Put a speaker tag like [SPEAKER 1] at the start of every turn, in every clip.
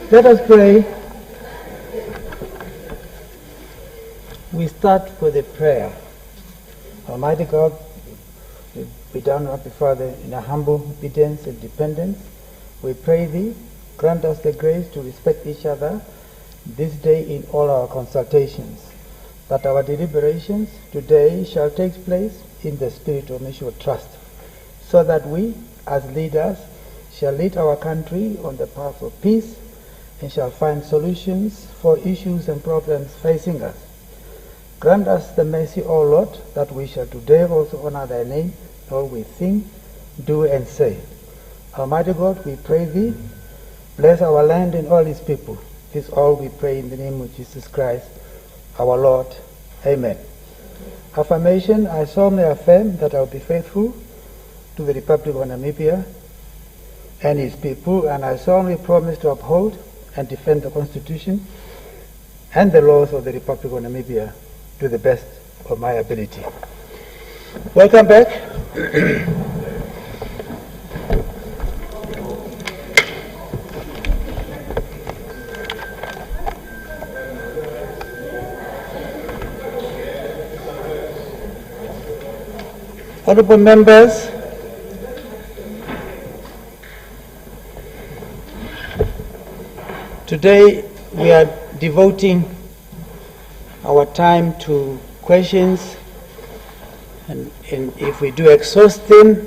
[SPEAKER 1] Let us pray. We start with a prayer. Almighty God, we down before Thee in a humble obedience and dependence. We pray Thee, grant us the grace to respect each other this day in all our consultations, that our deliberations today shall take place in the spirit of mutual trust, so that we, as leaders, shall lead our country on the path of peace and shall find solutions for issues and problems facing us. Grant us the mercy, O Lord, that we shall today also honor Thy name, all we think, do, and say. Almighty God, we pray Thee, bless our land and all its people. This all we pray in the name of Jesus Christ, our Lord. Amen. Affirmation: I solemnly affirm that I will be faithful to the Republic of Namibia and its people, and I solemnly promise to uphold and defend the Constitution and the laws of the Republic of Namibia to the best of my ability. Welcome back. Honorable members, today we are devoting our time to questions, and if we do exhaust them,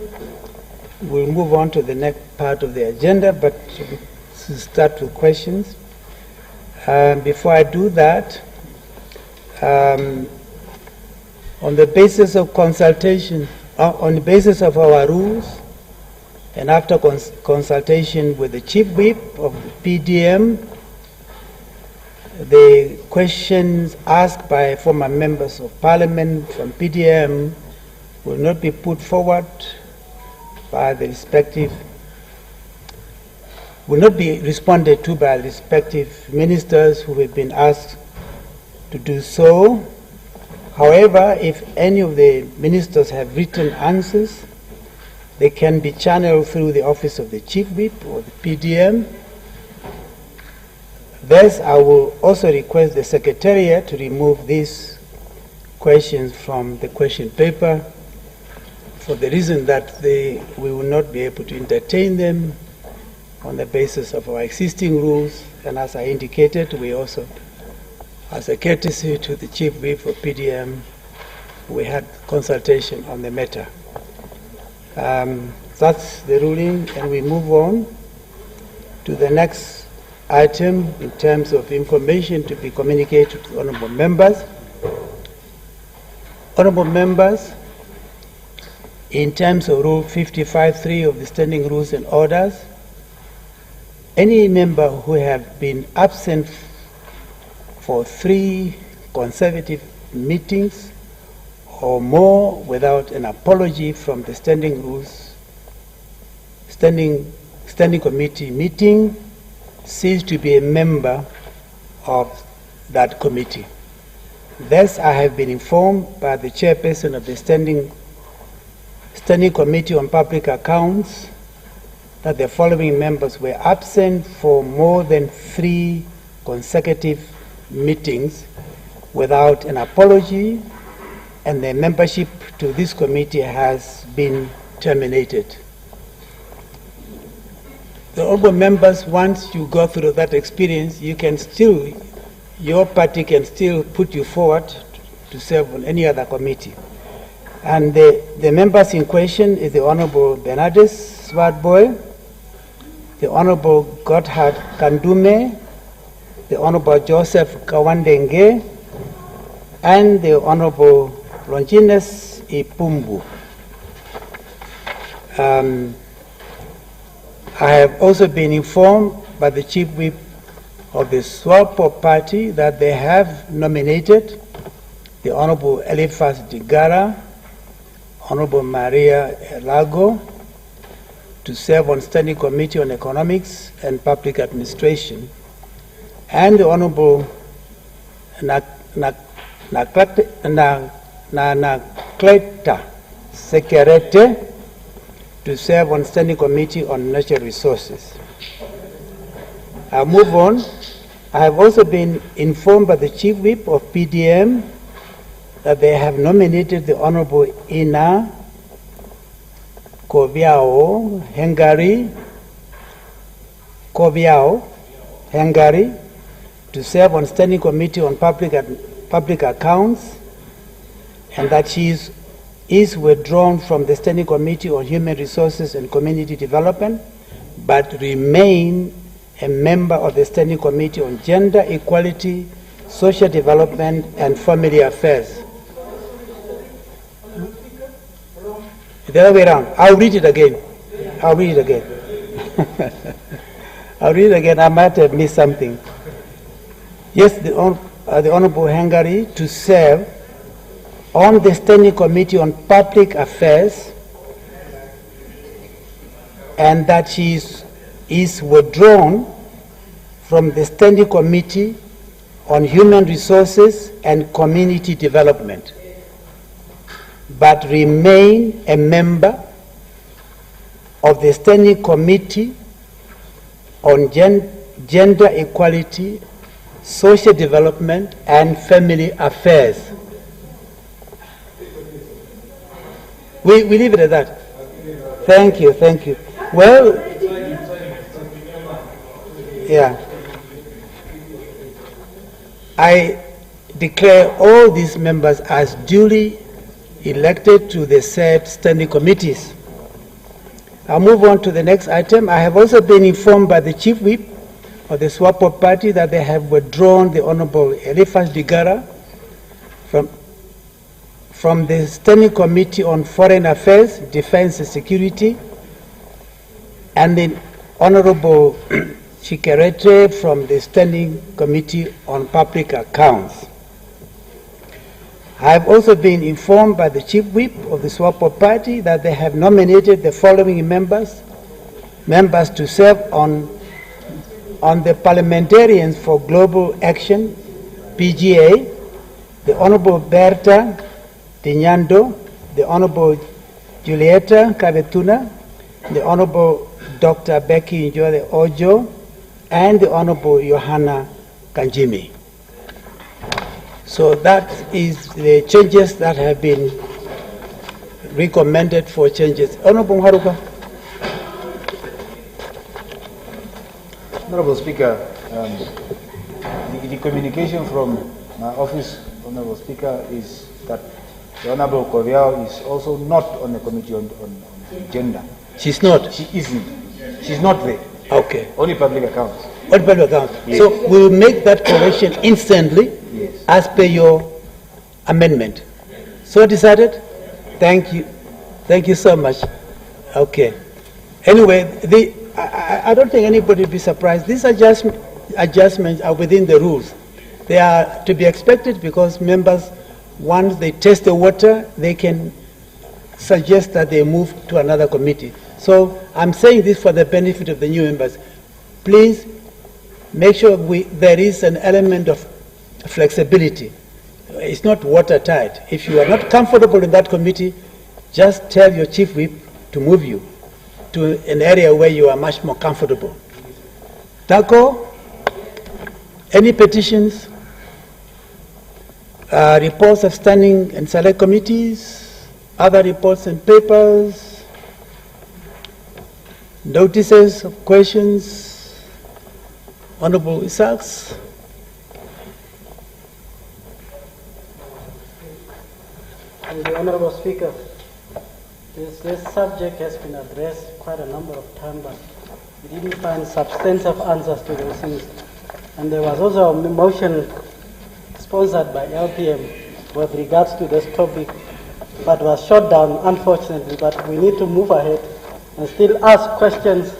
[SPEAKER 1] we'll move on to the next part of the agenda, but to start with questions. Before I do that, on the basis of consultation, on the basis of our rules, and after consultation with the Chief Whip of the PDM, the questions asked by former members of Parliament from PDM will not be put forward by the respective, will not be responded to by the respective ministers who have been asked to do so. However, if any of the ministers have written answers, they can be channeled through the office of the Chief Whip or the PDM. Thus, I will also request the Secretariat to remove these questions from the question paper for the reason that we will not be able to entertain them on the basis of our existing rules. And as I indicated, we also, as a courtesy to the Chief Whip for PDM, we had consultation on the matter. That's the ruling, and we move on to the next item in terms of information to be communicated to honorable members. Honorable members, in terms of Rule 55.3 of the Standing Rules and Orders, any member who have been absent for 3 consecutive meetings or more without an apology from the Standing Committee meeting cease to be a member of that committee. Thus, I have been informed by the chairperson of the Standing Committee on Public Accounts that the following members were absent for more than 3 consecutive meetings without an apology, and their membership to this committee has been terminated. The honorable members, once you go through that experience, you can still, your party can still put you forward to serve on any other committee. And the members in question is the Honorable Bernardes Swartboy, the Honorable Gotthard Kandume, the Honorable Joseph Kawandenge, and the Honorable Longinus Ipumbu. I have also been informed by the Chief Whip of the SWAPO party that they have nominated the Honorable Eliphas Digara, Honorable Maria Elago, to serve on Standing Committee on Economics and Public Administration, and the Honorable Nanakleta Sekerete to serve on Standing Committee on Natural Resources. I'll move on. I have also been informed by the Chief Whip of PDM that they have nominated the Honorable Ina Koviao Hengari to serve on Standing Committee on Public Accounts, and that she is withdrawn from the Standing Committee on Human Resources and Community Development, but remain a member of the Standing Committee on Gender Equality, Social Development, and Family Affairs. The other way around. I'll read it again. I'll read it again. I'll read it again. I might have missed something. Yes, the Honorable Hengari to serve on the Standing Committee on Public Affairs, and that she is withdrawn from the Standing Committee on Human Resources and Community Development, but remain a member of the Standing Committee on Gender Equality, Social Development, and Family Affairs. We leave it at that. Thank you, thank you. Well, yeah. I declare all these members as duly elected to the said standing committees. I'll move on to the next item. I have also been informed by the Chief Whip of the SWAPO party that they have withdrawn the Honorable Eliphas Digara from the Standing Committee on Foreign Affairs, Defense and Security, and the Honorable Chikerete from the Standing Committee on Public Accounts. I have also been informed by the Chief Whip of the SWAPO party that they have nominated the following members to serve on the Parliamentarians for Global Action, PGA, the Honorable Berta Tignando, the Honorable Julieta Cabetuna, the Honorable Dr. Becky Njole Ojo, and the Honorable Johanna Kanjimi. So that is the changes that have been recommended for changes. Honorable Haruka.
[SPEAKER 2] Honorable Speaker, the communication from my office, Honorable Speaker, is that the Honorable Koviao is also not on the Committee on Gender.
[SPEAKER 1] She's not?
[SPEAKER 2] She isn't. She's not there.
[SPEAKER 1] Okay.
[SPEAKER 2] Only public accounts.
[SPEAKER 1] Only public accounts. Yes. So we will make that correction instantly, yes, as per your amendment. So decided? Thank you. Thank you so much. Okay. Anyway, I don't think anybody will be surprised. These adjustments are within the rules. They are to be expected because members, once they test the water, they can suggest that they move to another committee. So I'm saying this for the benefit of the new members. Please make sure there is an element of flexibility. It's not watertight. If you are not comfortable in that committee, just tell your Chief Whip to move you to an area where you are much more comfortable. Taco, any petitions? Reports of standing and select committees? Other reports and papers? Notices of questions? Honorable Isaacs?
[SPEAKER 3] The Honorable Speaker, this subject has been addressed quite a number of times, but we didn't find substantive answers to those things. And there was also a motion sponsored by LPM with regards to this topic, but was shot down, unfortunately. But we need to move ahead and still ask questions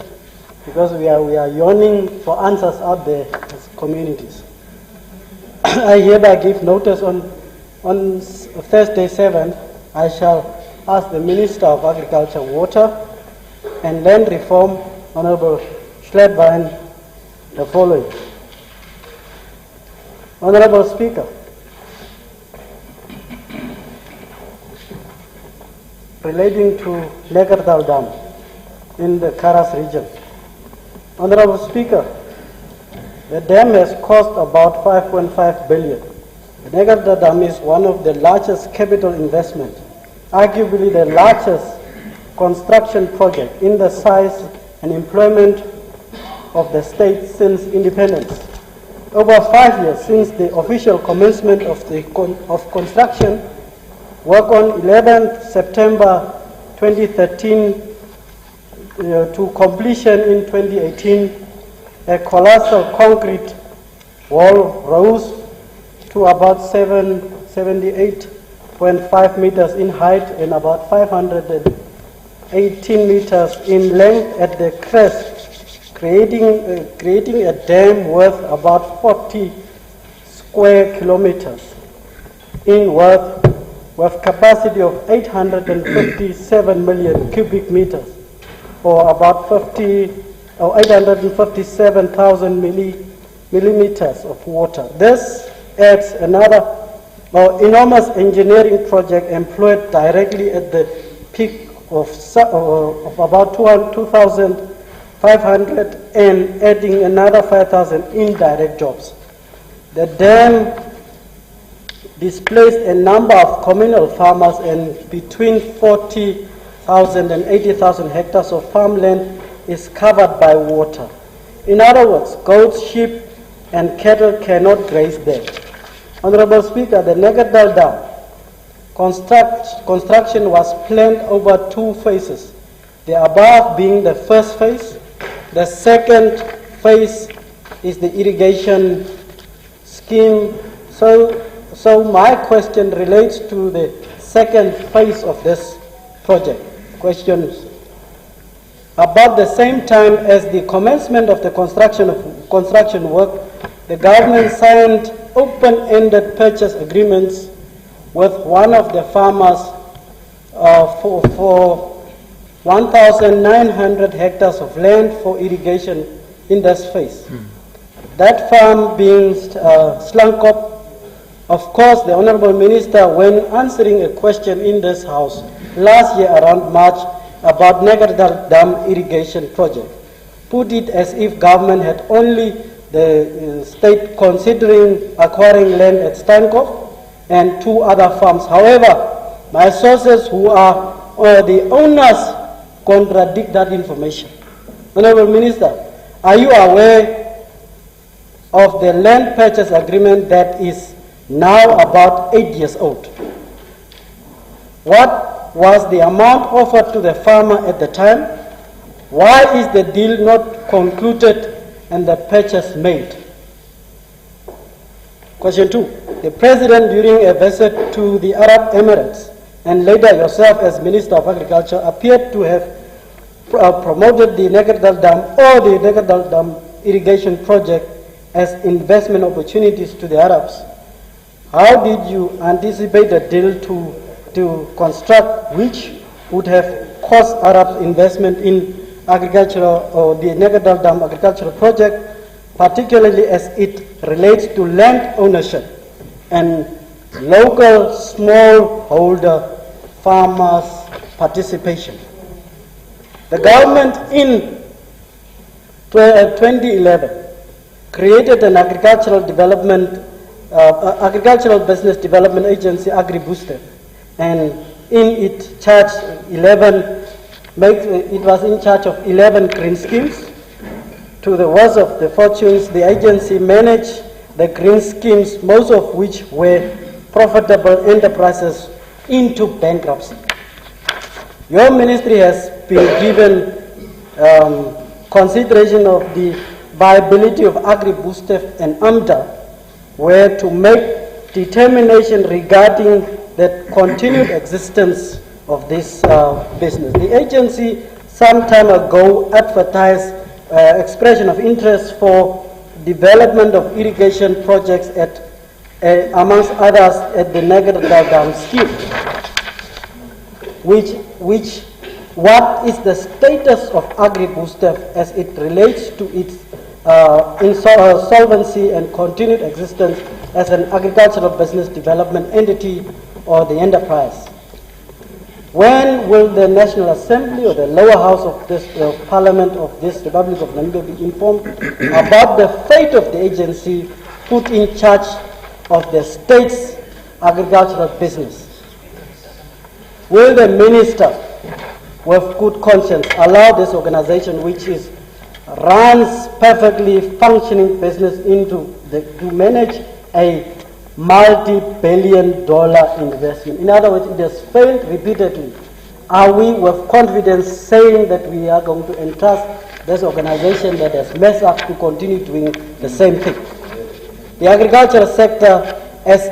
[SPEAKER 3] because we are yearning for answers out there as communities. I hereby give notice on Thursday 7th, I shall ask the Minister of Agriculture, Water and Land Reform, Honorable Schlettwein, the following. Honorable Speaker, relating to Nekerdal Dam in the Karas region. Honorable Speaker, The dam has cost about 5.5 billion. The Negerda Dam is one of the largest capital investment, arguably the largest construction project in the size and employment of the state since independence. Over 5 years since the official commencement of construction, work on 11th September 2013 to completion in 2018, a colossal concrete wall rose to about 78.5 meters in height and about 518 meters in length at the crest, creating a dam worth about 40 square kilometers in worth, with capacity of 857 million cubic meters, or about 857,000 millimeters of water. This adds another enormous engineering project employed directly at the peak of about 2,500 and adding another 5,000 indirect jobs. The dam displaced a number of communal farmers, and between 40,000 and 80,000 hectares of farmland is covered by water. In other words, goats, sheep, and cattle cannot graze there. Honorable Speaker, the Negerda Dam construction was planned over 2 phases, the above being the first phase. The second phase is the irrigation scheme. So my question relates to the second phase of this project. Questions. About the same time as the commencement of the construction work, the government signed open-ended purchase agreements with one of the farmers for 1,900 hectares of land for irrigation in this phase. That farm being Slankop. Of course, the Honorable Minister, when answering a question in this House last year around March about Negerda Dam irrigation project, put it as if government had only the state considering acquiring land at Steinkop and 2 other farms. However, my sources who are the owners contradict that information. Honorable Minister, are you aware of the land purchase agreement that is now about 8 years old? What was the amount offered to the farmer at the time? Why is the deal not concluded and the purchase made? Question 2. The President, during a visit to the Arab Emirates, and later yourself as Minister of Agriculture, appeared to have promoted the Negerda Dam or the Negerda Dam irrigation project as investment opportunities to the Arabs. How did you anticipate a deal to construct which would have cost Arabs investment in agricultural or the Negerda Dam agricultural project, particularly as it relates to land ownership and local smallholder farmers' participation? The government in 2011 created an agricultural business development agency, AgriBooster, and in its charge it was in charge of 11 green schemes. To the worst of the fortunes, the agency managed the green schemes, most of which were profitable enterprises, into bankruptcy. Your ministry has been given consideration of the viability of AgriBooster and AMDA, where to make determination regarding the continued existence of this business. The agency some time ago advertised expression of interest for development of irrigation projects at, amongst others, at the Negerda Dam scheme. What is the status of AgriBooster as it relates to its solvency and continued existence as an agricultural business development entity or the enterprise? When will the National Assembly or the lower house of this Parliament of this Republic of Namibia be informed about the fate of the agency put in charge of the state's agricultural business? Will the minister with good conscience allow this organization, which runs perfectly functioning business, to manage a multi-billion-dollar investment? In other words, it has failed repeatedly. Are we with confidence saying that we are going to entrust this organization that has messed up to continue doing the same thing? The agricultural sector, as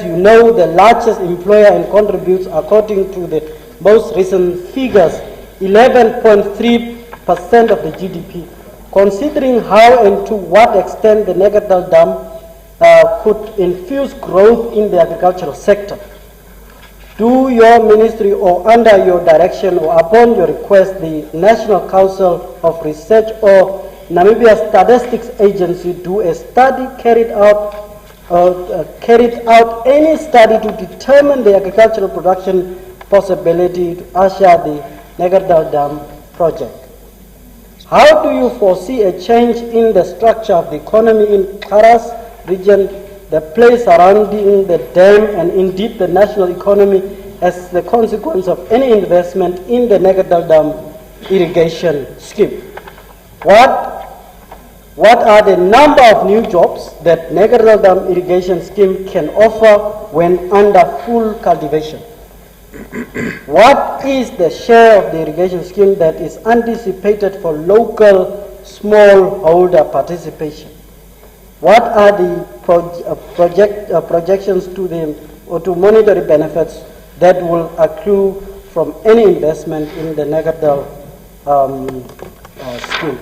[SPEAKER 3] you know, the largest employer and contributes, according to the most recent figures, 11.3% of the GDP. Considering how and to what extent the Negertal Dam could infuse growth in the agricultural sector, do your ministry, or under your direction or upon your request, the National Council of Research or Namibia Statistics Agency do a study, carried out any study to determine the agricultural production possibility to usher the Negertal Dam project? How do you foresee a change in the structure of the economy in Karas region, the place surrounding the dam, and indeed the national economy as the consequence of any investment in the Negertal Dam irrigation scheme? What are the number of new jobs that Negertal Dam irrigation scheme can offer when under full cultivation? What is the share of the irrigation scheme that is anticipated for local smallholder participation? What are the projections to monetary benefits that will accrue from any investment in the Negertal scheme?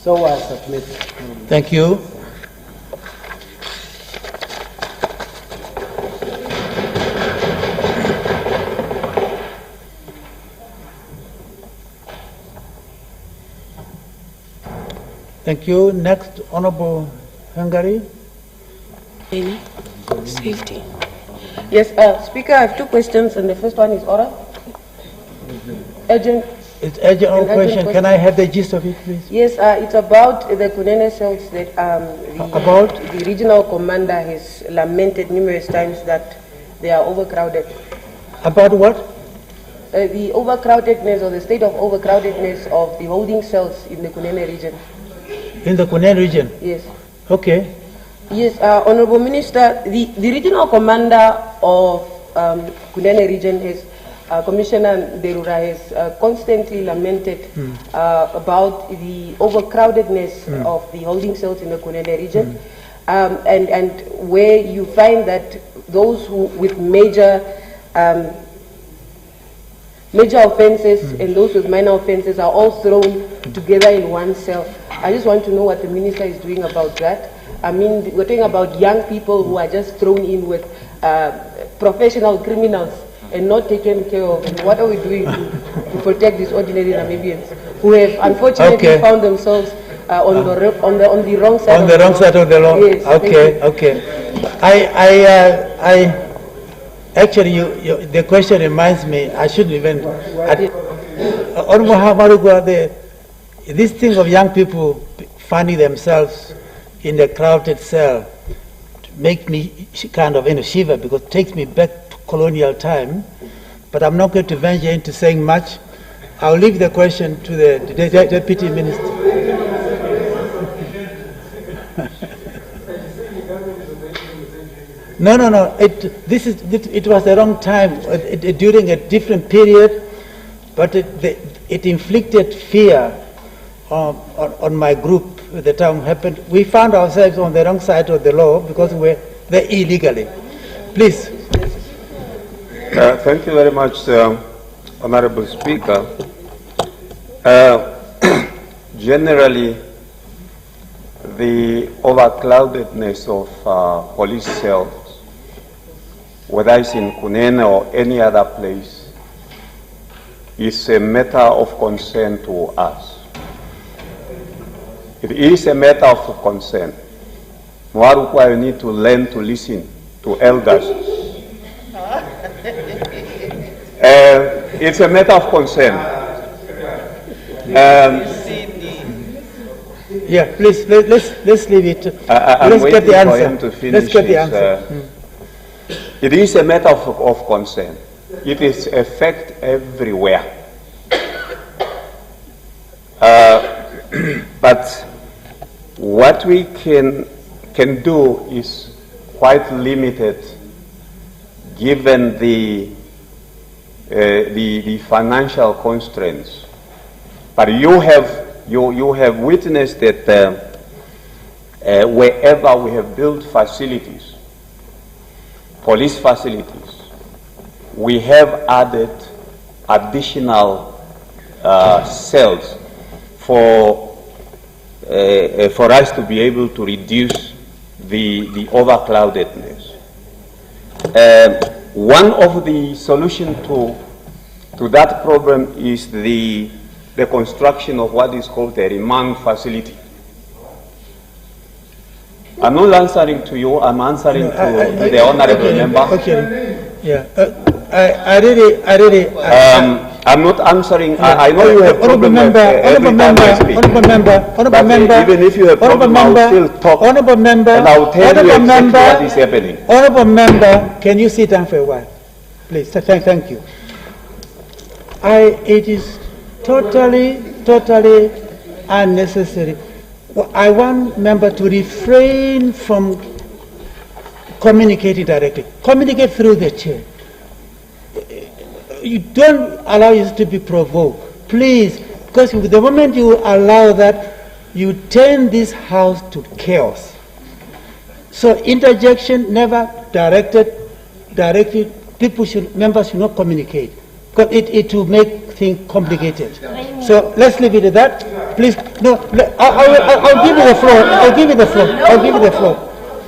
[SPEAKER 3] So I submit.
[SPEAKER 1] Thank you. Thank you. Next, Honorable Hungary.
[SPEAKER 4] Safety. Yes, Speaker, I have two questions, and the first one is oral. Urgent.
[SPEAKER 1] It's urgent question. Can I have the gist of it, please?
[SPEAKER 4] Yes, it's about the Kunene cells that the regional commander has lamented numerous times that they are overcrowded.
[SPEAKER 1] About what?
[SPEAKER 4] The overcrowdedness, or the state of overcrowdedness of the holding cells in the Kunene region.
[SPEAKER 1] In the Kunene region?
[SPEAKER 4] Yes.
[SPEAKER 1] Okay.
[SPEAKER 4] Yes, Honorable Minister, the regional commander of Kunene region has, Commissioner Derura, has constantly lamented about the overcrowdedness of the holding cells in the Kunene region, and where you find that those with major offences and those with minor offences are all thrown together in one cell. I just want to know what the minister is doing about that. I mean, we're talking about young people who are just thrown in with professional criminals and not taken care of. And what are we doing to protect these ordinary Namibians who have unfortunately found themselves on the wrong side?
[SPEAKER 1] On the wrong side of the law.
[SPEAKER 4] Yes.
[SPEAKER 1] Okay. I actually, the question reminds me. I shouldn't even. This thing of young people finding themselves in a crowded cell make me kind of shiver, because it takes me back to colonial time. But I'm not going to venture into saying much. I'll leave the question to the Deputy Minister. No. It was the wrong time during a different period, but it inflicted fear on my group. The time happened, we found ourselves on the wrong side of the law because we're there illegally. Please.
[SPEAKER 5] Thank you very much, Honorable Speaker. Generally, the overcrowdedness of police cells, whether it's in Kunene or any other place, is a matter of concern to us. It is a matter of concern. You need to learn to listen to elders. it's a matter of concern.
[SPEAKER 1] Yeah, please, let's leave it.
[SPEAKER 5] I'm
[SPEAKER 1] Let's get the
[SPEAKER 5] waiting for
[SPEAKER 1] answer.
[SPEAKER 5] him to finish
[SPEAKER 1] Let's get the
[SPEAKER 5] his,
[SPEAKER 1] answer.
[SPEAKER 5] It is a matter of concern. It is effect everywhere. But what we can do is quite limited, given the financial constraints. But you have witnessed that wherever we have built facilities, police facilities, we have added additional cells for us to be able to reduce the overcrowdedness. One of the solutions to that problem is the construction of what is called a remand facility. I'm not answering to you, I'm answering to the honorable member.
[SPEAKER 1] Okay, yeah. I really.
[SPEAKER 5] I'm not answering. I know you have
[SPEAKER 1] Honorable
[SPEAKER 5] problem
[SPEAKER 1] member,
[SPEAKER 5] every time I speak.
[SPEAKER 1] honorable
[SPEAKER 5] But,
[SPEAKER 1] member.
[SPEAKER 5] even if you have problem, I will still talk.
[SPEAKER 1] Honorable member,
[SPEAKER 5] and I will tell you exactly what is happening.
[SPEAKER 1] Honorable member, can you sit down for a while, please? Thank you. It is totally unnecessary. I want member to refrain from communicating directly. Communicate through the chair. You don't allow yourself to be provoked, please, because the moment you allow that, you turn this house to chaos. So interjection never directed. Members should not communicate, because it will make things complicated. So let's leave it at that. Please, no. I'll give you the floor. I'll give you the floor.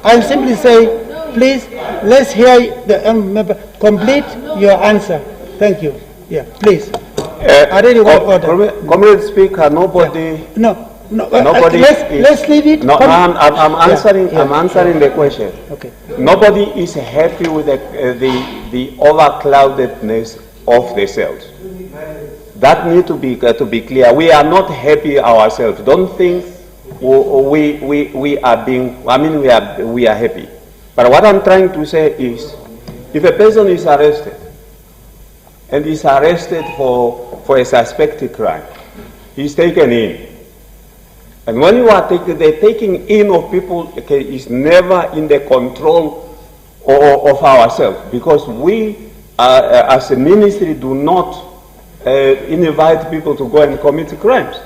[SPEAKER 1] I'll simply say, please, let's hear the member complete your answer. Thank you. Yeah, please. I really want order.
[SPEAKER 5] Comrade Speaker, nobody.
[SPEAKER 1] No.
[SPEAKER 5] Nobody.
[SPEAKER 1] Let's leave it.
[SPEAKER 5] No, I'm answering.
[SPEAKER 1] Yeah.
[SPEAKER 5] I'm answering the question.
[SPEAKER 1] Okay.
[SPEAKER 5] Nobody is happy with the overcrowdedness of the cells. That needs to be clear. We are not happy ourselves. Don't think we are being. I mean, we are happy. But what I'm trying to say is, if a person is arrested and is arrested for a suspected crime, he's taken in. And when you are taken, the taking in of people is never in the control of ourselves, because we, as a ministry, do not invite people to go and commit crimes.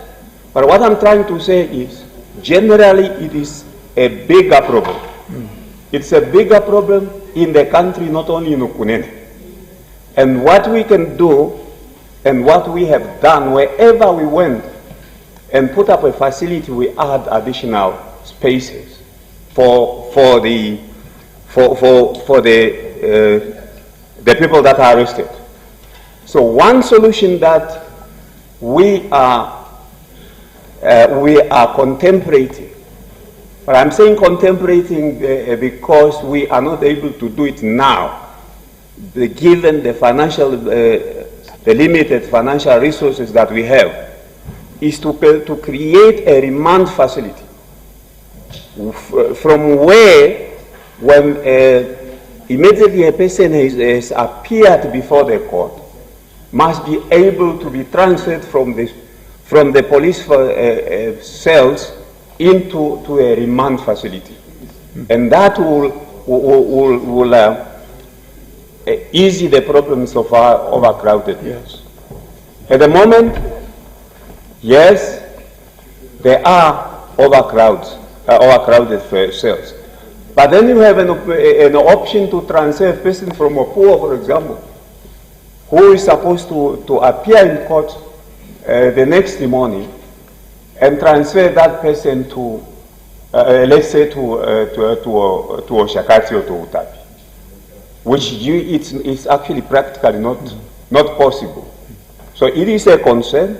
[SPEAKER 5] But what I'm trying to say is, generally, it is a bigger problem. It's a bigger problem in the country, not only in Ukunene. And what we can do, and what we have done wherever we went and put up a facility, we add additional spaces for the people that are arrested. So one solution that we are contemplating, but I'm saying contemplating because we are not able to do it now, given the financial, the limited financial resources that we have, is to create a remand facility from where, when immediately a person has appeared before the court, must be able to be transferred from the police cells into a remand facility. And that will ease the problems of our overcrowdedness.
[SPEAKER 1] Yes.
[SPEAKER 5] At the moment, yes, there are overcrowded cells. But then you have an option to transfer a person from a poor, for example, who is supposed to appear in court the next morning, and transfer that person to, let's say, to Oshakati or to Utapi, which it's actually practically not possible. So it is a concern.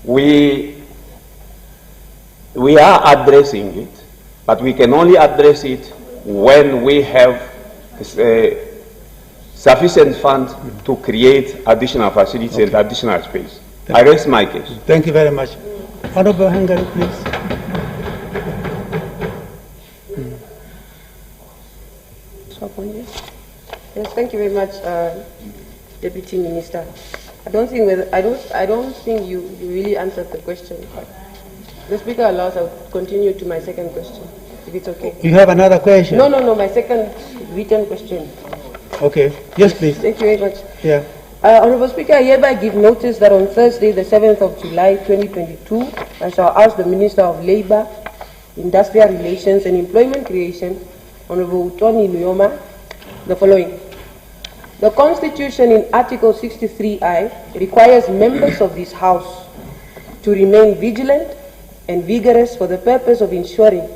[SPEAKER 5] We are addressing it, but we can only address it when we have sufficient funds to create additional facilities and additional space. I raise my case.
[SPEAKER 1] Thank you very much. Honorable Hungary, please.
[SPEAKER 4] Yes, thank you very much, Deputy Minister. I don't think you really answered the question. But the Speaker allows, I'll continue to my second question, if it's okay.
[SPEAKER 1] You have another question?
[SPEAKER 4] No, my second written question.
[SPEAKER 1] Okay. Yes, please.
[SPEAKER 4] Thank you very much.
[SPEAKER 1] Yeah.
[SPEAKER 4] Honorable Speaker, I hereby give notice that on Thursday, the 7th of July, 2022, I shall ask the Minister of Labour, Industrial Relations and Employment Creation, Honorable Tony Nuyoma, the following. The Constitution in Article 63I requires members of this House to remain vigilant and vigorous for the purpose of ensuring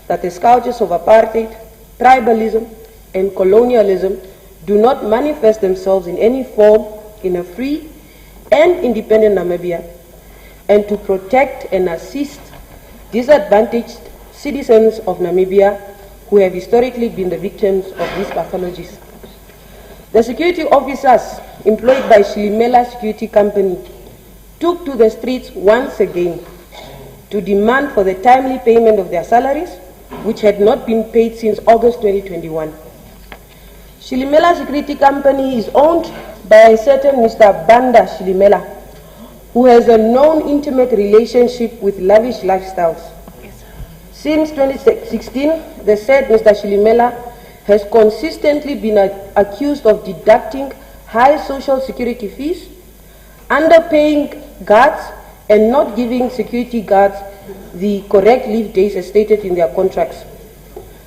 [SPEAKER 4] that the scourges of apartheid, tribalism, and colonialism do not manifest themselves in any form in a free and independent Namibia, and to protect and assist disadvantaged citizens of Namibia who have historically been the victims of these pathologies. The security officers employed by Shilimela Security Company took to the streets once again to demand for the timely payment of their salaries, which had not been paid since August 2021. Shilimela Security Company is owned by a certain Mr. Banda Shilimela, who has a known intimate relationship with lavish lifestyles. Since 2016, the said Mr. Shilimela has consistently been accused of deducting high social security fees, underpaying guards, and not giving security guards the correct leave days as stated in their contracts.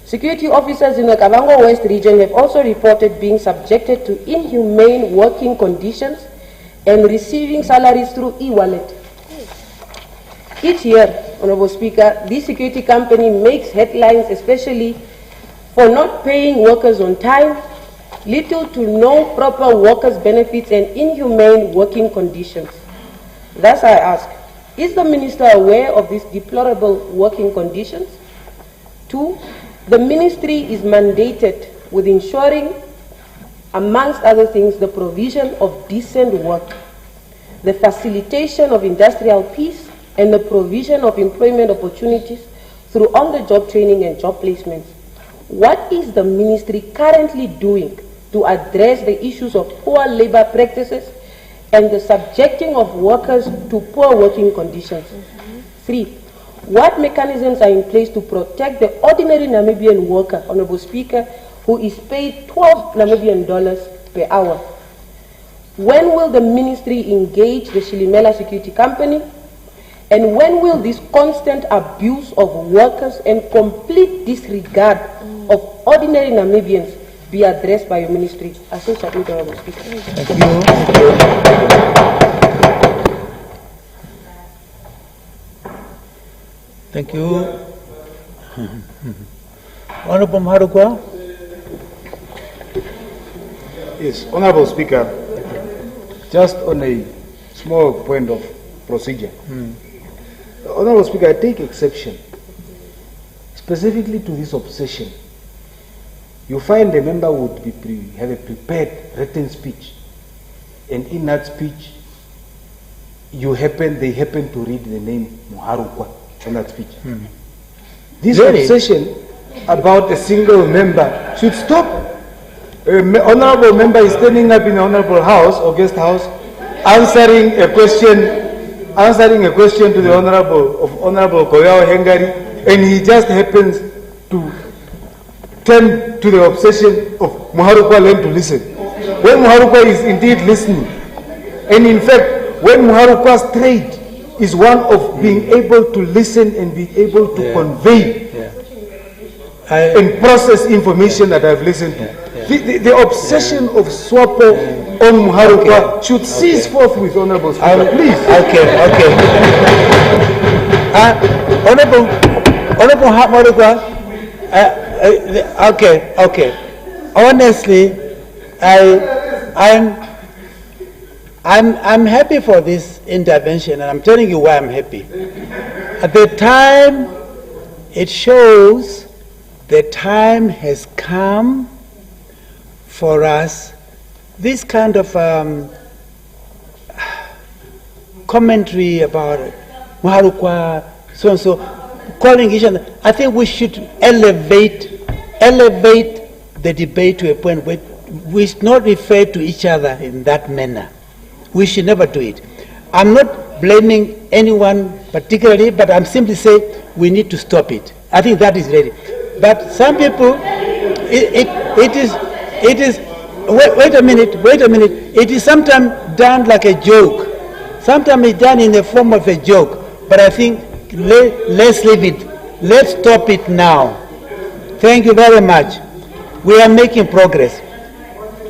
[SPEAKER 4] Security officers in the Kavango West region have also reported being subjected to inhumane working conditions and receiving salaries through e-wallet. Each year, Honorable Speaker, this security company makes headlines, especially for not paying workers on time, little to no proper workers' benefits, and inhumane working conditions. Thus I ask, is the Minister aware of these deplorable working conditions? 2, the Ministry is mandated with ensuring, amongst other things, the provision of decent work, the facilitation of industrial peace, and the provision of employment opportunities through on-the-job training and job placements. What is the Ministry currently doing to address the issues of poor labor practices and the subjecting of workers to poor working conditions? 3, what mechanisms are in place to protect the ordinary Namibian worker, Honorable Speaker, who is paid $12 Namibian per hour? When will the Ministry engage the Shilimela Security Company? And when will this constant abuse of workers and complete disregard of ordinary Namibians be addressed by your Ministry? I so submit, Honorable Speaker.
[SPEAKER 1] Thank you. Thank you. Honorable Marukwa.
[SPEAKER 2] Yes, Honorable Speaker, just on a small point of procedure. Honorable Speaker, I take exception specifically to this obsession. You find a member would have a prepared written speech, and in that speech, they happen to read the name Muharukwa in that speech. This obsession about a single member should stop. An honorable member is standing up in the honorable house or guest house, answering a question to the Honorable Koyao Hengari, and he just happens to turn to the obsession of Muharukwa learn to listen. When Muharukwa is indeed listening, and in fact, when Muharukwa's trade is one of being able to listen and be able to convey and process information that I've listened to. The obsession of Swapo on Muharukwa should cease forthwith, Honorable Speaker. Please.
[SPEAKER 1] Honorable Muharukwa, honestly, I'm happy for this intervention, and I'm telling you why I'm happy. At the time, it shows the time has come for us this kind of commentary about Muharukwa, so and so, calling each other, I think we should elevate the debate to a point where we should not refer to each other in that manner. We should never do it. I'm not blaming anyone particularly, but I'm simply saying we need to stop it. I think that is ready. But some people, it is. Wait a minute. It is sometimes done like a joke. Sometimes it's done in the form of a joke. But I think let's leave it. Let's stop it now. Thank you very much. We are making progress.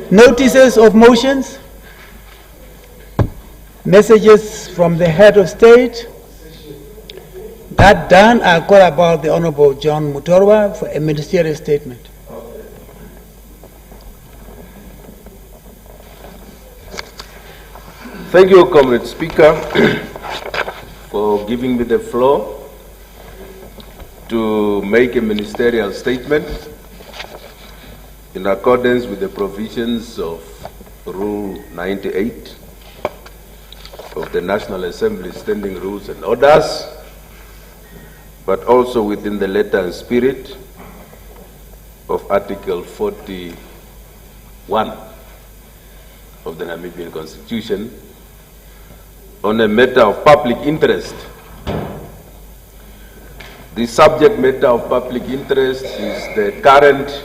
[SPEAKER 1] Notices of motions, messages from the head of state. That done, I call about the Honorable John Mutorwa for a ministerial statement.
[SPEAKER 6] Thank you, Comrade Speaker, for giving me the floor to make a ministerial statement in accordance with the provisions of Rule 98 of the National Assembly Standing Rules and Orders, but also within the letter and spirit of Article 41 of the Namibian Constitution on a matter of public interest. The subject matter of public interest is the current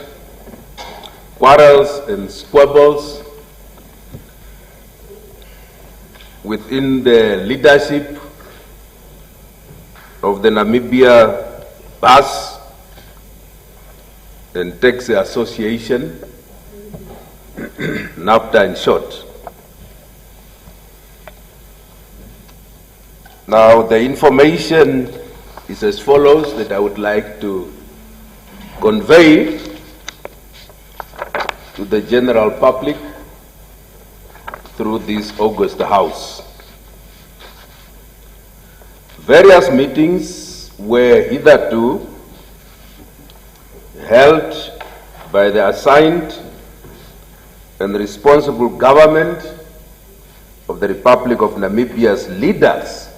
[SPEAKER 6] quarrels and squabbles within the leadership of the Namibia Bus and Taxi Association, NAFTA in short. Now, the information is as follows that I would like to convey to the general public through this August House. Various meetings were hitherto held by the assigned and responsible government of the Republic of Namibia's leaders,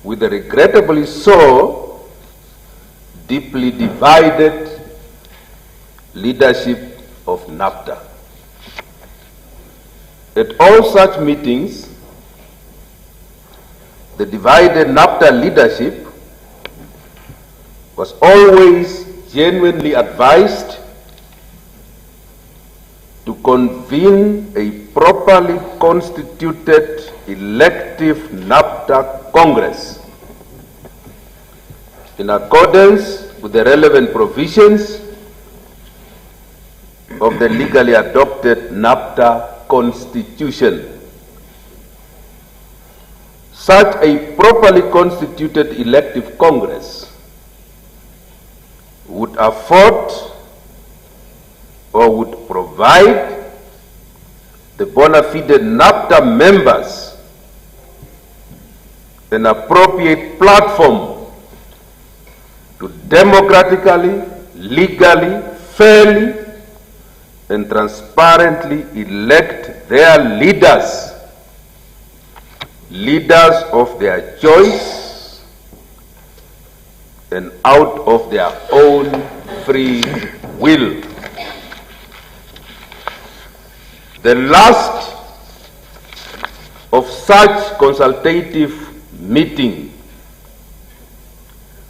[SPEAKER 6] with the regrettably so deeply divided leadership of NAFTA. At all such meetings, the divided NAFTA leadership was always genuinely advised to convene a properly constituted elective NAFTA Congress in accordance with the relevant provisions of the legally adopted NAFTA Constitution. Such a properly constituted elective Congress would afford or would provide the bona fide NAFTA members an appropriate platform to democratically, legally, fairly, and transparently elect their leaders, leaders of their choice and out of their own free will. The last of such consultative meeting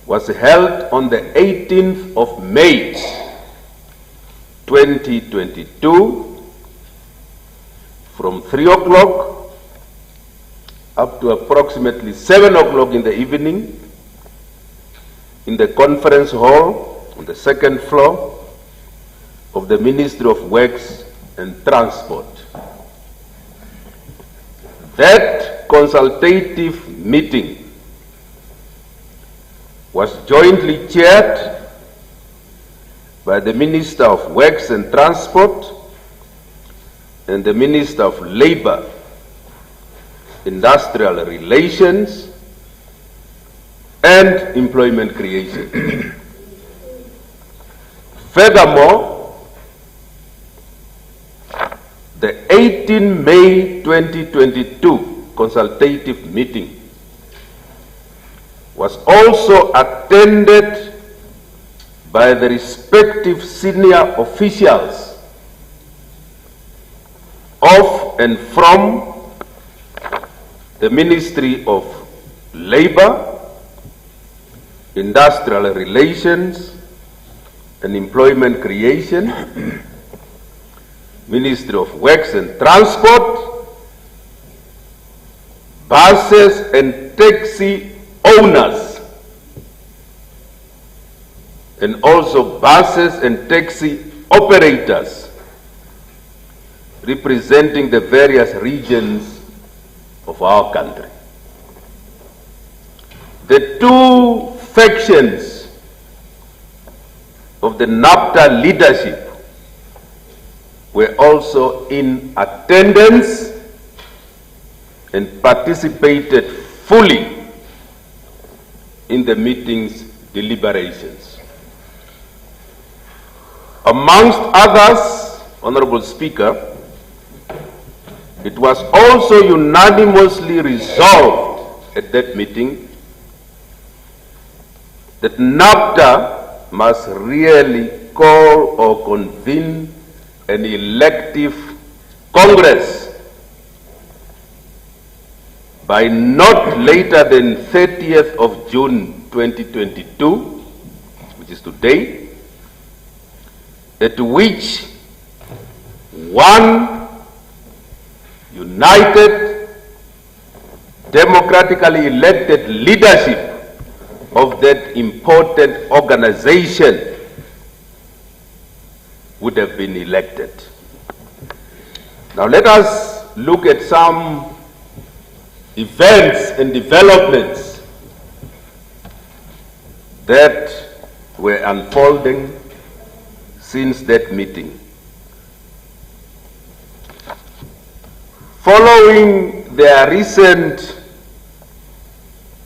[SPEAKER 6] was held on the 18th of May 2022 from 3 o'clock up to approximately 7 o'clock in the evening in the conference hall on the second floor of the Ministry of Works and Transport. That consultative meeting was jointly chaired by the Minister of Works and Transport and the Minister of Labour, Industrial Relations and Employment Creation. Furthermore, 18 May 2022 consultative meeting was also attended by the respective senior officials of and from the Ministry of Labour, Industrial Relations and Employment Creation, Ministry of Works and Transport, buses and taxi owners, and also buses and taxi operators representing the various regions of our country. The two factions of the NAFTA leadership were also in attendance and participated fully in the meeting's deliberations. Amongst others, Honorable Speaker, it was also unanimously resolved at that meeting that NAFTA must really call or convene an elective Congress by not later than 30th of June 2022, which is today, at which one united, democratically elected leadership of that important organization would have been elected. Now let us look at some events and developments that were unfolding since that meeting. Following their recent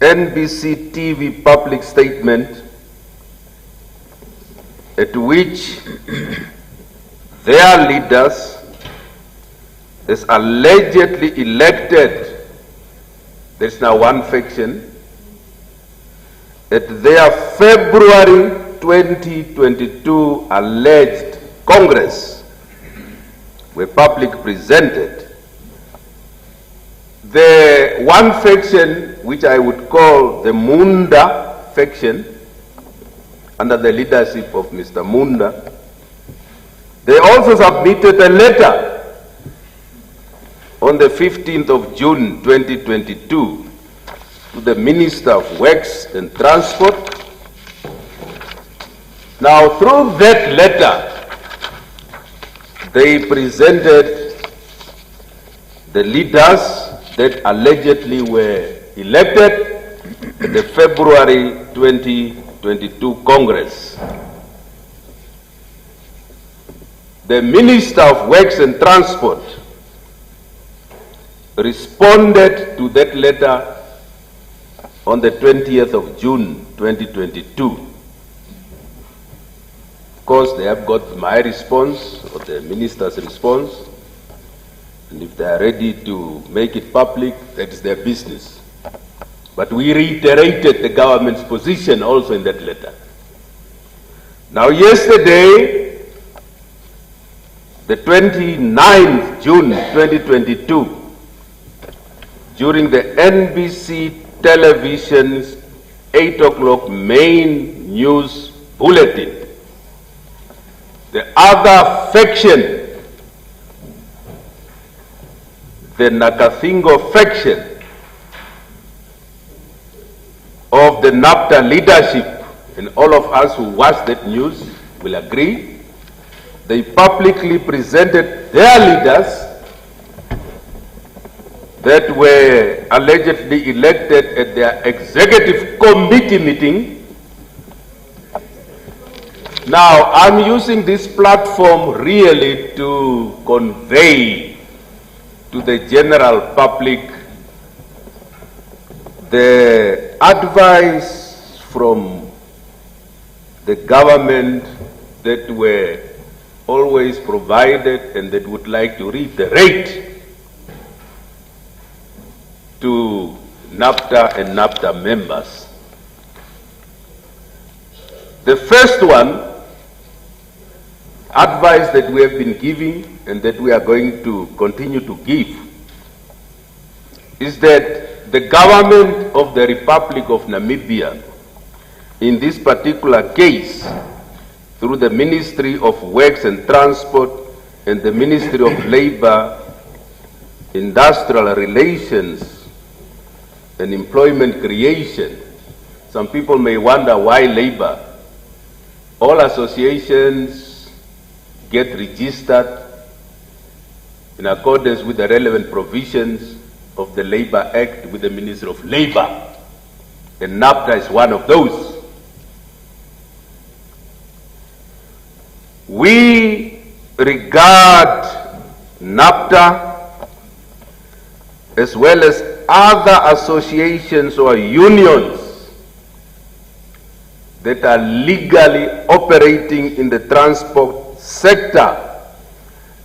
[SPEAKER 6] NBC TV public statement, at which their leaders is allegedly elected, there's now one faction, at their February 2022 alleged Congress, were public presented, the one faction, which I would call the Munda faction, under the leadership of Mr. Munda, they also submitted a letter on the 15th of June 2022 to the Minister of Works and Transport. Now, through that letter, they presented the leaders that allegedly were elected at the February 2022 Congress. The Minister of Works and Transport responded to that letter on the 20th of June 2022. Of course, they have got my response or the minister's response. And if they are ready to make it public, that is their business. But we reiterated the government's position also in that letter. Now, yesterday, the 29th June 2022, during the NBC television's 8 o'clock main news bulletin, the other faction, the Nakathingo faction of the NAFTA leadership, and all of us who watched that news will agree, they publicly presented their leaders that were allegedly elected at their executive committee meeting. Now, I'm using this platform really to convey to the general public the advice from the government that were always provided and that would like to reiterate to NAFTA and NAFTA members. The first one, advice that we have been giving and that we are going to continue to give, is that the government of the Republic of Namibia, in this particular case, through the Ministry of Works and Transport and the Ministry of Labor, Industrial Relations and Employment Creation. Some people may wonder why labor. All associations get registered in accordance with the relevant provisions of the Labor Act with the Ministry of Labor, and NAFTA is one of those. We regard NAFTA as well as other associations or unions that are legally operating in the transport sector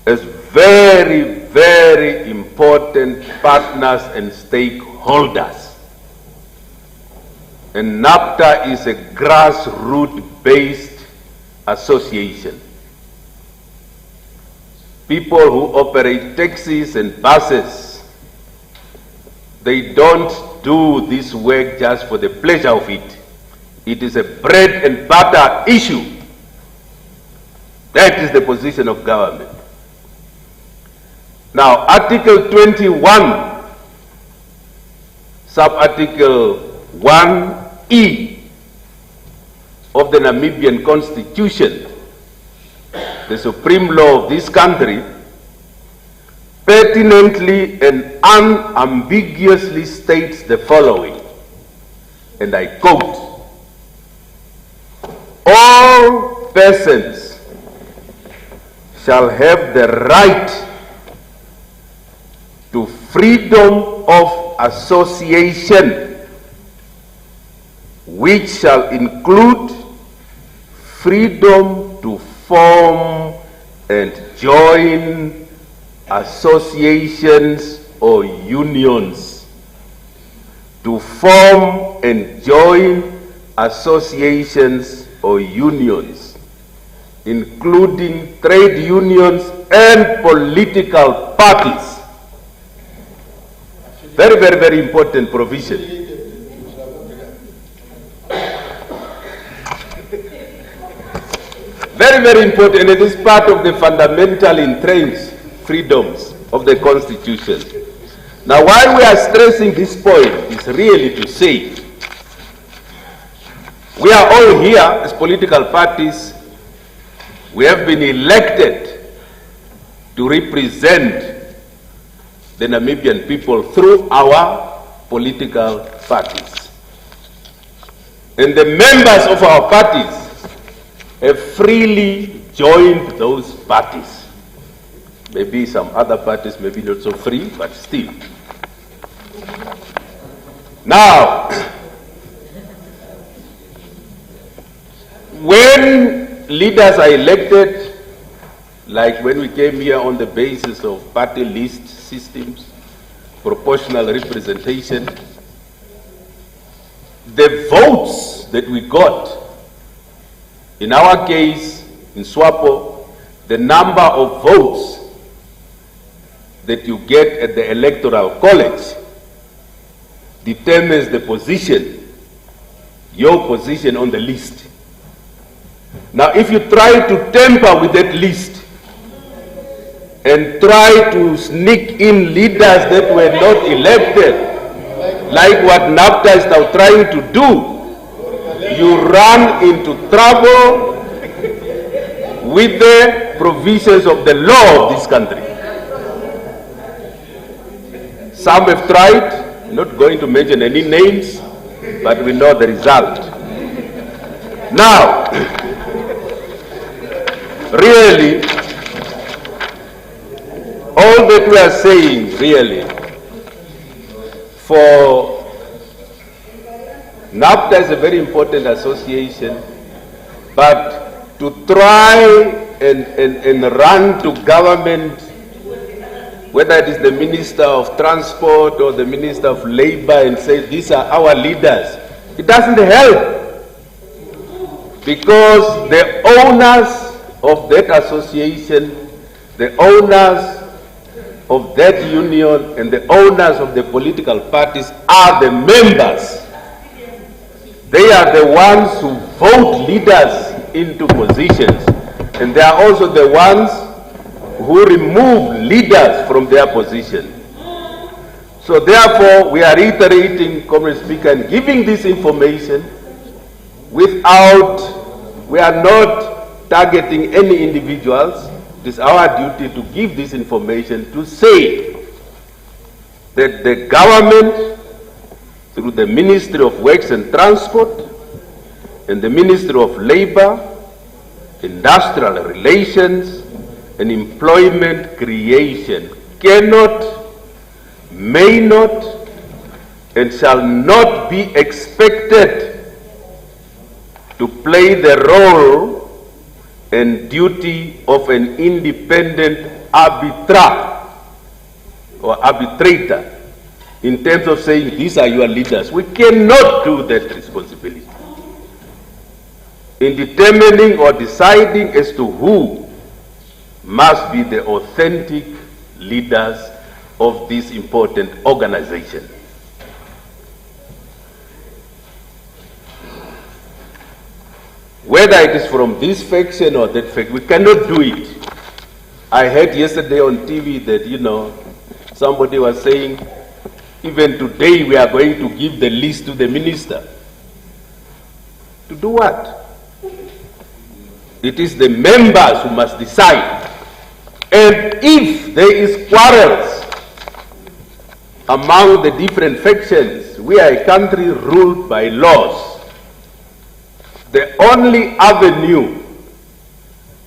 [SPEAKER 6] as very, very important partners and stakeholders. And NAFTA is a grassroots-based association. People who operate taxis and buses, they don't do this work just for the pleasure of it. It is a bread and butter issue. That is the position of government. Now, Article 21, Sub-Article 1E of the Namibian Constitution, the supreme law of this country, pertinently and unambiguously states the following, and I quote, "All persons shall have the right to freedom of association, which shall include freedom to form and join associations or unions, to form and join associations or unions, including trade unions and political parties." Very, very, very important provision. Very, very important. It is part of the fundamental entrenched freedoms of the Constitution. Now, why we are stressing this point is really to say we are all here as political parties. We have been elected to represent the Namibian people through our political parties. And the members of our parties have freely joined those parties. Maybe some other parties maybe not so free, but still. Now, when leaders are elected, like when we came here on the basis of party list systems, proportional representation, the votes that we got, in our case, in SWAPO, the number of votes that you get at the Electoral College determines the position, your position on the list. Now, if you try to tamper with that list and try to sneak in leaders that were not elected, like what NAFTA is now trying to do, you run into trouble with the provisions of the law of this country. Some have tried, not going to mention any names, but we know the result. Now, really, all that we are saying, really, for NAFTA is a very important association, but to try and run to government whether it is the Minister of Transport or the Minister of Labor, and say these are our leaders. It doesn't help, because the owners of that association, the owners of that union, and the owners of the political parties are the members. They are the ones who vote leaders into positions, and they are also the ones who remove leaders from their position. So therefore, we are reiterating, Comrade Speaker, and giving this information without, we are not targeting any individuals. It is our duty to give this information to say that the government, through the Ministry of Works and Transport and the Ministry of Labor, Industrial Relations and Employment Creation, cannot, may not, and shall not be expected to play the role and duty of an independent arbiter or arbitrator in terms of saying these are your leaders. We cannot do that responsibility in determining or deciding as to who must be the authentic leaders of this important organization. Whether it is from this faction or that faction, we cannot do it. I heard yesterday on TV that, somebody was saying, even today we are going to give the list to the minister. To do what? It is the members who must decide. And if there is quarrels among the different factions, we are a country ruled by laws. The only avenue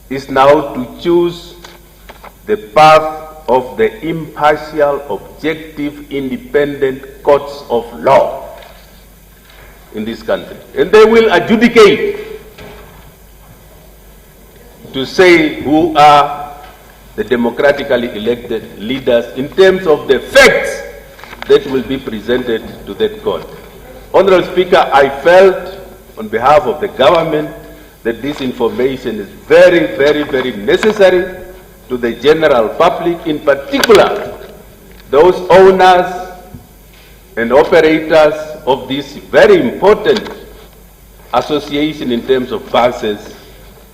[SPEAKER 6] is now to choose the path of the impartial, objective, independent courts of law in this country. And they will adjudicate to say who are the democratically elected leaders in terms of the facts that will be presented to that court. Honorable Speaker, I felt on behalf of the government that this information is very, very, very necessary to the general public, in particular those owners and operators of this very important association in terms of buses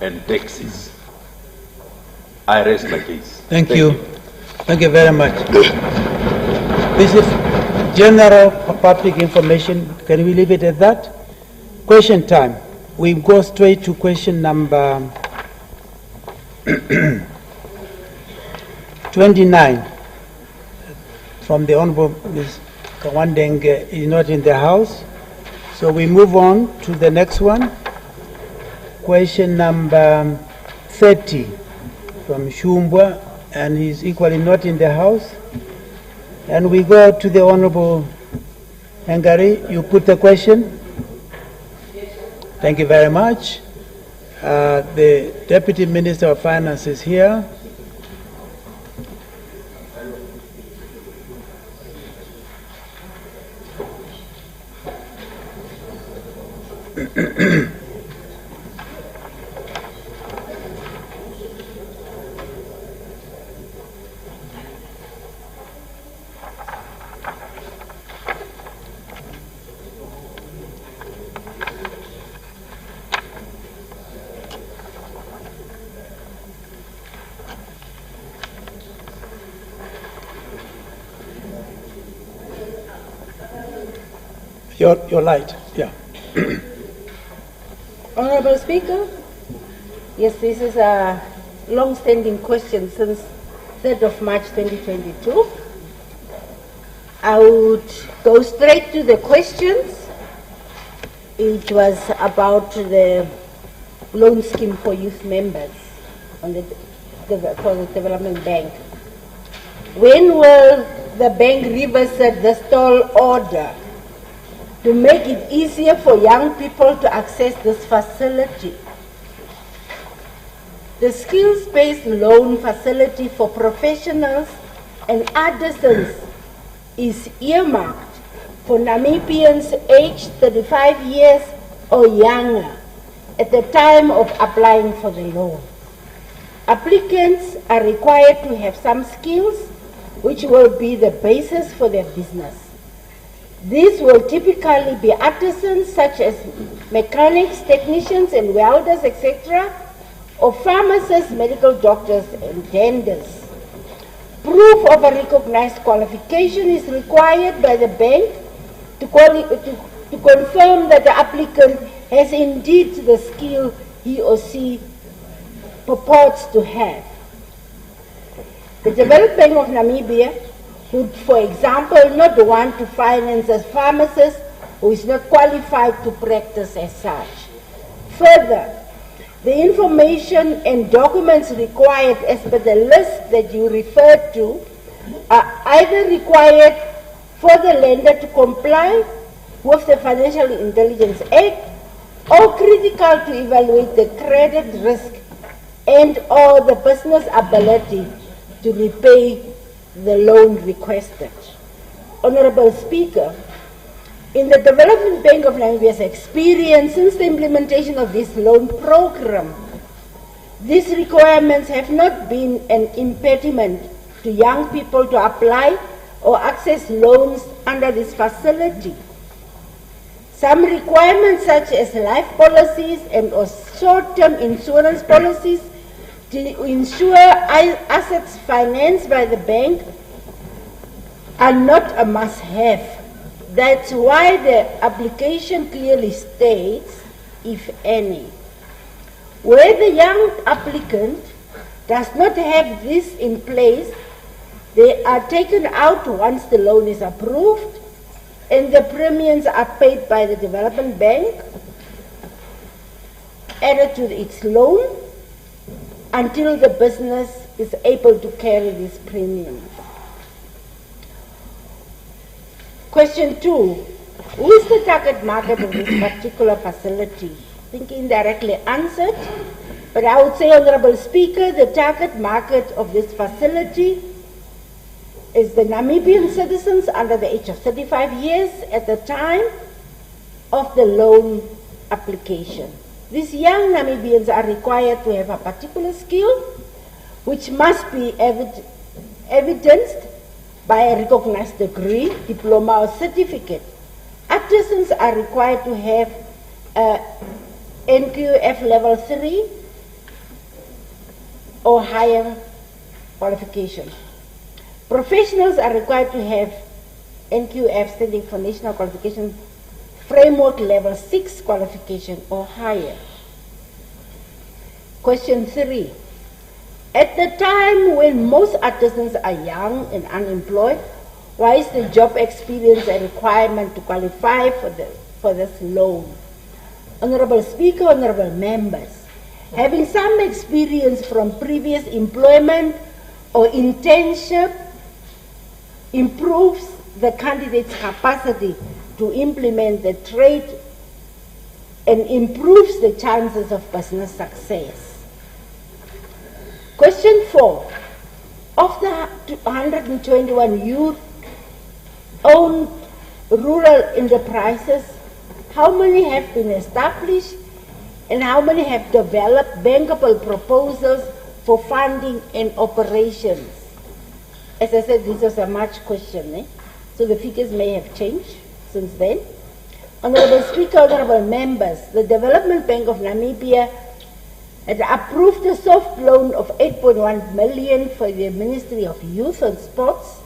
[SPEAKER 6] and taxis. I rest my case.
[SPEAKER 1] Thank you. Thank you very much. This is general public information. Can we leave it at that? Question time. We go straight to question number 29 from the Honorable Ms. Kawandeng is not in the house. So we move on to the next one. Question number 30 from Shumbwa, and he's equally not in the house. And we go to the Honorable Hengari. You put the question. Thank you very much. The Deputy Minister of Finance is here. Your light, yeah.
[SPEAKER 7] Honorable Speaker, yes, this is a long-standing question since 3rd of March 2022. I would go straight to the questions. It was about the loan scheme for youth members on for the Development Bank. When will the bank revisit the stall order to make it easier for young people to access this facility? The skills-based loan facility for professionals and artisans is earmarked for Namibians aged 35 years or younger at the time of applying for the loan. Applicants are required to have some skills which will be the basis for their business. These will typically be artisans such as mechanics, technicians and welders, etc., or pharmacists, medical doctors and dentists. Proof of a recognized qualification is required by the bank to confirm that the applicant has indeed the skill he or she purports to have. The Development Bank of Namibia would, for example, not want to finance a pharmacist who is not qualified to practice as such. Further, the information and documents required as per the list that you referred to are either required for the lender to comply with the Financial Intelligence Act or critical to evaluate the credit risk and or the business ability to repay the loan requested. Honorable Speaker, in the Development Bank of Namibia's experience since the implementation of this loan program, these requirements have not been an impediment to young people to apply or access loans under this facility. Some requirements such as life policies and or short-term insurance policies to ensure assets financed by the bank are not a must-have. That's why the application clearly states, if any. Where the young applicant does not have this in place, they are taken out once the loan is approved and the premiums are paid by the Development Bank, added to its loan until the business is able to carry these premiums. Question 2, who is the target market of this particular facility? I think indirectly answered, but I would say, Honorable Speaker, the target market of this facility is the Namibian citizens under the age of 35 years at the time of the loan application. These young Namibians are required to have a particular skill which must be evidenced by a recognized degree, diploma or certificate. Artisans are required to have NQF level 3 or higher qualification. Professionals are required to have NQF, standing for National Qualification Framework level 6 qualification or higher. Question 3. At the time when most artisans are young and unemployed, why is the job experience a requirement to qualify for this loan? Honorable Speaker, honorable members, having some experience from previous employment or internship improves the candidate's capacity to implement the trade and improves the chances of business success. Question 4. Of the 121 youth-owned rural enterprises, how many have been established and how many have developed bankable proposals for funding and operations? As I said, this was a March question, so the figures may have changed since then. Honorable Speaker, honorable members, the Development Bank of Namibia had approved a soft loan of 8.1 million for the Ministry of Youth and Sports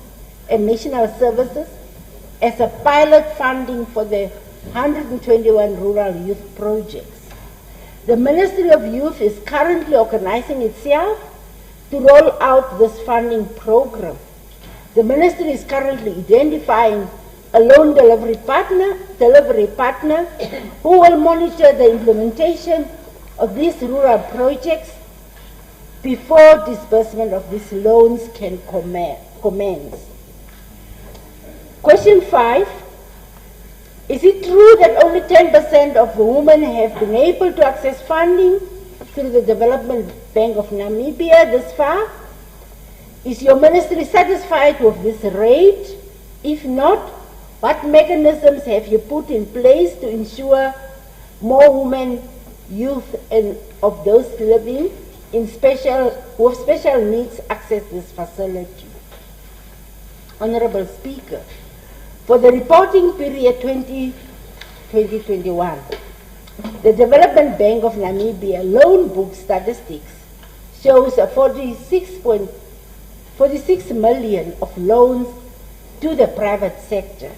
[SPEAKER 7] and National Services as a pilot funding for the 121 rural youth projects. The Ministry of Youth is currently organizing itself to roll out this funding program. The Ministry is currently identifying a loan delivery partner who will monitor the implementation of these rural projects before disbursement of these loans can commence. Question 5. Is it true that only 10% of women have been able to access funding through the Development Bank of Namibia this far? Is your ministry satisfied with this rate? If not, what mechanisms have you put in place to ensure more women, youth, and of those living with special needs access this facility? Honorable Speaker, for the reporting period 2021, the Development Bank of Namibia loan book statistics shows a 46 million of loans to the private sector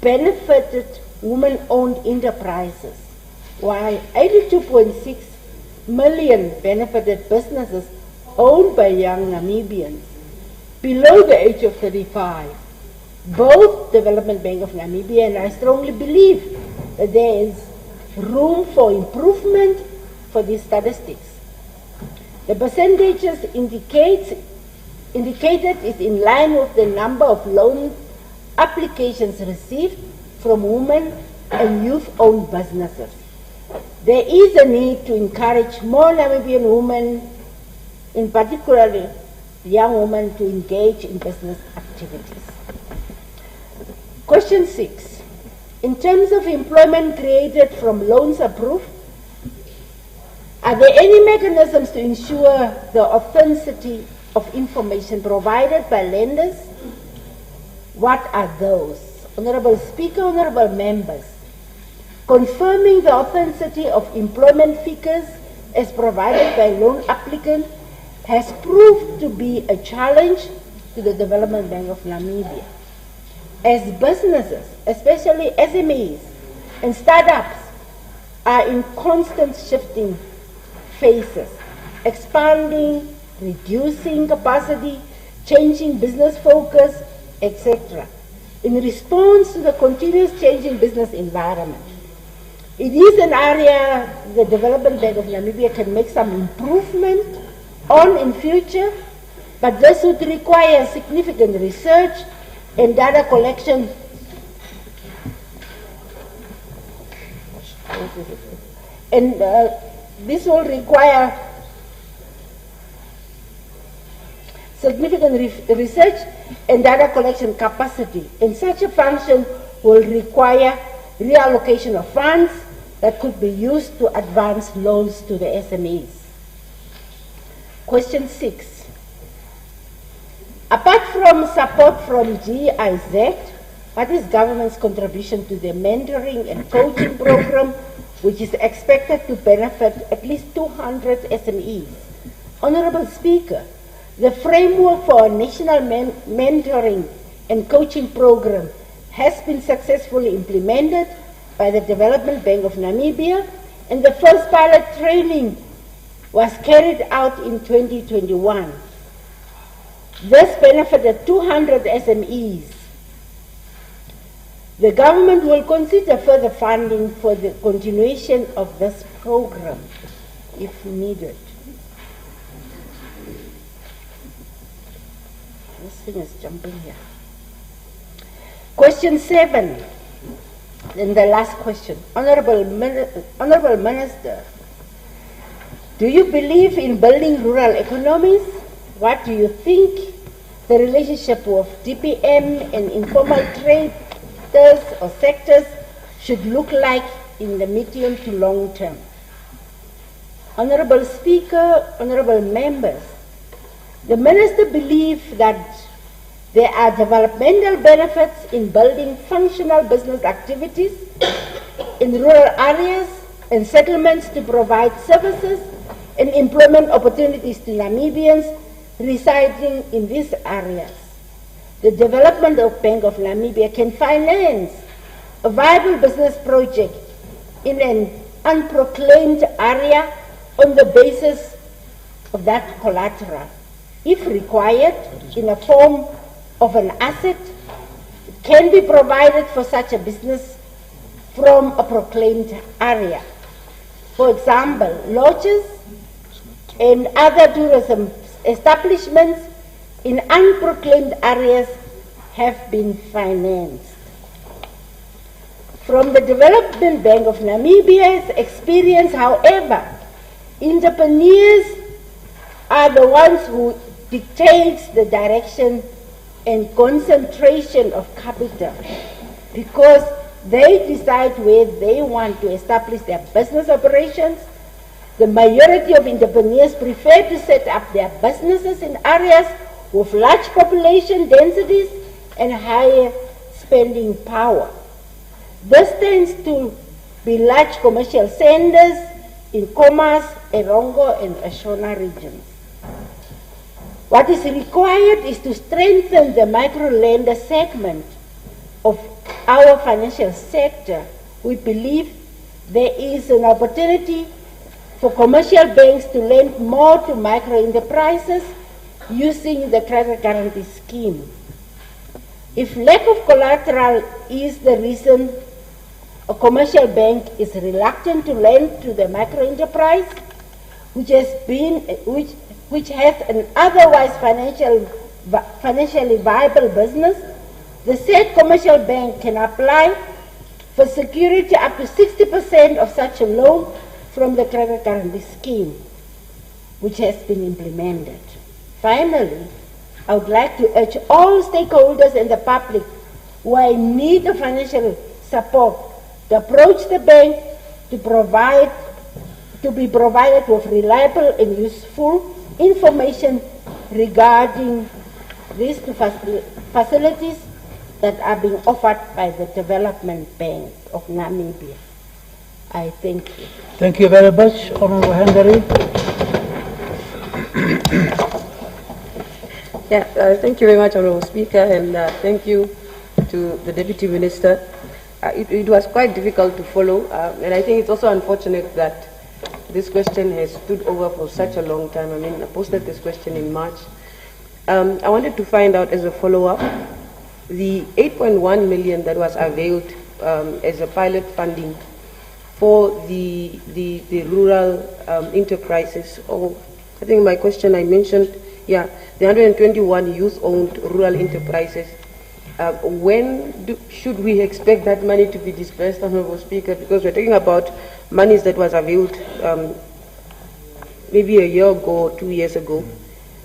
[SPEAKER 7] benefited women-owned enterprises, while 82.6 million benefited businesses owned by young Namibians below the age of 35. Both Development Bank of Namibia and I strongly believe that there is room for improvement for these statistics. The percentages indicated is in line with the number of loan applications received from women and youth-owned businesses. There is a need to encourage more Namibian women, in particular young women, to engage in business activities. Question 6. In terms of employment created from loans approved, are there any mechanisms to ensure the authenticity of information provided by lenders? What are those? Honorable Speaker, honorable members, confirming the authenticity of employment figures as provided by loan applicants has proved to be a challenge to the Development Bank of Namibia. As businesses, especially SMEs and startups, are in constant shifting phases, expanding, reducing capacity, changing business focus, etc., in response to the continuous changing business environment. It is an area the Development Bank of Namibia can make some improvement on in future, but this would require significant research and data collection and this will require significant research and data collection capacity, and such a function will require reallocation of funds that could be used to advance loans to the SMEs. Question 6. Apart from support from GIZ, what is government's contribution to the mentoring and coaching program, which is expected to benefit at least 200 SMEs? Honorable Speaker, the framework for a national mentoring and coaching program has been successfully implemented by the Development Bank of Namibia, and the first pilot training was carried out in 2021. This benefited 200 SMEs. The government will consider further funding for the continuation of this program if needed. This thing is jumping here. Question 7, and the last question. Honorable Minister, do you believe in building rural economies? What do you think the relationship of DPM and informal traders or sectors should look like in the medium to long term? Honorable Speaker, honorable members, the Minister believes that there are developmental benefits in building functional business activities in rural areas and settlements to provide services and employment opportunities to Namibians residing in these areas. The Development Bank of Namibia can finance a viable business project in an unproclaimed area on the basis of that collateral. If required, in a form of an asset, it can be provided for such a business from a proclaimed area. For example, lodges and other tourism establishments in unproclaimed areas have been financed. From the Development Bank of Namibia's experience, however, entrepreneurs are the ones who dictates the direction and concentration of capital, because they decide where they want to establish their business operations. The majority of entrepreneurs prefer to set up their businesses in areas with large population densities and higher spending power. This tends to be large commercial centers in Khomas, Erongo, and Ashona regions. What is required is to strengthen the micro-lender segment of our financial sector. We believe there is an opportunity for commercial banks to lend more to micro-enterprises using the credit guarantee scheme. If lack of collateral is the reason a commercial bank is reluctant to lend to the micro-enterprise, which has an otherwise financially viable business, the said commercial bank can apply for security up to 60% of such a loan from the credit guarantee scheme, which has been implemented. Finally, I would like to urge all stakeholders and the public who are in need of financial support to approach the bank to be provided with reliable and useful information regarding these facilities that are being offered by the Development Bank of Namibia. I thank you.
[SPEAKER 1] Thank you very much, Honorable Henry.
[SPEAKER 4] Thank you very much, Honorable Speaker, and thank you to the Deputy Minister. It was quite difficult to follow, and I think it's also unfortunate that this question has stood over for such a long time. I mean, I posted this question in March. I wanted to find out as a follow-up, the 8.1 million that was availed as a pilot funding for the rural enterprises. I think my question I mentioned, the 121 youth-owned rural enterprises. When should we expect that money to be dispersed, Honorable Speaker? Because we're talking about monies that was availed maybe a year ago or 2 years ago.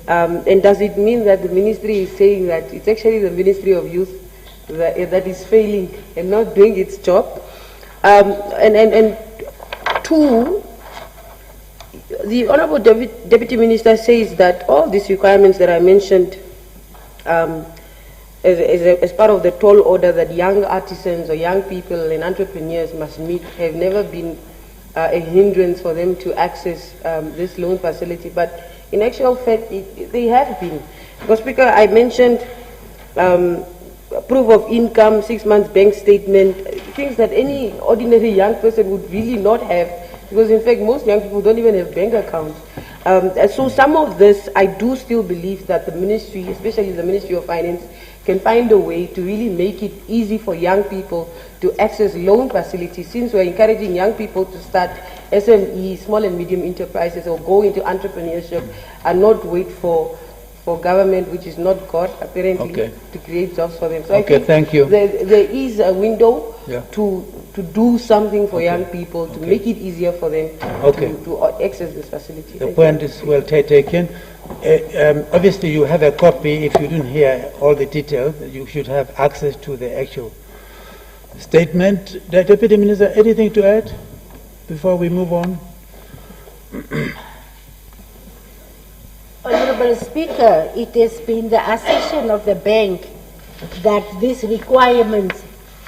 [SPEAKER 4] And does it mean that the ministry is saying that it's actually the Ministry of Youth that is failing and not doing its job? And two, the Honorable Deputy Minister says that all these requirements that I mentioned as part of the tall order that young artisans or young people and entrepreneurs must meet have never been a hindrance for them to access this loan facility. But in actual fact, they have been. Because, Speaker, I mentioned proof of income, 6 months bank statement, things that any ordinary young person would really not have, because in fact most young people don't even have bank accounts. So some of this, I do still believe that the ministry, especially the Ministry of Finance, can find a way to really make it easy for young people to access loan facilities, since we're encouraging young people to start SME, small and medium enterprises, or go into entrepreneurship and not wait for government, which is not God, apparently, to create jobs for them. So I think
[SPEAKER 1] thank you.
[SPEAKER 4] There is a window to do something for young people, to make it easier for them to access this facility.
[SPEAKER 1] The point is well taken. Obviously, you have a copy. If you didn't hear all the details, you should have access to the actual statement. The Deputy Minister, anything to add before we move on?
[SPEAKER 7] Honorable Speaker, it has been the assertion of the bank that this requirement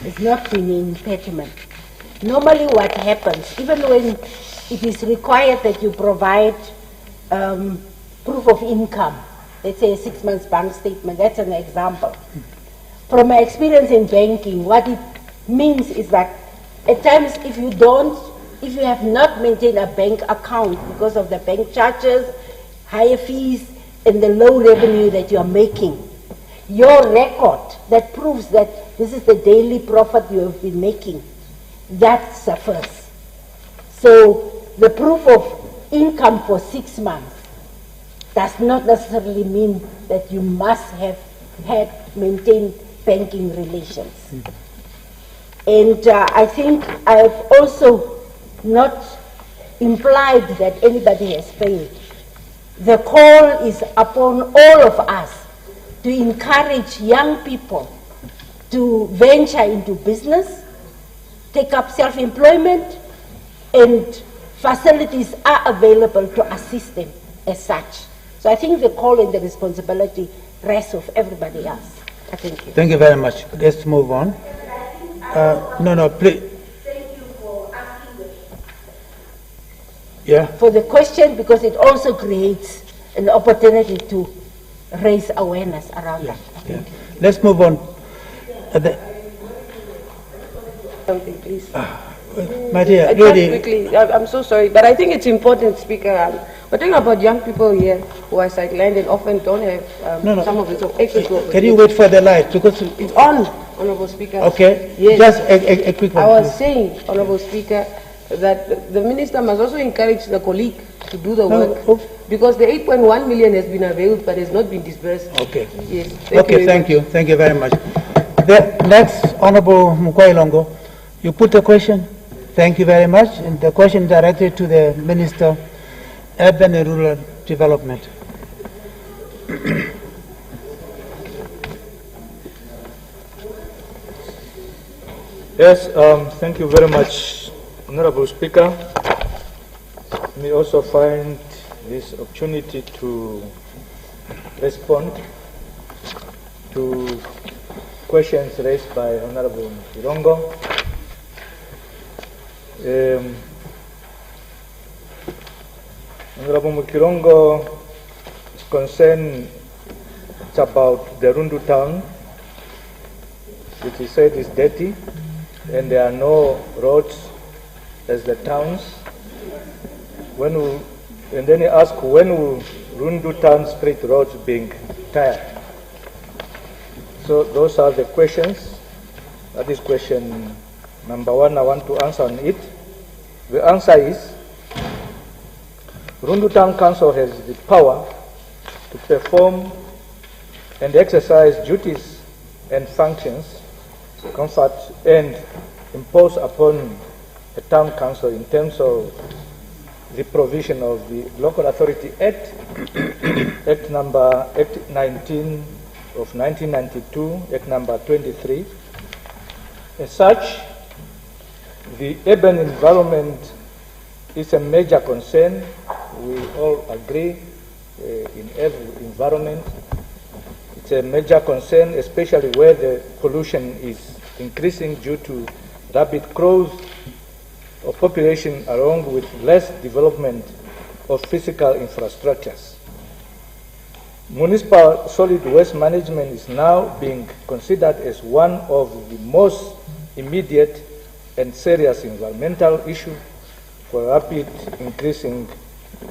[SPEAKER 7] has not been an impediment. Normally what happens, even when it is required that you provide proof of income, let's say a 6 months bank statement, that's an example. From my experience in banking, what it means is that at times if you have not maintained a bank account because of the bank charges, higher fees, and the low revenue that you are making, your record that proves that this is the daily profit you have been making, that suffers. So the proof of income for 6 months does not necessarily mean that you must have maintained banking relations. And I think I have also not implied that anybody has failed. the call is upon all of us to encourage young people to venture into business, take up self-employment, and facilities are available to assist them as such. So I think the call and the responsibility rests of everybody else. I thank you.
[SPEAKER 1] Thank you very much. Let's move on. No, please.
[SPEAKER 7] Thank you for asking the
[SPEAKER 1] Yeah.
[SPEAKER 7] for the question, because it also creates an opportunity to raise awareness around that.
[SPEAKER 1] Yeah. Let's move on.
[SPEAKER 4] Something, please.
[SPEAKER 1] My dear,
[SPEAKER 4] Just
[SPEAKER 1] really,
[SPEAKER 4] quickly, I'm so sorry, but I think it's important, Speaker. We're talking about young people here who are sidelined and often don't have
[SPEAKER 1] No.
[SPEAKER 4] some of this access to
[SPEAKER 1] can you wait for the light? Because,
[SPEAKER 4] It's on, Honorable Speaker.
[SPEAKER 1] okay,
[SPEAKER 4] Yes.
[SPEAKER 1] just a quick one.
[SPEAKER 4] I was
[SPEAKER 1] please.
[SPEAKER 4] saying, Honorable Speaker, that the Minister must also encourage the colleague to do the
[SPEAKER 1] No,
[SPEAKER 4] work,
[SPEAKER 1] oh.
[SPEAKER 4] because the 8.1 million has been availed but has not been disbursed.
[SPEAKER 1] Okay.
[SPEAKER 4] Yes.
[SPEAKER 1] Okay, thank you. Thank you very much. The next, Honorable Mukwailongo, you put a question. Thank you very much. And the question directed to the Minister, Urban and Rural Development.
[SPEAKER 8] Yes, thank you very much, Honorable Speaker. We also find this opportunity to respond to questions raised by Honorable Kirongo. Honorable Mukirongo is concerned about the Rundu town, which he said is dirty, and there are no roads as the towns. And then he asked, when will Rundu town street roads being tired? So those are the questions. That is question number one I want to answer on it. The answer is, Rundu Town Council has the power to perform and exercise duties and functions conferred and imposed upon the Town Council in terms of the provision of the Local Authority Act, Act 19 of 1992, Act number 23. As such, the urban environment is a major concern. We all agree in every environment. It's a major concern, especially where the pollution is increasing due to rapid growth of population along with less development of physical infrastructures. Municipal solid waste management is now being considered as one of the most immediate and serious environmental issue for rapid increasing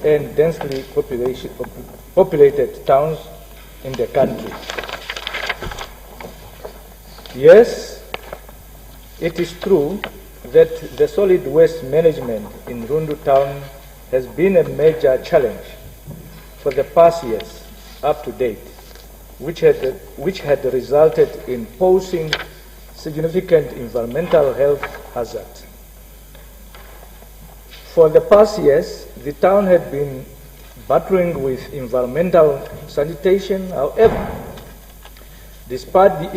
[SPEAKER 8] and densely populated towns in the country. Yes, it is true that the solid waste management in Rundu town has been a major challenge for the past years up to date, which had resulted in posing significant environmental health hazards. For the past years, the town had been battling with environmental sanitation. However, despite the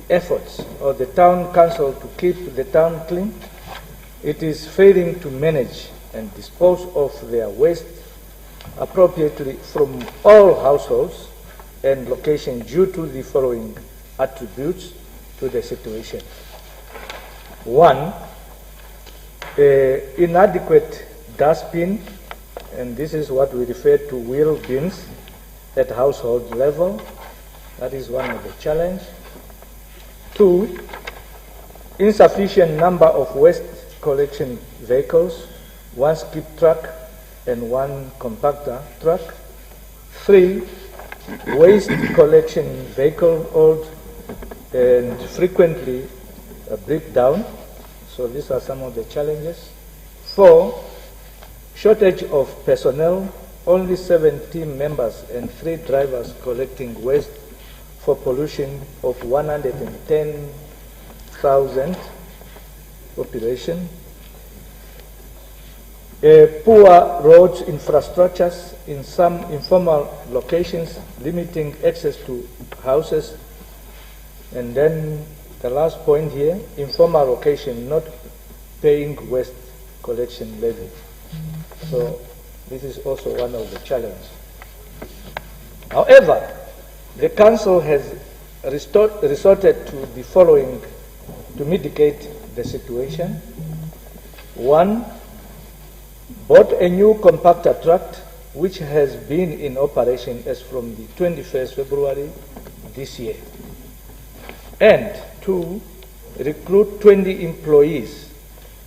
[SPEAKER 8] efforts of the town council to keep the town clean, it is failing to manage and dispose of their waste appropriately from all households and locations due to the following attributes to the situation. One, inadequate dustbin, and this is what we refer to wheel bins at household level. That is one of the challenges. Two, insufficient number of waste collection vehicles, one skip truck and one compactor truck. Three, waste collection vehicle old and frequently break down. So these are some of the challenges. Four, shortage of personnel, only 7 team members and 3 drivers collecting waste for pollution of 110,000 population. Poor roads infrastructures in some informal locations, limiting access to houses. And then the last point here, informal location not paying waste collection levy. So this is also one of the challenges. However, the Council has resorted to the following to mitigate the situation. One, bought a new compactor truck which has been in operation as from the 21st February this year. And two, recruit 20 employees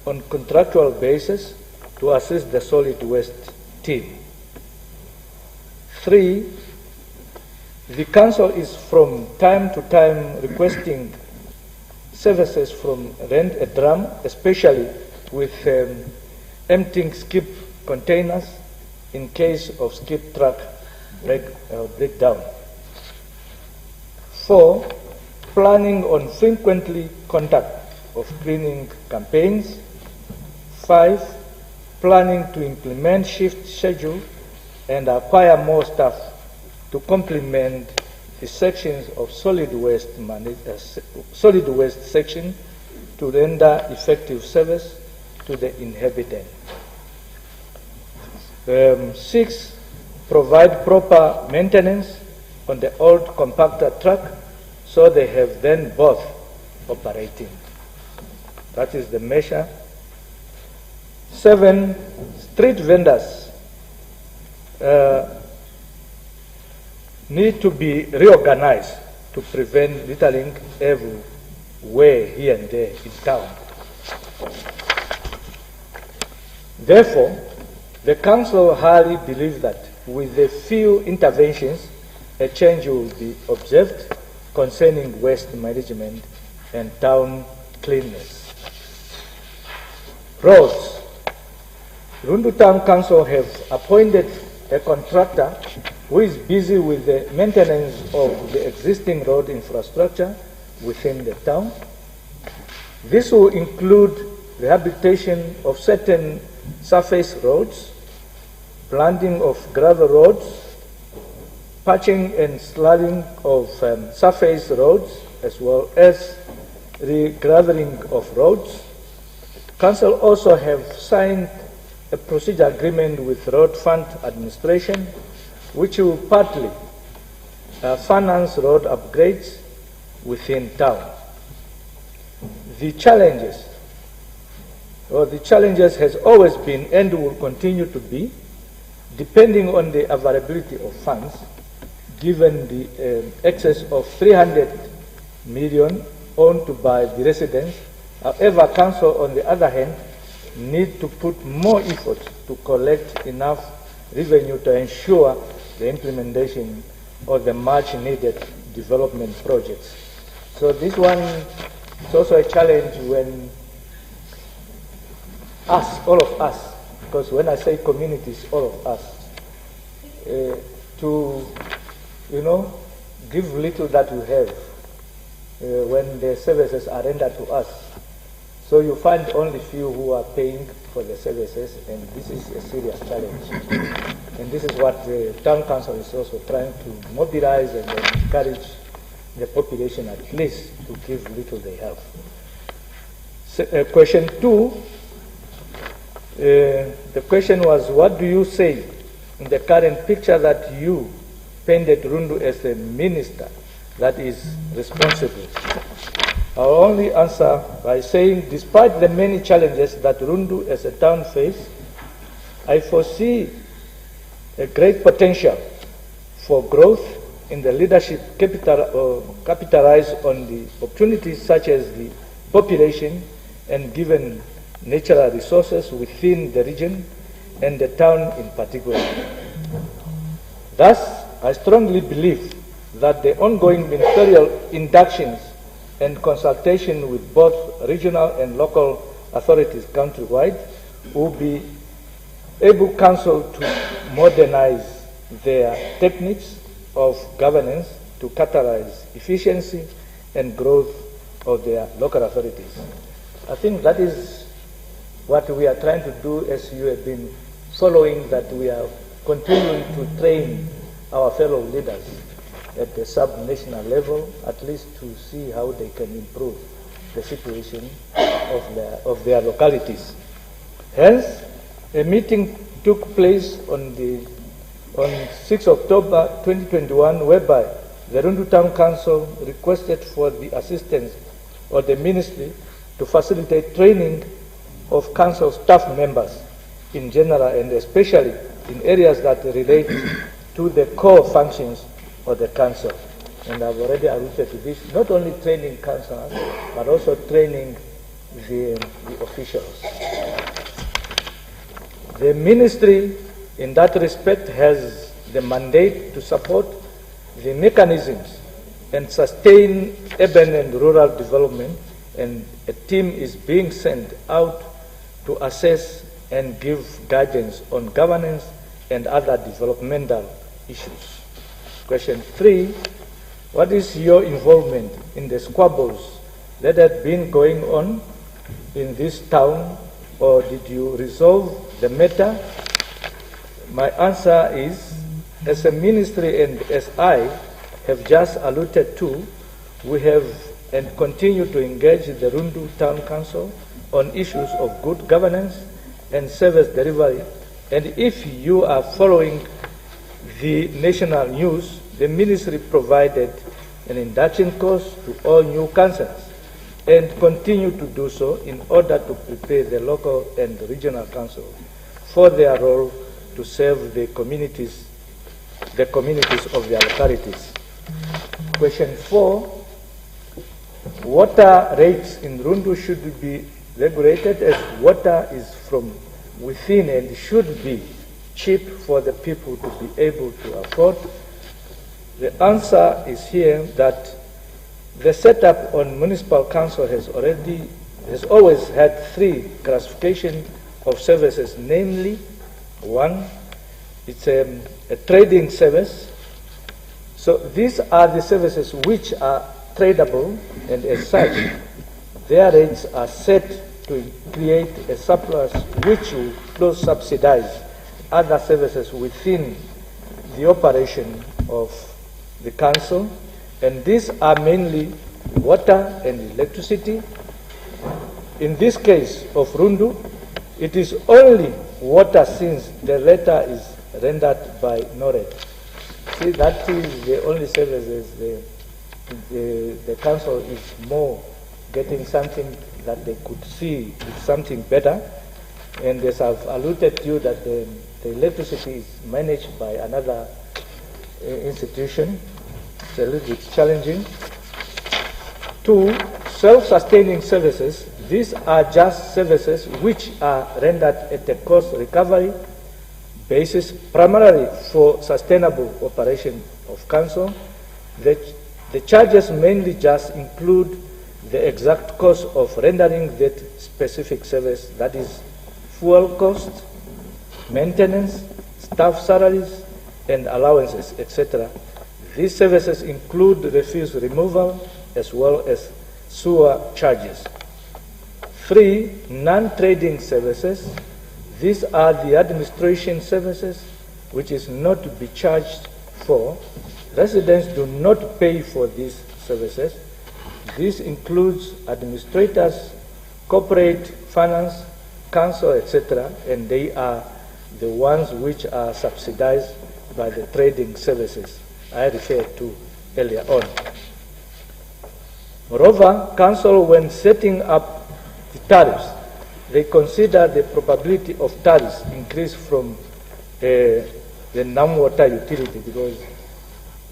[SPEAKER 8] on contractual basis to assist the solid waste team. Three, the Council is from time to time requesting services from Rent a Drum, especially with emptying skip containers in case of skip truck breakdown. Four, planning on frequently conduct of cleaning campaigns. Five, planning to implement shift schedule and acquire more staff to complement the sections of solid waste section to render effective service to the inhabitant. 6, provide proper maintenance on the old compactor truck so they have then both operating. That is the measure. 7, street vendors need to be reorganized to prevent littering everywhere here and there in town. Therefore, the Council highly believes that with a few interventions, a change will be observed concerning waste management and town cleanliness. Roads. Rundu Town Council have appointed a contractor who is busy with the maintenance of the existing road infrastructure within the town. This will include rehabilitation of certain surface roads, planting of gravel roads, patching and sliding of surface roads, as well as regraveling of roads. Council also have signed a procedure agreement with Road Fund Administration, which will partly finance road upgrades within town. The challenges has always been and will continue to be, depending on the availability of funds, given the excess of 300 million owned by the residents. However, Council, on the other hand, need to put more effort to collect enough revenue to ensure the implementation of the much needed development projects. So this one is also a challenge when all of us, because when I say communities, all of us, to, give little that we have when the services are rendered to us. So you find only few who are paying for the services, and this is a serious challenge. And this is what the Town Council is also trying to mobilize and encourage the population at least to give little they have. So, question 2, the question was, what do you say in the current picture that you painted Rundu as a minister that is responsible? I'll only answer by saying, despite the many challenges that Rundu as a town face, I foresee a great potential for growth in the leadership capitalize on the opportunities such as the population and given natural resources within the region and the town in particular. Thus, I strongly believe that the ongoing ministerial inductions and consultation with both regional and local authorities countrywide will be able Council to modernize their techniques of governance to catalyze efficiency and growth of their local authorities. I think that is what we are trying to do, as you have been following, that we are continuing to train our fellow leaders at the sub-national level, at least to see how they can improve the situation of their localities. Hence, a meeting took place on 6 October 2021, whereby the Rundu Town Council requested for the assistance of the ministry to facilitate training of council staff members in general and especially in areas that relate to the core functions of the council. And I've already alluded to this, not only training councillors, but also training the officials. The ministry, in that respect, has the mandate to support the mechanisms and sustain urban and rural development, and a team is being sent out to assess and give guidance on governance and other developmental issues. Question 3, what is your involvement in the squabbles that have been going on in this town, or did you resolve the matter? My answer is, as a ministry and as I have just alluded to, we have and continue to engage the Rundu Town Council on issues of good governance and service delivery. And if you are following the national news, the ministry provided an induction course to all new councillors and continue to do so in order to prepare the local and regional council for their role to serve the communities of their localities. Question 4, water rates in Rundu should be regulated as water is from within and should be cheap for the people to be able to afford. The answer is here that the setup on municipal council has always had 3 classifications of services, namely, 1, it's a trading service. So these are the services which are tradable, and as such, their rates are set to create a surplus which will subsidize other services within the operation of the council, and these are mainly water and electricity. In this case of Rundu, it is only water, since the latter is rendered by NORAD. See, that is the only services the council is more getting something that they could see is something better. And as I've alluded to you, that the electricity is managed by another institution. It's a little bit challenging. 2, self-sustaining services. These are just services which are rendered at a cost recovery basis, primarily for sustainable operation of council. The charges mainly just include the exact cost of rendering that specific service, that is fuel cost, maintenance, staff salaries, and allowances, etc. These services include refuse removal as well as sewer charges. 3, non-trading services. These are the administration services which is not to be charged for. Residents do not pay for these services. This includes administrators, corporate finance, council, etc., and they are the ones which are subsidized by the trading services I referred to earlier on. Moreover, council, when setting up the tariffs, they consider the probability of tariffs increase from the non-water utility, because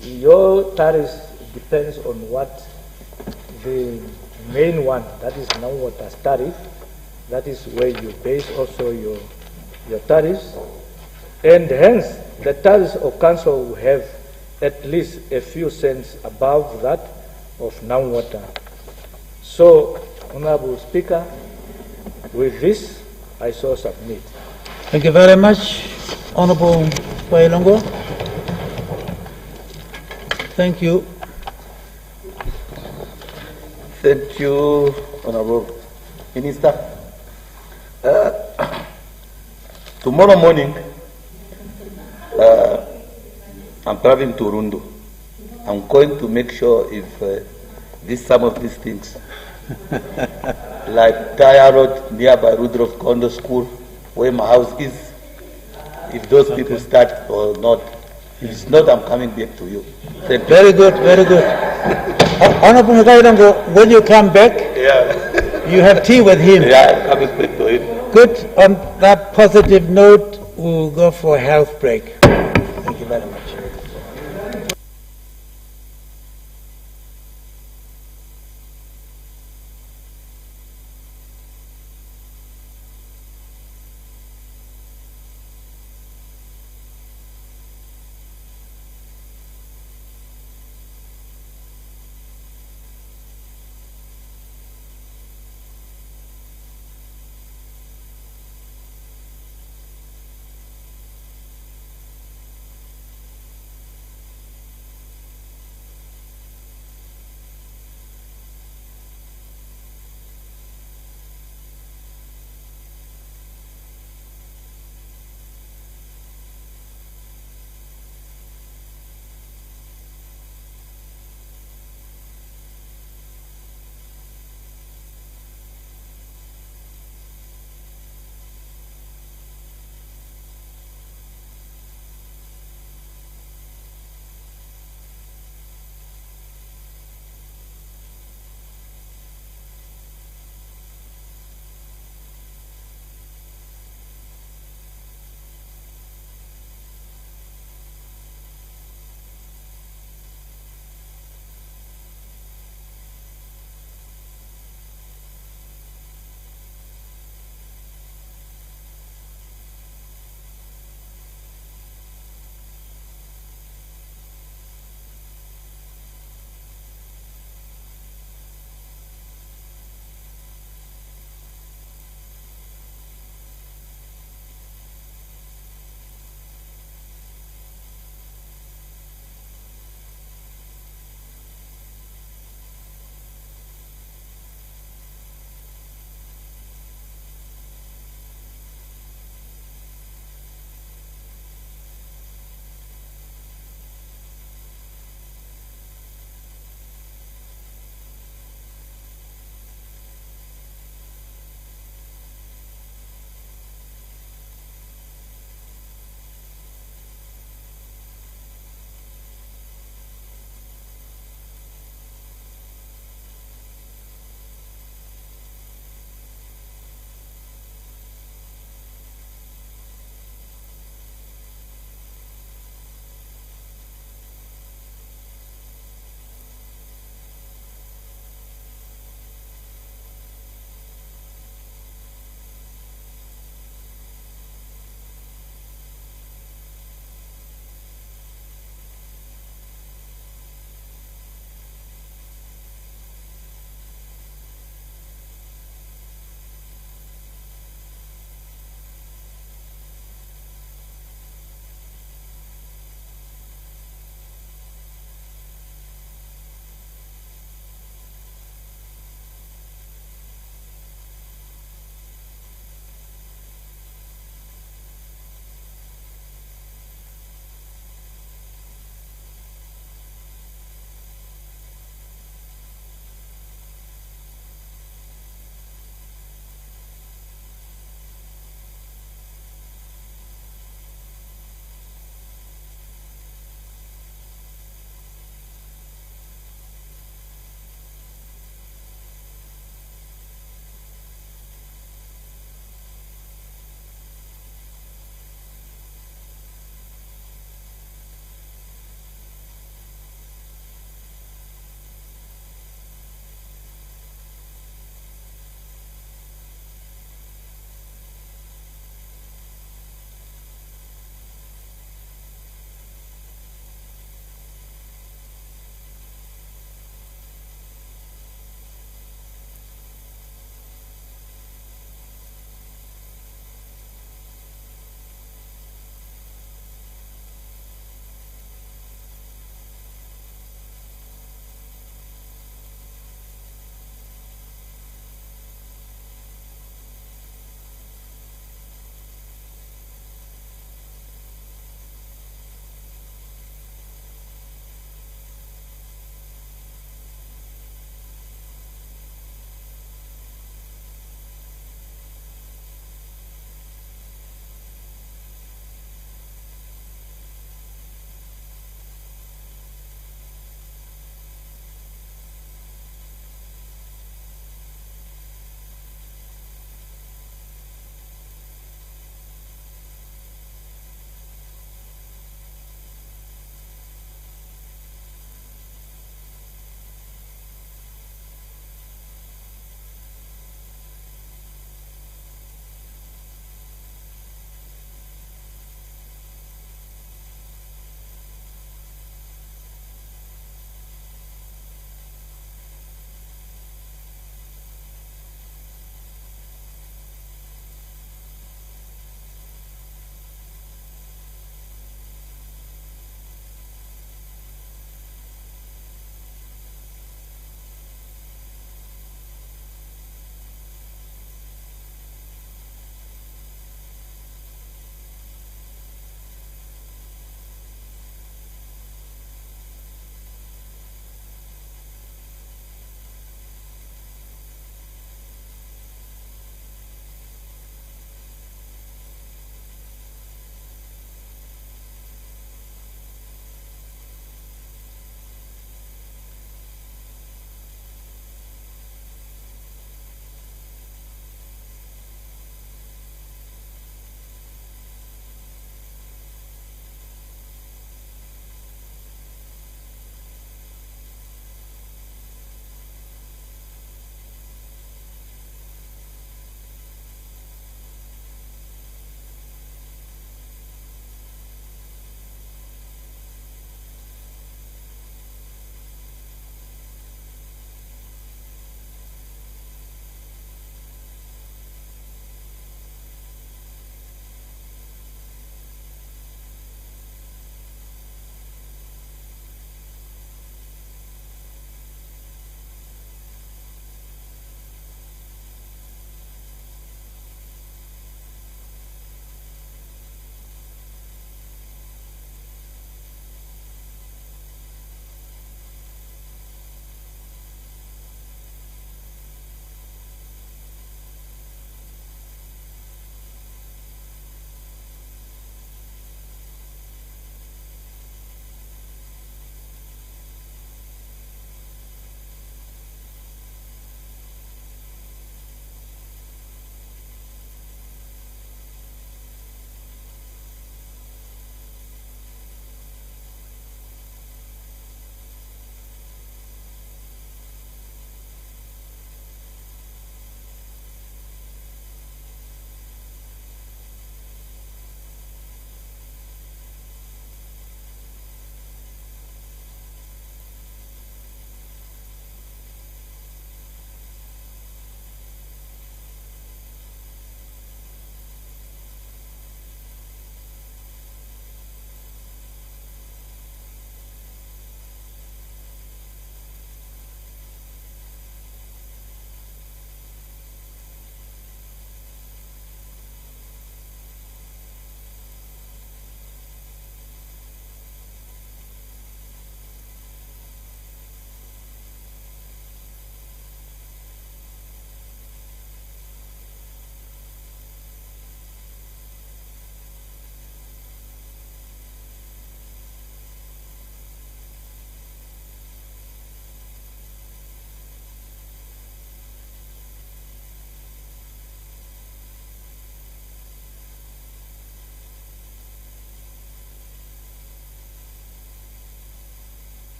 [SPEAKER 8] your tariffs depends on what the main one, that is non-water tariff, that is where you base also your tariffs, and hence the tariffs of council will have at least a few cents above that of non-water. So, Honorable Speaker, with this, I so submit.
[SPEAKER 1] Thank you very much, Honorable Wailongo. Thank you.
[SPEAKER 9] Thank you, Honorable Minister. Tomorrow morning, I'm traveling to Rundu. I'm going to make sure if some of these things, like Taya Road nearby Rudolph Kondo School, where my house is, if those people start or not. If it's not, I'm coming back to you. Thank you.
[SPEAKER 1] Very good, very good. Honorable Mugairango, when you come back, you have tea with him.
[SPEAKER 9] Yeah, I'm coming back to him.
[SPEAKER 1] Good. On that positive note, we'll go for a health break. Thank you very much.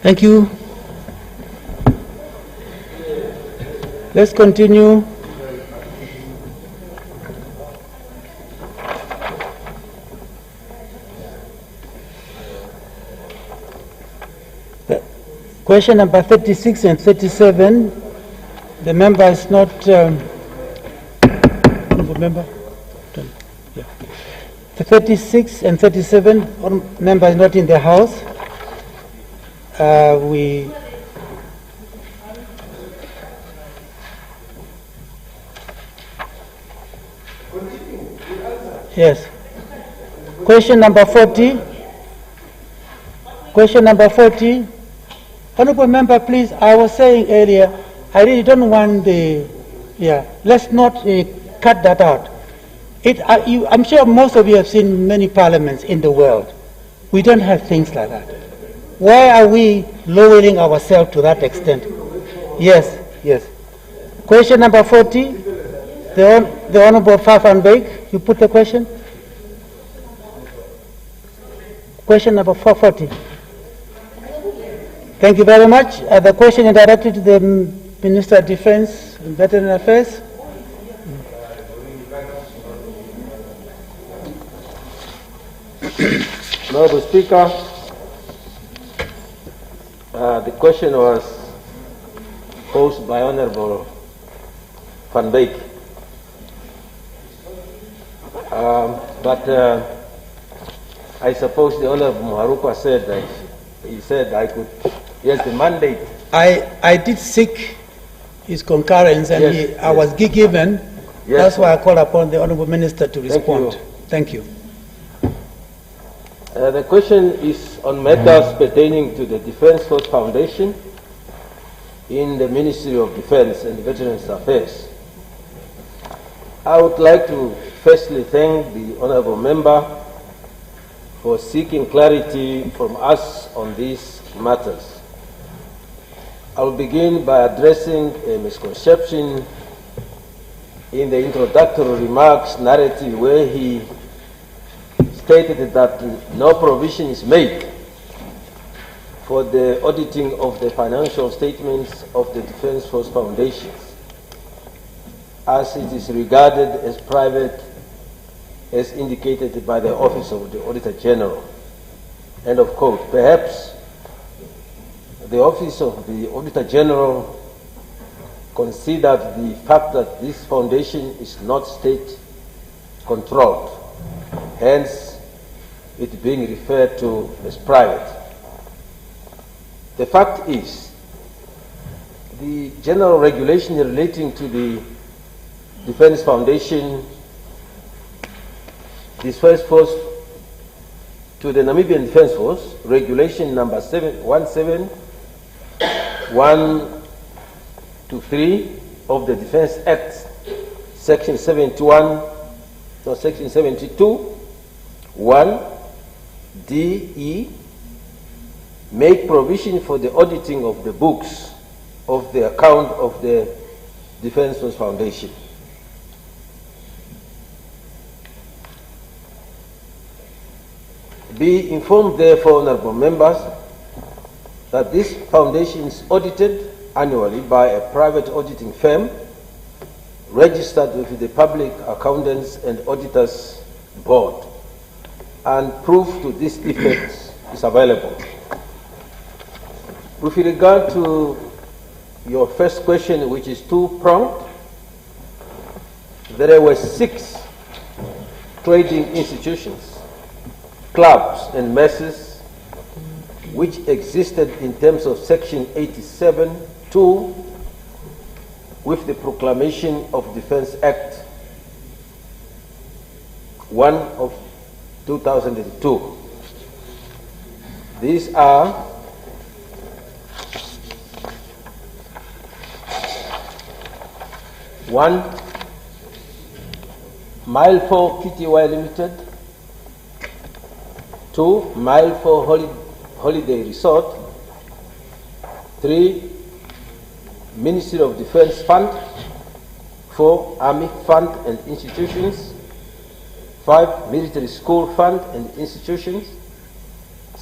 [SPEAKER 1] Thank you. Let's continue. Question number 36 and 37, the member is not, member? Yeah. The 36 and 37, one member is not in the house. Yes. Question number 40. Question number 40. Honorable member, please, I was saying earlier, I really don't want let's not cut that out. I'm sure most of you have seen many parliaments in the world. We don't have things like that. Why are we lowering ourselves to that extent? Yes, yes. Question number 40, the Honorable Fafan Beg, you put the question? Question number 440. Thank you very much. The question is directed to the Minister of Defense and Veteran Affairs.
[SPEAKER 10] Honorable Speaker, the question was posed by Honorable Van Beek. But I suppose the Honorable Muharuka said that he said I could. Yes, the mandate.
[SPEAKER 1] I did seek his concurrence, and
[SPEAKER 10] yes,
[SPEAKER 1] I was given.
[SPEAKER 10] Yes,
[SPEAKER 1] that's why I call upon the Honorable Minister to respond. Thank you.
[SPEAKER 10] The question is on matters pertaining to the Defence Force Foundation in the Ministry of Defence and Veterans Affairs. I would like to firstly thank the Honourable Member for seeking clarity from us on these matters. I will begin by addressing a misconception in the introductory remarks narrative where he stated that no provision is made for the auditing of the financial statements of the Defence Force Foundation, as it is regarded as private, as indicated by the Office of the Auditor General. End of quote. Perhaps the Office of the Auditor General considered the fact that this foundation is not state-controlled, hence it being referred to as private. The fact is, the general regulation relating to the Defence Foundation, Defence Force, to the Namibian Defence Force, regulation number 17123 of the Defence Act, section 72, 1 D-E, make provision for the auditing of the books of the account of the Defence Force Foundation. Be informed, therefore, honourable members, that this foundation is audited annually by a private auditing firm registered with the Public Accountants and Auditors Board, and proof to this effect is available. With regard to your first question, which is two-pronged, there were 6 trading institutions, clubs and messes which existed in terms of Section 87(2) with the Proclamation of Defence Act 1 of 2002. These are one, Mile 4 Pty Limited, 2, Mile 4 Holiday Resort, 3, Ministry of Defence Fund, 4, Army Fund and Institutions, 5, Military School Fund and Institutions,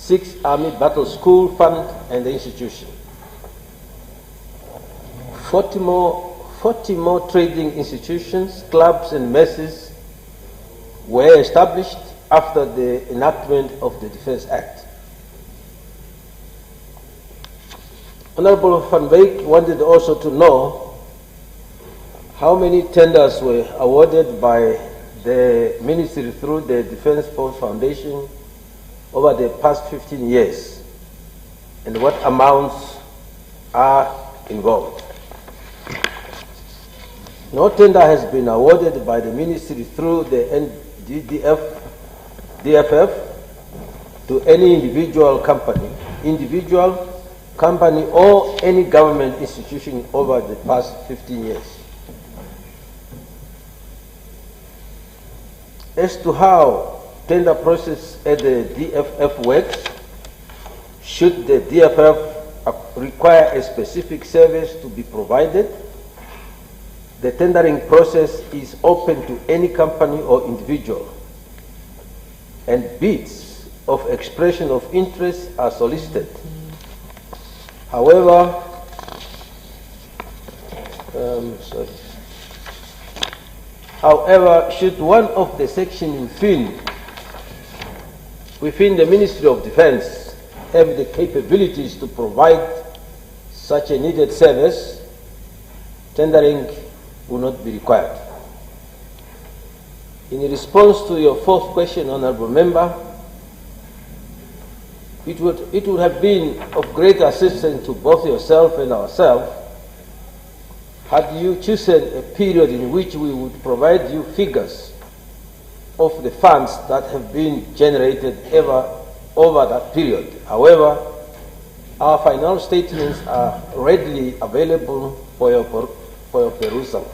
[SPEAKER 10] 6th Army Battle School Fund and the institution. 40 more trading institutions, clubs and messes were established after the enactment of the Defence Act. Honorable Van Wyk wanted also to know how many tenders were awarded by the Ministry through the Defence Force Foundation over the past 15 years and what amounts are involved. No tender has been awarded by the Ministry through the DFF to any individual company or any government institution over the past 15 years. As to how tender process at the DFF works, should the DFF require a specific service to be provided, the tendering process is open to any company or individual, and bids of expression of interest are solicited. However, should one of the sections within the Ministry of Defence have the capabilities to provide such a needed service, tendering will not be required. In response to your fourth question, Honourable Member, it would have been of great assistance to both yourself and ourselves had you chosen a period in which we would provide you figures of the funds that have been generated over that period. However, our final statements are readily available for your perusal.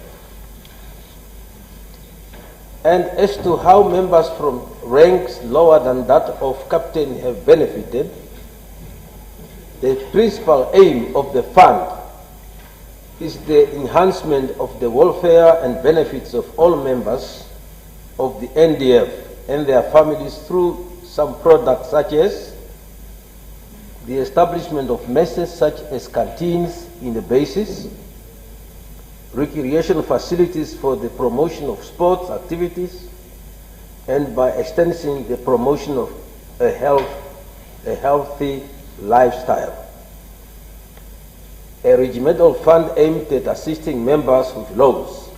[SPEAKER 10] And as to how members from ranks lower than that of captain have benefited, the principal aim of the fund is the enhancement of the welfare and benefits of all members of the NDF and their families through some products such as the establishment of messes such as canteens in the bases, recreation facilities for the promotion of sports activities, and by extending the promotion of a healthy lifestyle. A regimental fund aimed at assisting members with loans.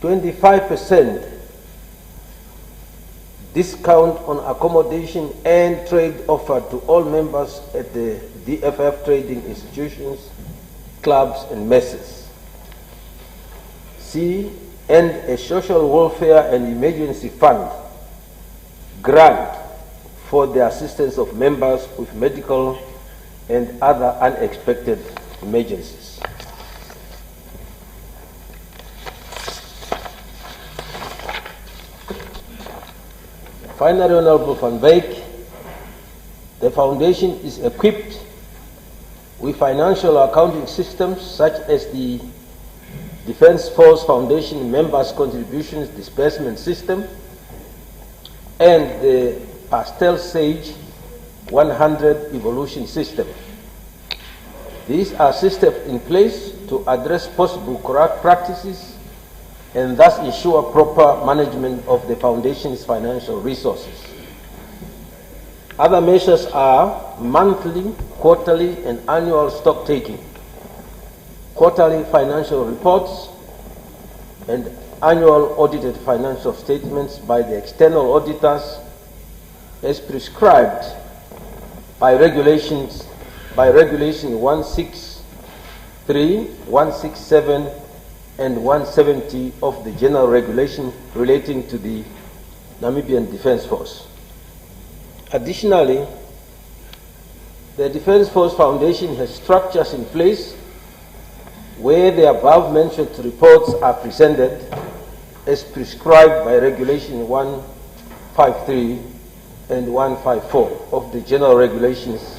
[SPEAKER 10] 25% discount on accommodation and trade offered to all members at the DFF trading institutions, clubs and messes. C, and a social welfare and emergency fund grant for the assistance of members with medical and other unexpected emergencies. Finally, Honorable Van Wyk, the Foundation is equipped with financial accounting systems such as the Defence Force Foundation Members Contributions Disbursement System and the Pastel Sage 100 Evolution System. These are systems in place to address possible corrupt practices and thus ensure proper management of the Foundation's financial resources. Other measures are monthly, quarterly, and annual stock taking, quarterly financial reports, and annual audited financial statements by the external auditors as prescribed by Regulation 163, 167, and 170 of the General Regulation relating to the Namibian Defence Force. Additionally, the Defence Force Foundation has structures in place where the above-mentioned reports are presented as prescribed by Regulation 153 and 154 of the General Regulations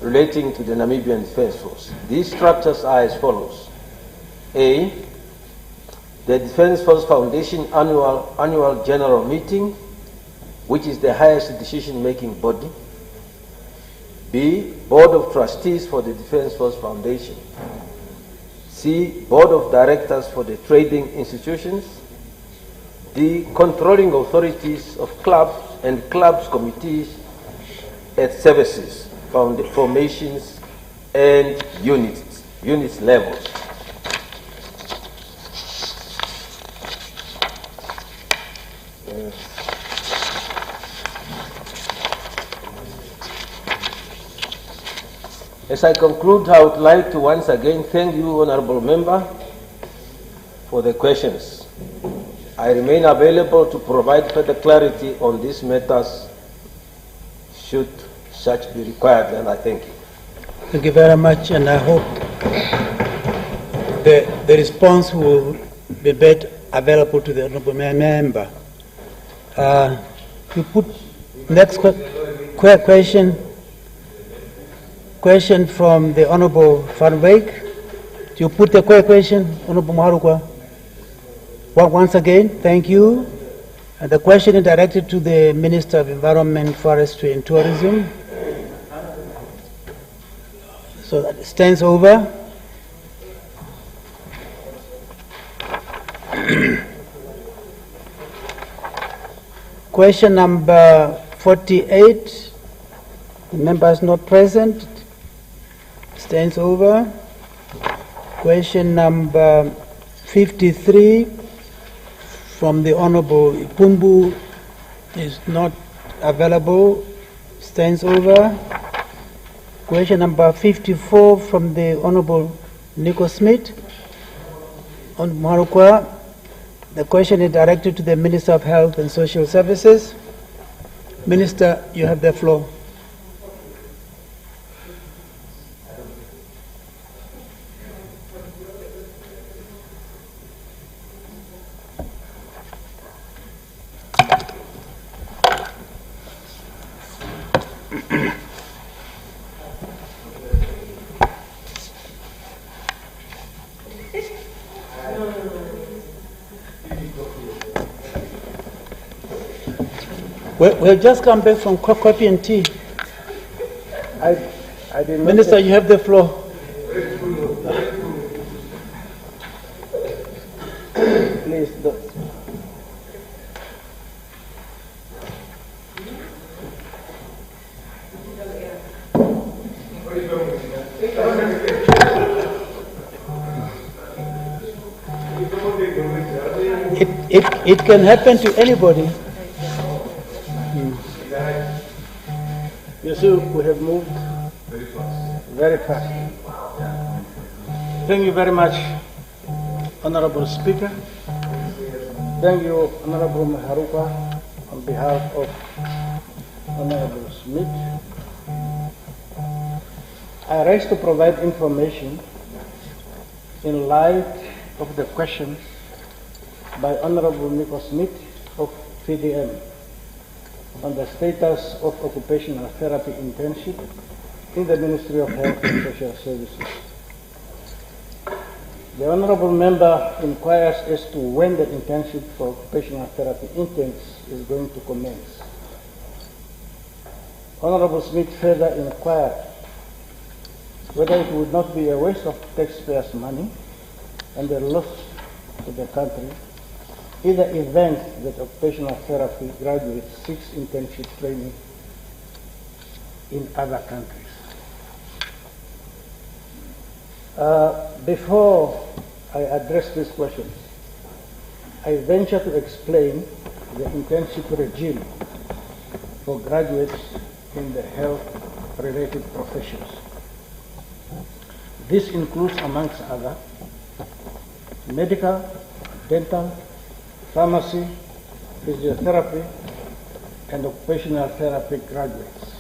[SPEAKER 10] relating to the Namibian Defence Force. These structures are as follows. A, the Defence Force Foundation annual general meeting which is the highest decision-making body. B, Board of Trustees for the Defence Force Foundation. C, Board of Directors for the trading institutions. D, controlling authorities of clubs and clubs committees at services, formations, and units levels. As I conclude, I would like to once again thank you, Honorable Member, for the questions. I remain available to provide further clarity on these matters should such be required, and I thank you.
[SPEAKER 1] Thank you very much, and I hope the response will be made available to the Honorable Member. You put next question from the Honorable Van Wyk. You put the question, Honorable Maharukwa. Once again, thank you. And the question is directed to the Minister of Environment, Forestry and Tourism. So that stands over. Question number 48, the member is not present, stands over. Question number 53 from the Honorable Ipumbu is not available, stands over. Question number 54 from the Honorable Nico Smith on Marukwa. The question is directed to the Minister of Health and Social Services. Minister, you have the floor. We've just come back from coffee and tea. Minister, you have the floor.
[SPEAKER 8] Please.
[SPEAKER 1] It can happen to anybody.
[SPEAKER 8] You see, we have moved very fast. Thank you very much, Honorable Speaker. Thank you, Honorable Maharuka, on behalf of Honorable Smith. I rise to provide information in light of the questions by Honorable Nico Smith of PDM on the status of occupational therapy internship in the Ministry of Health and Social Services. The Honorable Member inquires as to when the internship for occupational therapy interns is going to commence. Honorable Smith further inquired whether it would not be a waste of taxpayers' money and a loss to the country in the event that occupational therapy graduates seek internship training in other countries. Before I address these questions, I venture to explain the internship regime for graduates in the health-related professions. This includes, amongst others, medical, dental, pharmacy, physiotherapy, and occupational therapy graduates.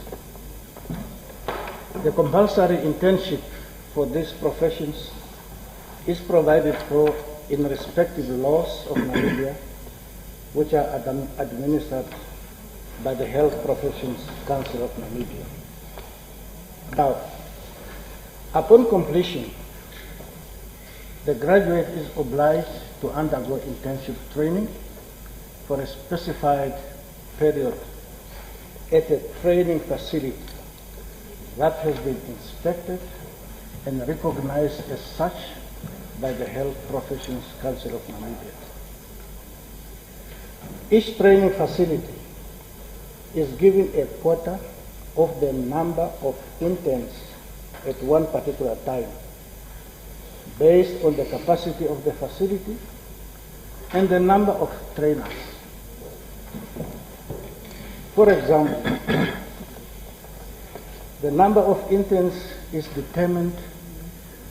[SPEAKER 8] The compulsory internship for these professions is provided for in respective laws of Namibia, which are administered by the Health Professions Council of Namibia. Now, upon completion, the graduate is obliged to undergo internship training for a specified period
[SPEAKER 11] at a training facility that has been inspected and recognized as such by the Health Professions Council of Namibia. Each training facility is given a quota of the number of interns at one particular time, based on the capacity of the facility and the number of trainers. For example, the number of interns is determined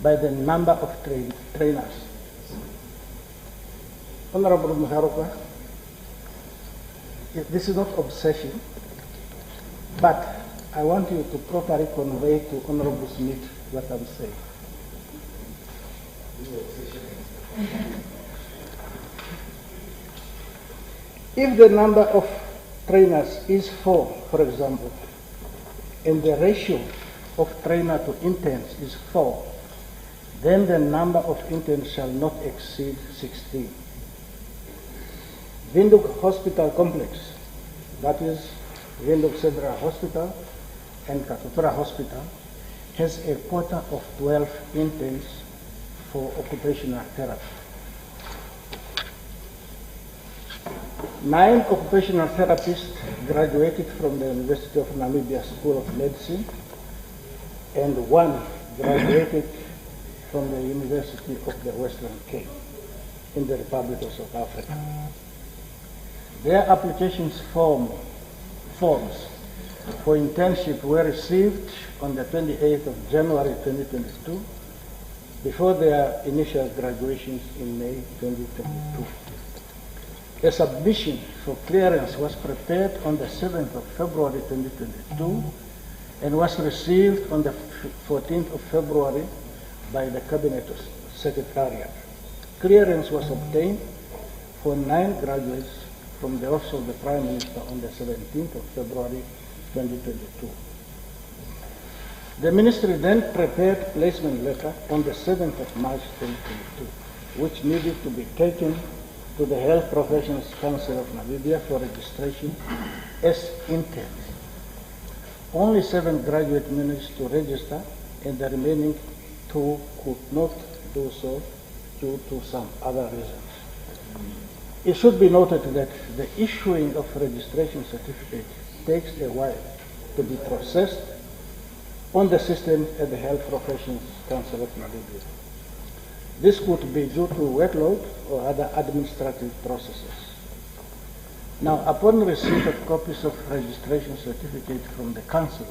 [SPEAKER 11] by the number of trainers. Honorable Muharuka, this is not obsession, but I want you to properly convey to Honorable Smith what I'm saying. If the number of trainers is 4, for example, and the ratio of trainer to interns is 4, then the number of interns shall not exceed 16. Windhoek Hospital Complex, that is Windhoek Central Hospital and Katutura Hospital, has a quota of 12 interns for occupational therapy. 9 occupational therapists graduated from the University of Namibia School of Medicine, and 1 graduated from the University of the Western Cape in the Republic of South Africa. Their applications forms for internship were received on the 28th of January 2022 before their initial graduations in May 2022. A submission for clearance was prepared on the 7th of February 2022 and was received on the 14th of February by the Cabinet Secretariat. Clearance was obtained for 9 graduates from the Office of the Prime Minister on the 17th of February 2022. The Ministry then prepared placement letter on the 7th of March 2022, which needed to be taken to the Health Professions Council of Namibia for registration as interns. Only 7 graduates managed to register, and the remaining 2 could not do so due to some other reasons. It should be noted that the issuing of registration certificate takes a while to be processed on the system at the Health Professions Council of Namibia. This could be due to workload or other administrative processes. Now, upon receipt of copies of registration certificate from the Council,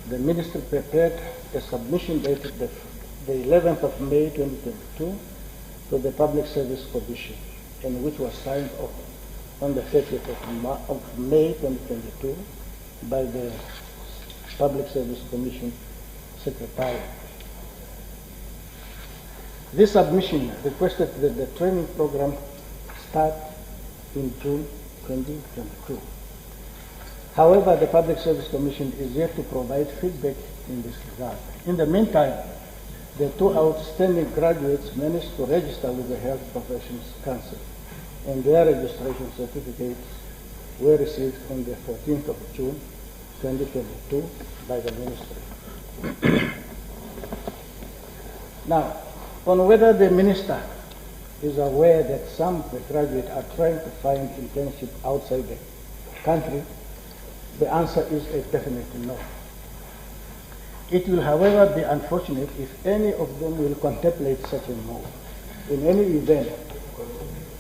[SPEAKER 11] the Ministry prepared a submission dated the 11th of May 2022 to the Public Service Commission, and which was signed off on the 30th of May 2022 by the Public Service Commission Secretariat. This submission requested that the training program start in June 2022. However, the Public Service Commission is yet to provide feedback in this regard. In the meantime, the 2 outstanding graduates managed to register with the Health Professions Council, and their registration certificates were received on the 14th of June 2022 by the Ministry. Now, on whether the Minister is aware that some of the graduates are trying to find internship outside the country, the answer is a definite no. It will, however, be unfortunate if any of them will contemplate such a move. In any event,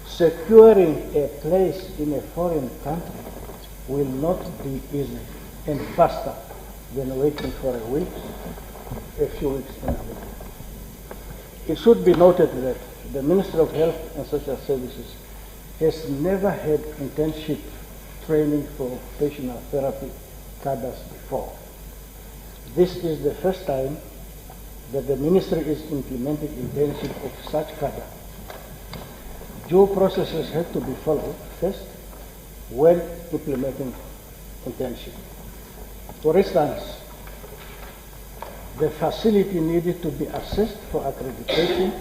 [SPEAKER 11] securing a place in a foreign country will not be easy and faster than waiting for a week, a few weeks in a week. It should be noted that the Ministry of Health and Social Services has never had internship training for occupational therapy cadres before. This is the first time that the Ministry is implementing internship of such cadre. Due processes have to be followed first when implementing internship. For instance, the facility needed to be assessed for accreditation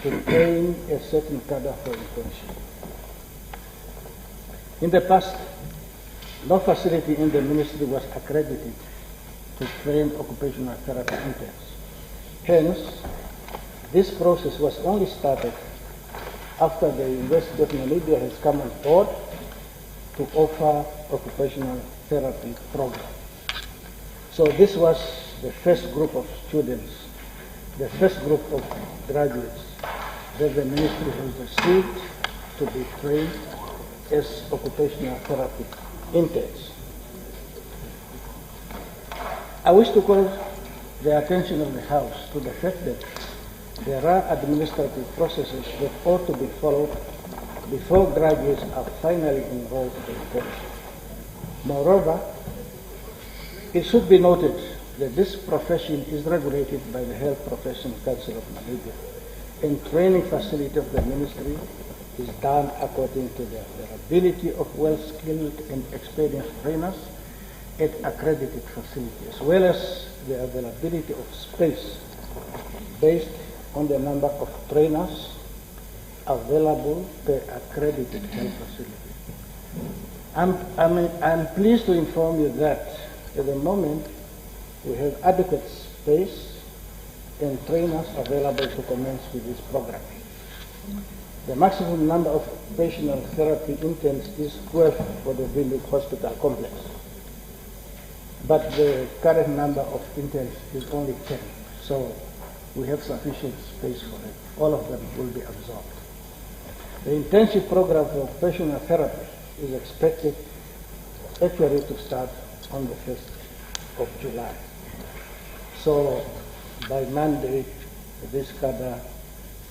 [SPEAKER 11] to train a certain cadre for internship. In the past, No facility in the ministry was accredited to train occupational therapy interns. Hence, this process was only started after the University of Namibia has come on board to offer occupational therapy program. So this was the first group of students, the first group of graduates that the ministry has received to be trained as occupational therapy interns. I wish to call the attention of the House to the fact that there are administrative processes that ought to be followed before graduates are finally enrolled in the course. Moreover, it should be noted that this profession is regulated by the Health Profession Council of Namibia, and training facility of the ministry is done according to the availability of well-skilled and experienced trainers at accredited facilities, as well as the availability of space based on the number of trainers available per accredited health facility. I'm pleased to inform you that at the moment we have adequate space and trainers available to commence with this program. The maximum number of occupational therapy interns is 12 for the Village Hospital complex, but the current number of interns is only 10, so we have sufficient space for it. All of them will be absorbed. The internship program for occupational therapy is expected actually to start on the 1st of July. So by Monday, this cadre,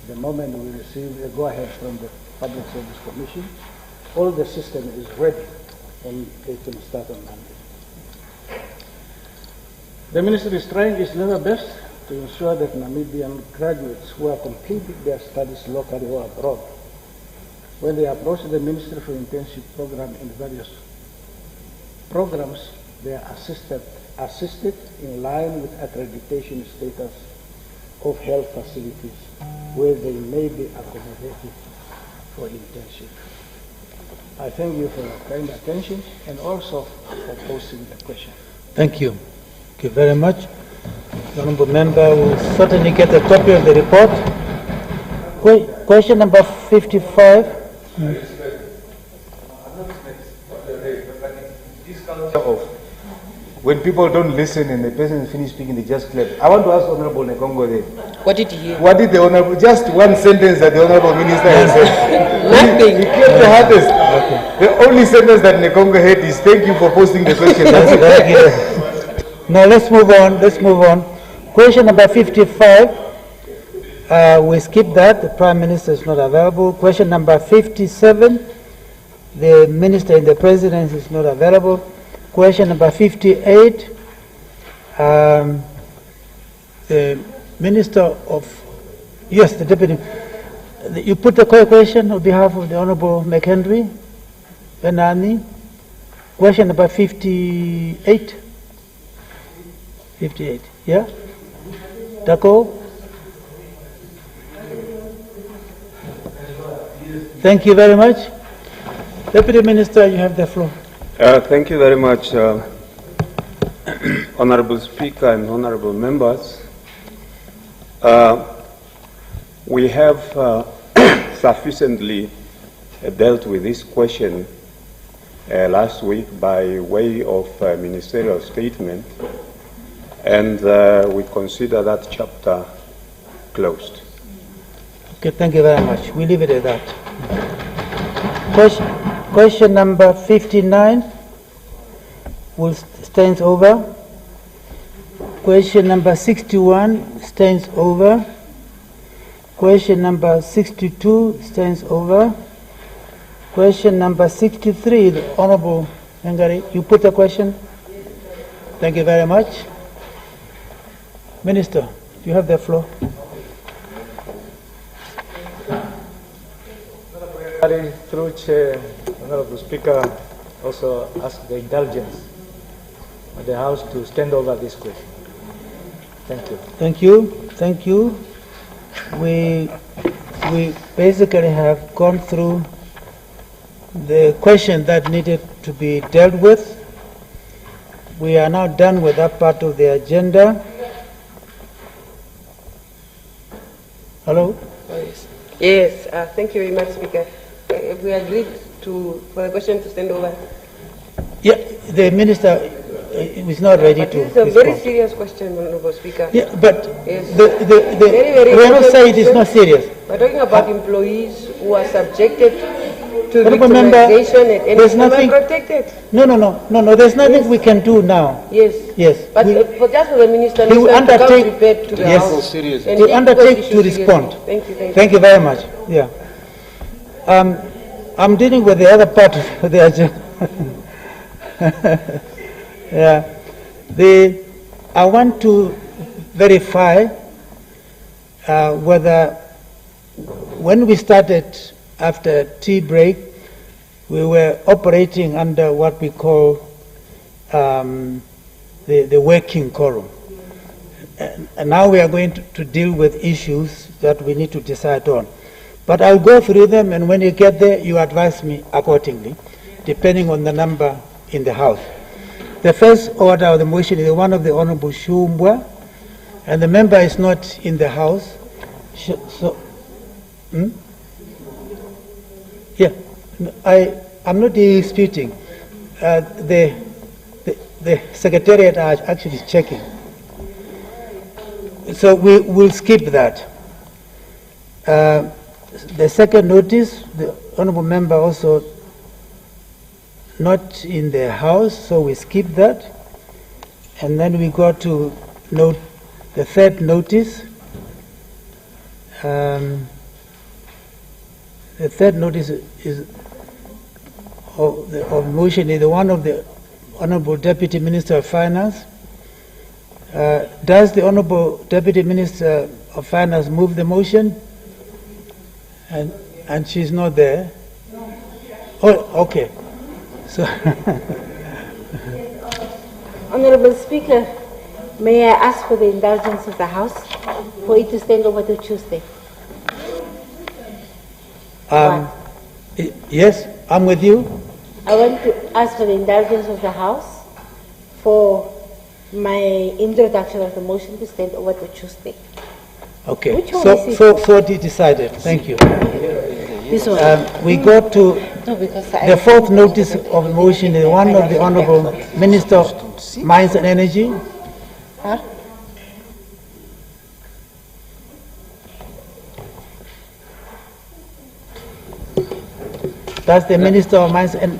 [SPEAKER 11] the moment we receive a go-ahead from the Public Service Commission, all the system is ready and it can start on Monday. The ministry is trying its level best to ensure that Namibian graduates who are completing their studies locally or abroad, when they approach the Ministry for Internship Program in various programs, they are assisted in line with accreditation status of health facilities where they may be accommodated for internship. I thank you for your kind attention and also for posing the question.
[SPEAKER 1] Thank you. Thank you very much. The honourable member will certainly get a copy of the report. Question number 55.
[SPEAKER 2] Of when people don't listen and the person finish speaking, they just clap. I want to ask Honorable Nekongo there.
[SPEAKER 4] What did he hear?
[SPEAKER 2] What did the Honorable, just one sentence that the Honorable Minister has said.
[SPEAKER 4] Nothing.
[SPEAKER 2] He clapped the hardest. Okay. The only sentence that Nekongo heard is thank you for posting the question. That's it.
[SPEAKER 1] Now let's move on. Let's move on. Question number 55. We skip that. The Prime Minister is not available. Question number 57. The Minister in the Presidency is not available. Question number 58. The Minister of... Yes, the Deputy. You put the question on behalf of the Honourable McHenry Benani. Question number 58. 58. Yeah? Dako? Thank you very much. Deputy Minister, you have the floor.
[SPEAKER 5] Thank you very much, Honorable Speaker and Honorable Members. We have sufficiently dealt with this question last week by way of ministerial statement, and we consider that chapter closed.
[SPEAKER 1] Okay, thank you very much. We leave it at that. Question number 59 stands over. Question number 61 stands over. Question number 62 stands over. Question number 63, the Honourable Ngari, you put the question? Thank you very much. Minister, you have the floor.
[SPEAKER 8] Through Chair, Honorable Speaker, also ask the indulgence of the House to stand over this question. Thank you.
[SPEAKER 1] Thank you. Thank you. We basically have gone through the question that needed to be dealt with. We are now done with that part of the agenda. Hello?
[SPEAKER 4] Yes, thank you very much, Speaker. We agreed for the question to stand over.
[SPEAKER 1] Yeah, the minister is not ready to
[SPEAKER 4] This is a
[SPEAKER 1] respond.
[SPEAKER 4] very serious question, Honorable Speaker.
[SPEAKER 1] Yeah, but
[SPEAKER 4] Yes.
[SPEAKER 1] we are not saying it is not serious.
[SPEAKER 4] We're talking about employees who are subjected to
[SPEAKER 1] Honourable member,
[SPEAKER 4] victimization at any
[SPEAKER 1] there's
[SPEAKER 4] time
[SPEAKER 1] nothing.
[SPEAKER 4] and protected.
[SPEAKER 1] No, there's nothing we can do now.
[SPEAKER 4] Yes.
[SPEAKER 1] Yes.
[SPEAKER 4] But just for the minister,
[SPEAKER 1] He will
[SPEAKER 4] to come
[SPEAKER 1] undertake.
[SPEAKER 4] prepared to the
[SPEAKER 1] Yes.
[SPEAKER 4] House.
[SPEAKER 1] He
[SPEAKER 4] And
[SPEAKER 1] will
[SPEAKER 4] take
[SPEAKER 1] undertake
[SPEAKER 4] those
[SPEAKER 1] to
[SPEAKER 4] issues
[SPEAKER 1] respond.
[SPEAKER 4] seriously.
[SPEAKER 1] Thank you very much. Yeah. I'm dealing with the other part of the agenda. Yeah. I want to verify whether when we started after tea break, we were operating under what we call the working quorum. And now we are going to deal with issues that we need to decide on. But I'll go through them, and when you get there, you advise me accordingly, depending on the number in the House. The first order of the motion is the one of the Honorable Shumbwa, and the member is not in the House. Yeah, I'm not disputing. The Secretariat are actually checking. So we will skip that. The second notice, the Honourable Member also not in the House, so we skip that. And then we go to note the third notice. The third notice is of motion is the one of the Honourable Deputy Minister of Finance. Does the Honourable Deputy Minister of Finance move the motion? And she's not there. Oh, okay. So
[SPEAKER 7] Honorable Speaker, may I ask for the indulgence of the House for it to stand over to Tuesday?
[SPEAKER 1] Yes, I'm with you.
[SPEAKER 7] I want to ask for the indulgence of the House for my introduction of the motion to stand over to Tuesday.
[SPEAKER 1] Okay,
[SPEAKER 7] Which one is it?
[SPEAKER 1] so decided. Thank you.
[SPEAKER 7] This one.
[SPEAKER 1] We go to the fourth notice of motion, the one of the Honourable Minister of Mines and Energy.
[SPEAKER 7] Huh?
[SPEAKER 1] Does the Minister of Mines and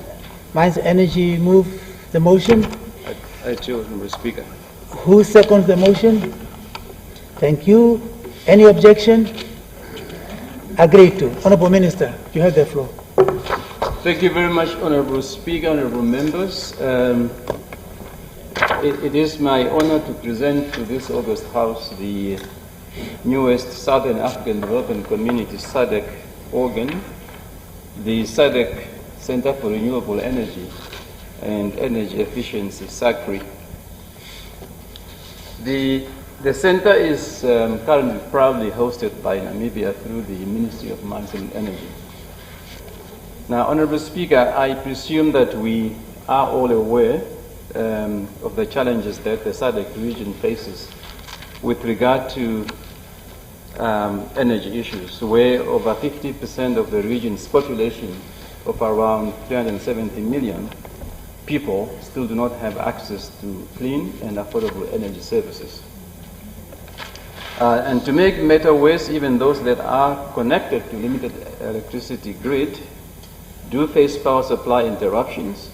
[SPEAKER 1] Energy move the motion?
[SPEAKER 12] I do, Mr. Speaker.
[SPEAKER 1] Who seconds the motion? Thank you. Any objection? Agreed to. Honourable Minister, you have the floor.
[SPEAKER 12] Thank you very much, Honourable Speaker, Honourable Members. It is my honour to present to this August House the newest Southern African Development Community SADC organ, the SADC Center for Renewable Energy and Energy Efficiency, SACRE. The center is currently proudly hosted by Namibia through the Ministry of Mines and Energy. Now, Honourable Speaker, I presume that we are all aware of the challenges that the SADC region faces with regard to energy issues, where over 50% of the region's population of around 370 million people still do not have access to clean and affordable energy services. And to make matter worse, even those that are connected to limited electricity grid do face power supply interruptions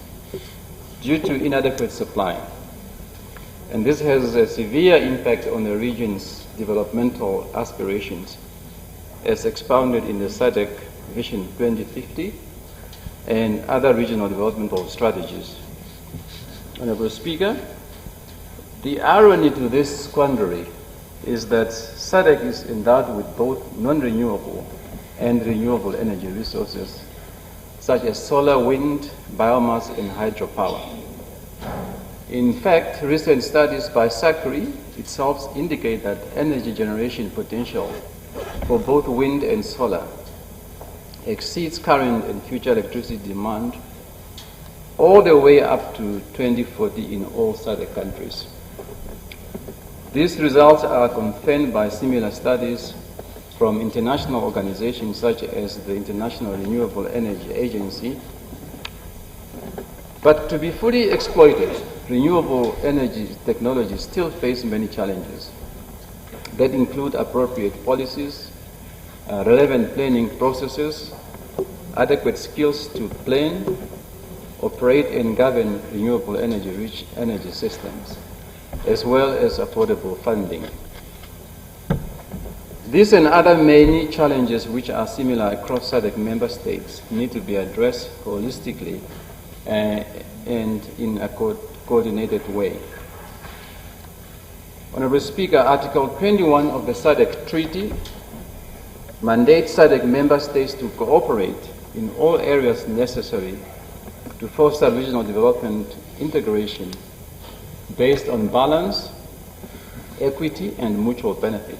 [SPEAKER 12] due to inadequate supply. And this has a severe impact on the region's developmental aspirations as expounded in the SADC Vision 2050 and other regional developmental strategies. Honourable Speaker, the irony to this quandary is that SADC is endowed with both non-renewable and renewable energy resources, such as solar, wind, biomass, and hydropower. In fact, recent studies by SACRE itself indicate that energy generation potential for both wind and solar exceeds current and future electricity demand all the way up to 2040 in all SADC countries. These results are confirmed by similar studies from international organizations such as the International Renewable Energy Agency. But to be fully exploited, renewable energy technologies still face many challenges that include appropriate policies, relevant planning processes, adequate skills to plan, operate and govern renewable energy-rich energy systems, as well as affordable funding. These and other many challenges which are similar across SADC member states need to be addressed holistically and in a coordinated way. Honorable Speaker, Article 21 of the SADC Treaty mandates SADC member states to cooperate in all areas necessary to foster regional development integration based on balance, equity, and mutual benefit.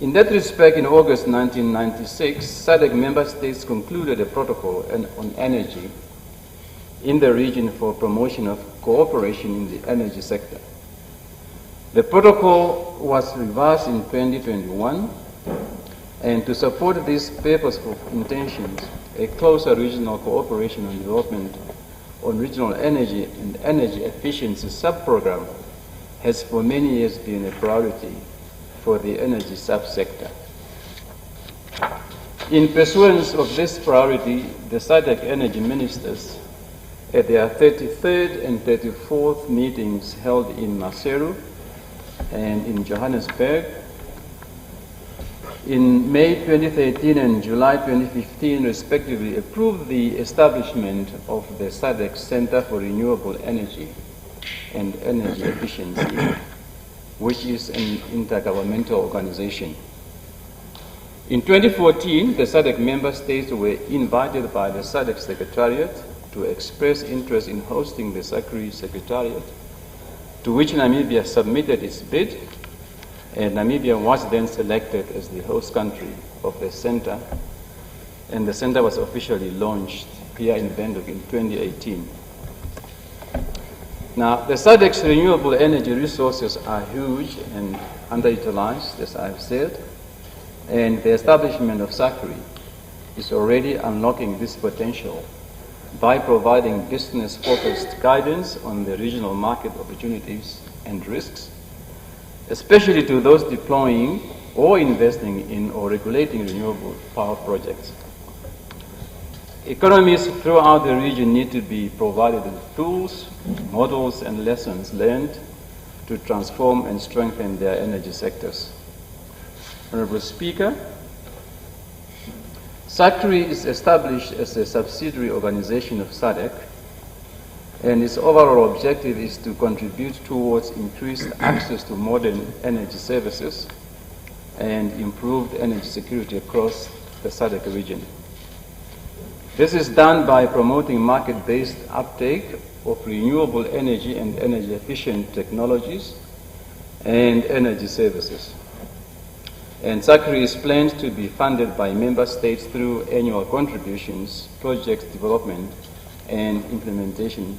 [SPEAKER 12] In that respect, in August 1996, SADC member states concluded a protocol on energy in the region for promotion of cooperation in the energy sector. The protocol was revised in 2021, and to support these purposeful intentions, a closer regional cooperation and development on regional energy and energy efficiency sub-program has for many years been a priority for the energy subsector. In pursuance of this priority, the SADC energy ministers at their 33rd and 34th meetings held in Maseru and in Johannesburg in May 2013 and July 2015 respectively approved the establishment of the SADC Center for Renewable Energy and Energy Efficiency, which is an intergovernmental organization. In 2014, the SADC member states were invited by the SADC Secretariat to express interest in hosting the SACRI Secretariat, to which Namibia submitted its bid, and Namibia was then selected as the host country of the center, and the center was officially launched here in Windhoek in 2018. Now, the SADC's renewable energy resources are huge and underutilized, as I've said, and the establishment of SACRI is already unlocking this potential by providing business-focused guidance on the regional market opportunities and risks, especially to those deploying or investing in or regulating renewable power projects. Economies throughout the region need to be provided with tools, models, and lessons learned to transform and strengthen their energy sectors. Honorable Speaker, SACRI is established as a subsidiary organization of SADC, and its overall objective is to contribute towards increased access to modern energy services and improved energy security across the SADC region. This is done by promoting market-based uptake of renewable energy and energy-efficient technologies and energy services. And SACRI is planned to be funded by member states through annual contributions, project development, and implementation,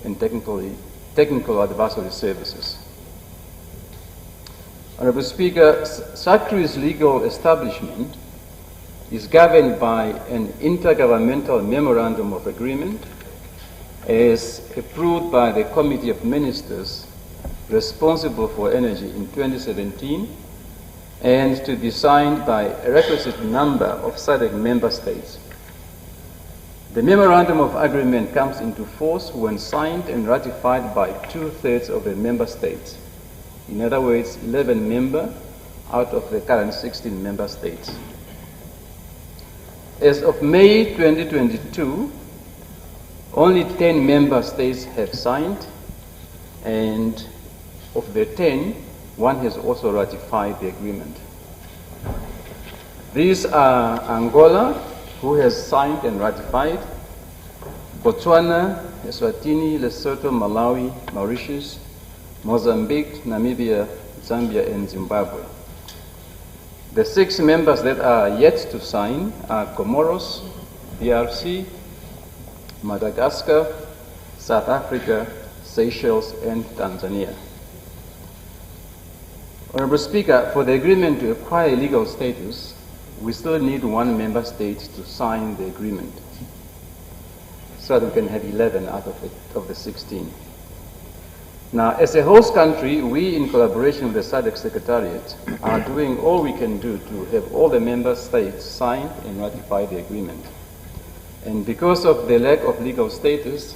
[SPEAKER 12] and technical advisory services. Honorable Speaker, SACRI's legal establishment is governed by an intergovernmental memorandum of agreement as approved by the Committee of Ministers responsible for energy in 2017 and to be signed by a requisite number of SADC member states. The Memorandum of Agreement comes into force when signed and ratified by 2/3 of the member states. In other words, 11 members out of the current 16 member states. As of May 2022, only 10 member states have signed, and of the 10, one has also ratified the agreement. These are Angola, who has signed and ratified, Botswana, Eswatini, Lesotho, Malawi, Mauritius, Mozambique, Namibia, Zambia, and Zimbabwe. The 6 members that are yet to sign are Comoros, DRC, Madagascar, South Africa, Seychelles, and Tanzania. Honorable Speaker, for the agreement to acquire legal status, we still need one member state to sign the agreement, so that we can have 11 out of the 16. Now, as a host country, we, in collaboration with the SADC Secretariat, are doing all we can do to have all the member states sign and ratify the agreement. And because of the lack of legal status,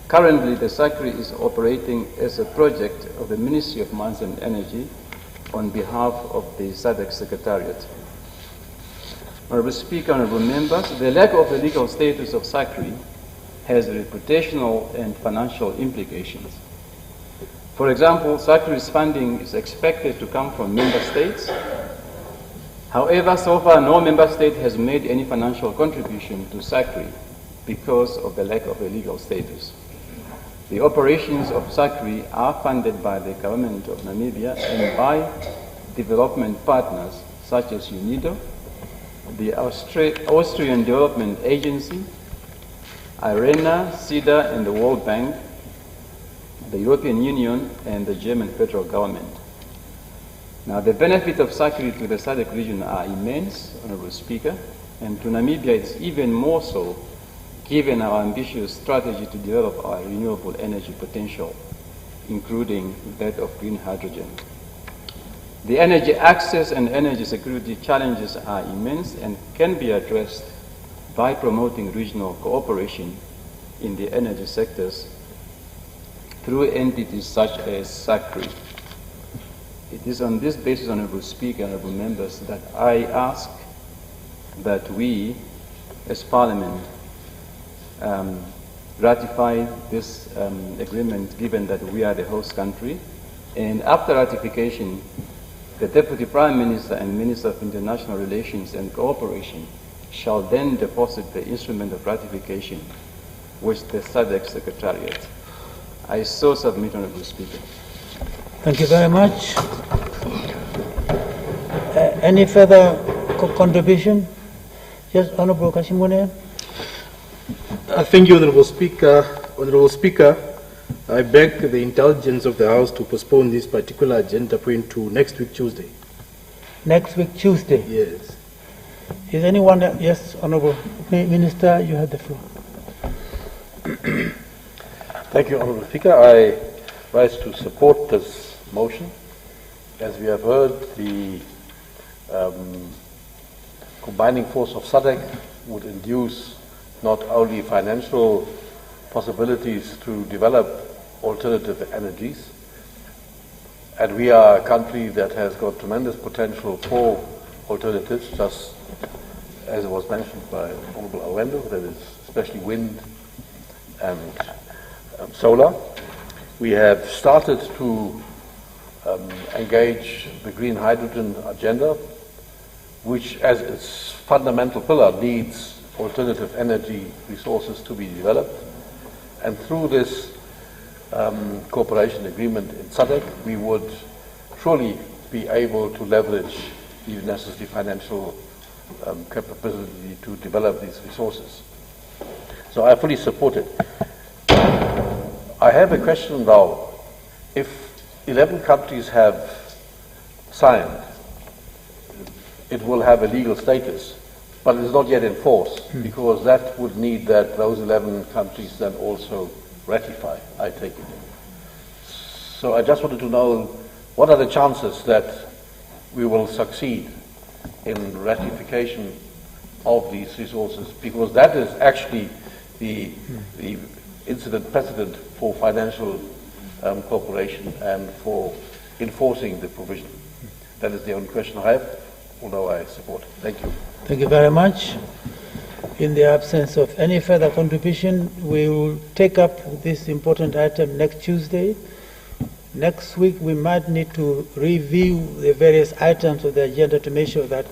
[SPEAKER 12] currently the SACRI is operating as a project of the Ministry of Mines and Energy on behalf of the SADC Secretariat. Honorable Speaker, honorable members, the lack of the legal status of SACRI has reputational and financial implications. For example, SACRI's funding is expected to come from member states. However, so far no member state has made any financial contribution to SACRI because of the lack of a legal status. The operations of SACRI are funded by the government of Namibia and by development partners such as UNIDO, the Austrian Development Agency, IRENA, SIDA, and the World Bank, the European Union, and the German federal government. Now, the benefits of SACRI to the SADC region are immense, Honorable Speaker, and to Namibia it's even more so, given our ambitious strategy to develop our renewable energy potential, including that of green hydrogen. The energy access and energy security challenges are immense and can be addressed by promoting regional cooperation in the energy sectors through entities such as SACRI. It is on this basis, Honorable Speaker, honorable members, that I ask that we, as Parliament, ratify this agreement, given that we are the host country. And after ratification, the Deputy Prime Minister and Minister of International Relations and Cooperation shall then deposit the instrument of ratification with the SADC Secretariat. I so submit, Honorable Speaker.
[SPEAKER 1] Thank you very much. Any further contribution? Yes, Honorable Kashimone.
[SPEAKER 13] Thank you, Honorable Speaker. Honorable Speaker, I beg the intelligence of the House to postpone this particular agenda point to next week, Tuesday.
[SPEAKER 1] Next week, Tuesday?
[SPEAKER 13] Yes.
[SPEAKER 1] Is anyone else? Yes, Honorable Minister, you have the floor.
[SPEAKER 14] Thank you, Honorable Speaker. I rise to support this motion. As we have heard, the combining force of SADC would induce not only financial possibilities to develop alternative energies, and we are a country that has got tremendous potential for alternatives, just as it was mentioned by Honorable Awendo, that is especially wind and solar. We have started to engage the green hydrogen agenda, which as its fundamental pillar needs alternative energy resources to be developed. And through this cooperation agreement in SADC, we would surely be able to leverage the necessary financial capability to develop these resources. So I fully support it. I have a question now. If 11 countries have signed, it will have a legal status, but it is not yet in force, because that would need that those 11 countries then also ratify, I take it. So I just wanted to know, what are the chances that we will succeed in ratification of these resources, because that is actually the incident precedent for financial cooperation and for enforcing the provision. That is the only question I have, although I support it. Thank you.
[SPEAKER 1] Thank you very much. In the absence of any further contribution, we will take up this important item next Tuesday. Next week, we might need to review the various items of the agenda to make sure that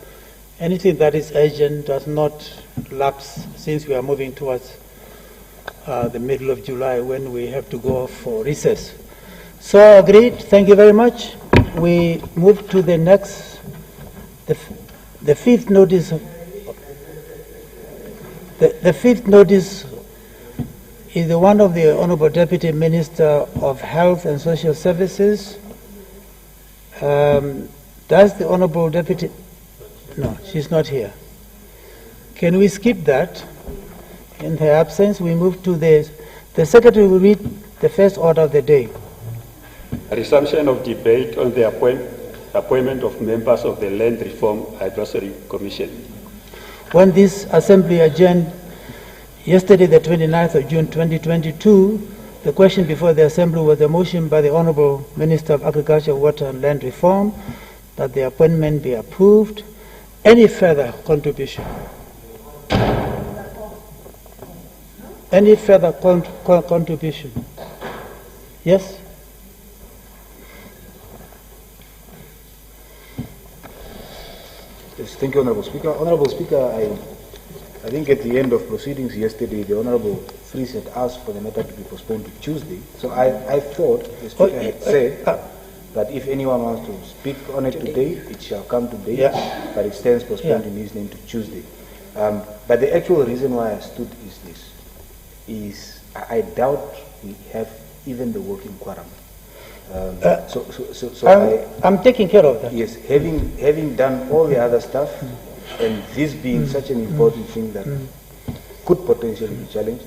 [SPEAKER 1] anything that is urgent does not lapse, since we are moving towards the middle of July, when we have to go off for recess. So agreed. Thank you very much. We move to the next, the fifth notice of the fifth notice is the one of the Honorable Deputy Minister of Health and Social Services. Does the Honorable Deputy... No, she's not here. Can we skip that? In her absence, we move to the Secretary will read the first order of the day.
[SPEAKER 15] A resumption of debate on the appointment of members of the Land Reform Advisory Commission.
[SPEAKER 1] When this Assembly adjourned yesterday, the 29th of June 2022, the question before the Assembly was a motion by the Honorable Minister of Agriculture, Water and Land Reform that the appointment be approved. Any further contribution? Any further contribution? Yes?
[SPEAKER 16] Yes, thank you, Honorable Speaker. Honorable Speaker, I think at the end of proceedings yesterday, the Honorable Fries had asked for the matter to be postponed to Tuesday. So I thought the Speaker had said that if anyone wants to speak on it today, it shall come today, but it stands postponed in his name to Tuesday. But the actual reason why I stood is this, is I doubt we have even the working quorum.
[SPEAKER 1] I'm taking care of that.
[SPEAKER 16] Yes, having done all the other stuff, and this being such an important thing that could potentially be challenged,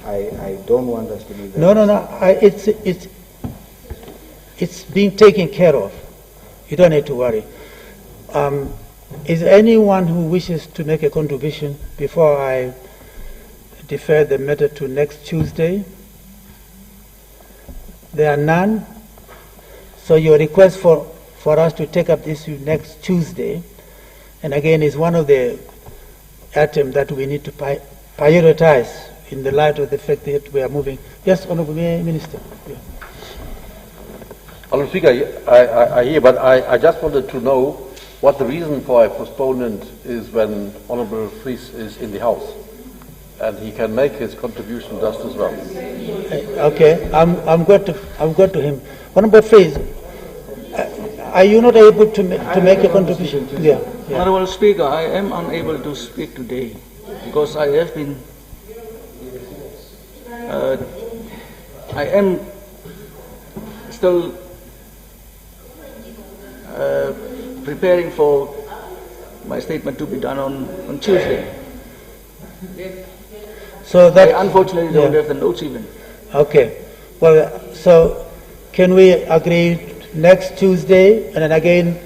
[SPEAKER 16] I don't want us to make that.
[SPEAKER 1] No. It's being taken care of. You don't need to worry. Is there anyone who wishes to make a contribution before I defer the matter to next Tuesday? There are none. So your request for us to take up this issue next Tuesday, and again, is one of the items that we need to prioritize in the light of the fact that we are moving. Yes, Honorable Minister. Yeah.
[SPEAKER 14] Honorable Speaker, I hear, but I just wanted to know what the reason for a postponement is when Honorable Fries is in the House, and he can make his contribution just as well.
[SPEAKER 1] Okay, I'm going to him. Honorable Fries, are you not able to make a contribution? Yeah.
[SPEAKER 17] Honorable Speaker, I am unable to speak today because I have been. I am still preparing for my statement to be done on Tuesday.
[SPEAKER 1] So that
[SPEAKER 17] I unfortunately don't have the notes even.
[SPEAKER 1] Okay. Well, so can we agree next Tuesday, and then again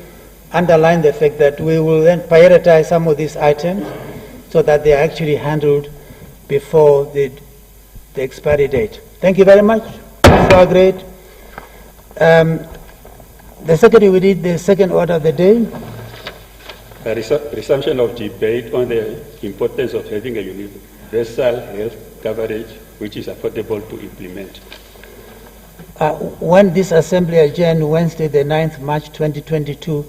[SPEAKER 1] underline the fact that we will then prioritize some of these items so that they are actually handled before the expiry date. Thank you very much. So agreed. The Secretary will read the second order of the day.
[SPEAKER 15] A resumption of debate on the importance of having a universal health coverage which is affordable to implement.
[SPEAKER 1] When this Assembly adjourned Wednesday, the 9th March 2022,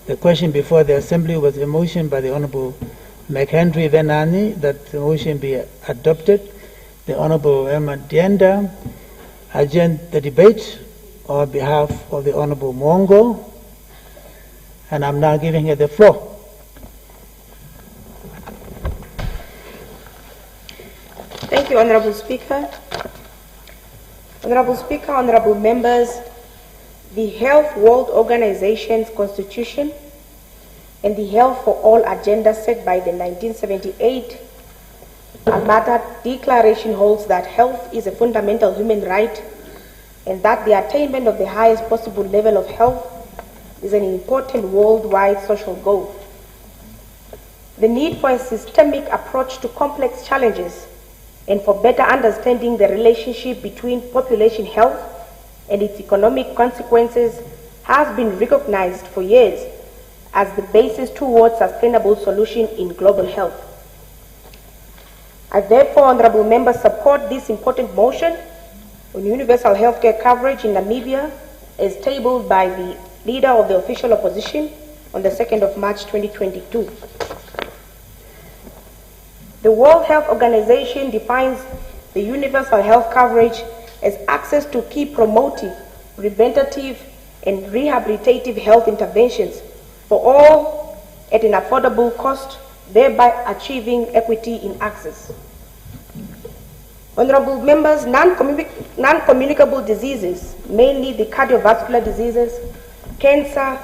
[SPEAKER 1] the question before the Assembly was a motion by the Honorable McHenry Venani that the motion be adopted. The Honorable Emma Dienda adjourned the debate on behalf of the Honorable Mwongo, and I'm now giving her the floor.
[SPEAKER 4] Thank you, Honorable Speaker. Honorable Speaker, honorable members, the Health World Organization's Constitution and the Health for All agenda set by the 1978 Almaty Declaration holds that health is a fundamental human right and that the attainment of the highest possible level of health is an important worldwide social goal. The need for a systemic approach to complex challenges and for better understanding the relationship between population health and its economic consequences has been recognized for years as the basis towards sustainable solution in global health. I therefore, honorable members, support this important motion on universal healthcare coverage in Namibia as tabled by the leader of the official opposition on the 2nd of March 2022. The World Health Organization defines the universal health coverage as access to key promotive, preventative, and rehabilitative health interventions for all at an affordable cost, thereby achieving equity in access. Honorable members, non-communicable diseases, mainly the cardiovascular diseases, cancer,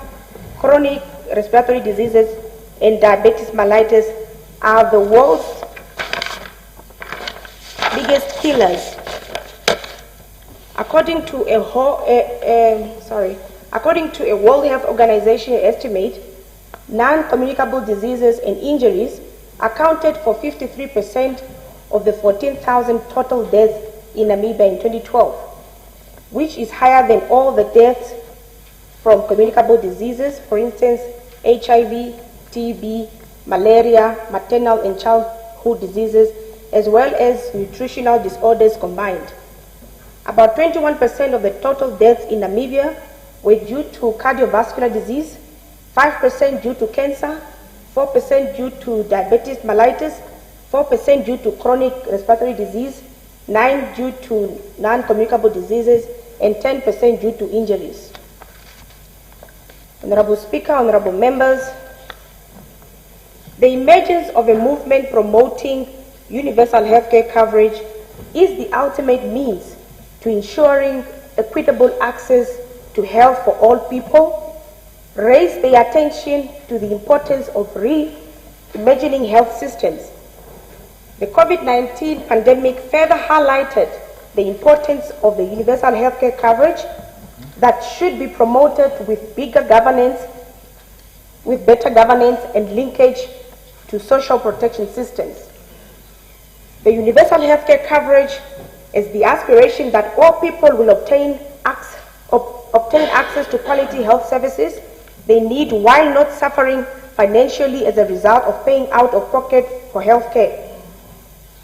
[SPEAKER 4] chronic respiratory diseases, and diabetes mellitus are the world's biggest killers. According to a World Health Organization estimate, non-communicable diseases and injuries accounted for 53% of the 14,000 total deaths in Namibia in 2012, which is higher than all the deaths from communicable diseases, for instance, HIV, TB, malaria, maternal and childhood diseases, as well as nutritional disorders combined. About 21% of the total deaths in Namibia were due to cardiovascular disease, 5% due to cancer, 4% due to diabetes mellitus, 4% due to chronic respiratory disease, 9% due to non-communicable diseases, and 10% due to injuries. Honorable Speaker, honorable members, the emergence of a movement promoting universal healthcare coverage is the ultimate means to ensuring equitable access to health for all people, raise the attention to the importance of reimagining health systems. The COVID-19 pandemic further highlighted the importance of the universal healthcare coverage that should be promoted with better governance and linkage to social protection systems. The universal healthcare coverage is the aspiration that all people will obtain access to quality health services they need while not suffering financially as a result of paying out of pocket for health care.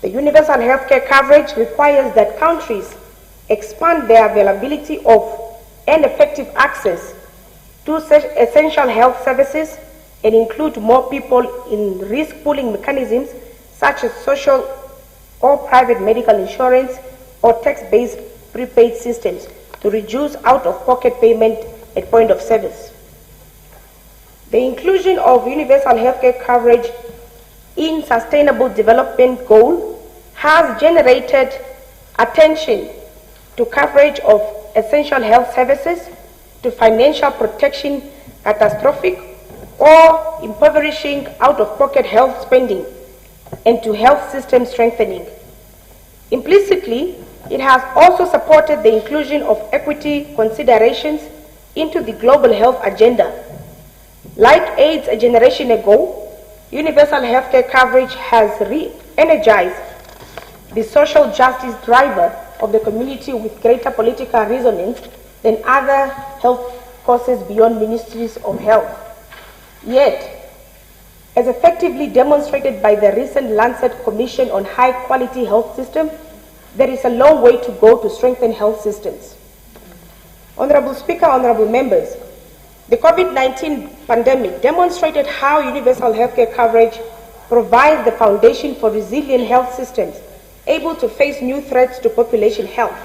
[SPEAKER 4] The universal healthcare coverage requires that countries expand their availability of and effective access to essential health services and include more people in risk pooling mechanisms such as social or private medical insurance or tax-based prepaid systems to reduce out-of-pocket payment at point of service. The inclusion of universal healthcare coverage in Sustainable Development Goal has generated attention to coverage of essential health services, to financial protection catastrophic or impoverishing out-of-pocket health spending, and to health system strengthening. Implicitly, it has also supported the inclusion of equity considerations into the global health agenda. Like AIDS a generation ago, universal healthcare coverage has re-energized the social justice driver of the community with greater political resonance than other health causes beyond ministries of health. Yet, as effectively demonstrated by the recent Lancet Commission on High-Quality Health System, there is a long way to go to strengthen health systems. Honorable Speaker, honorable members, the COVID-19 pandemic demonstrated how universal healthcare coverage provides the foundation for resilient health systems able to face new threats to population health.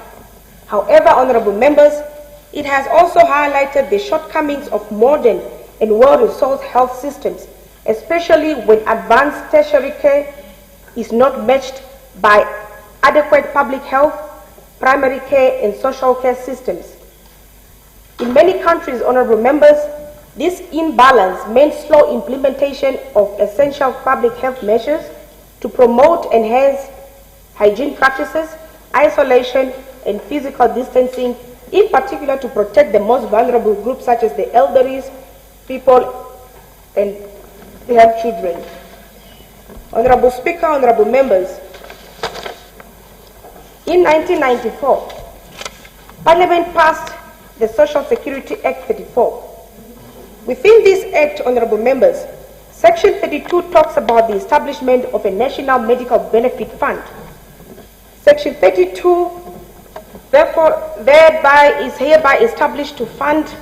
[SPEAKER 4] However, honorable members, it has also highlighted the shortcomings of modern and well-resourced health systems, especially when advanced tertiary care is not matched by adequate public health, primary care, and social care systems. In many countries, honorable members, this imbalance meant slow implementation of essential public health measures to promote enhanced hygiene practices, isolation, and physical distancing, in particular to protect the most vulnerable groups such as the elderly, people, and they have children. Honorable Speaker, honorable members, in 1994, Parliament passed the Social Security Act 34. Within this Act, honorable members, Section 32 talks about the establishment of a National Medical Benefit Fund. Section 32, therefore, thereby is hereby established to fund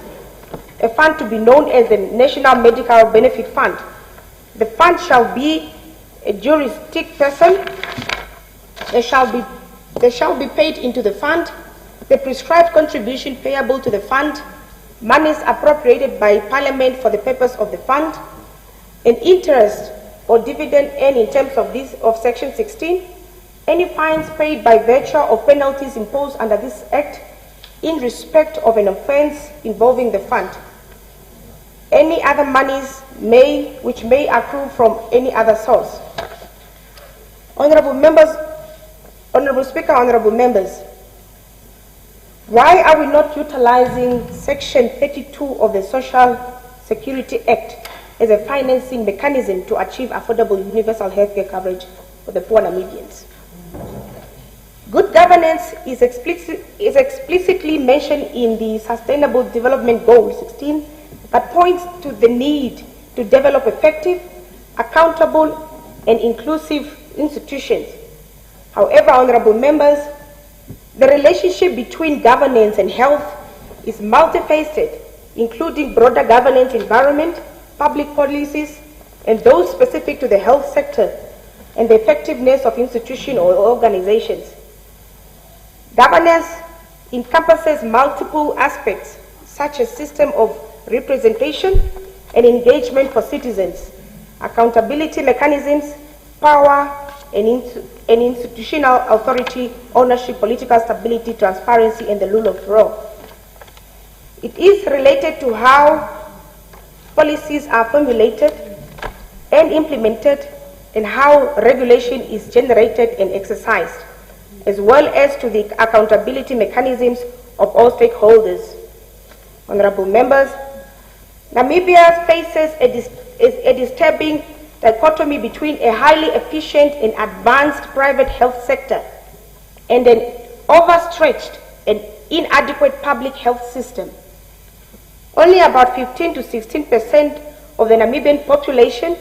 [SPEAKER 4] a fund to be known as the National Medical Benefit Fund. The fund shall be a juristic person. They shall be paid into the fund the prescribed contribution payable to the fund, monies appropriated by Parliament for the purpose of the fund, and interest or dividend earned in terms of Section 16,
[SPEAKER 18] any fines paid by virtue of penalties imposed under this Act in respect of an offence involving the fund, any other monies which may accrue from any other source. Honourable members, Honourable Speaker, honourable members, why are we not utilising Section 32 of the Social Security Act as a financing mechanism to achieve affordable universal healthcare coverage for the poor Namibians? Good governance is explicitly mentioned in the Sustainable Development Goal 16, that points to the need to develop effective, accountable, and inclusive institutions. However, honourable members, the relationship between governance and health is multifaceted, including broader governance environment, public policies, and those specific to the health sector, and the effectiveness of institutions or organizations. Governance encompasses multiple aspects, such as system of representation and engagement for citizens, accountability mechanisms, power and institutional authority, ownership, political stability, transparency, and the rule of law. It is related to how policies are formulated and implemented, and how regulation is generated and exercised, as well as to the accountability mechanisms of all stakeholders. Honourable members, Namibia faces a disturbing dichotomy between a highly efficient and advanced private health sector and an overstretched and inadequate public health system. Only about 15 to 16% of the Namibian population,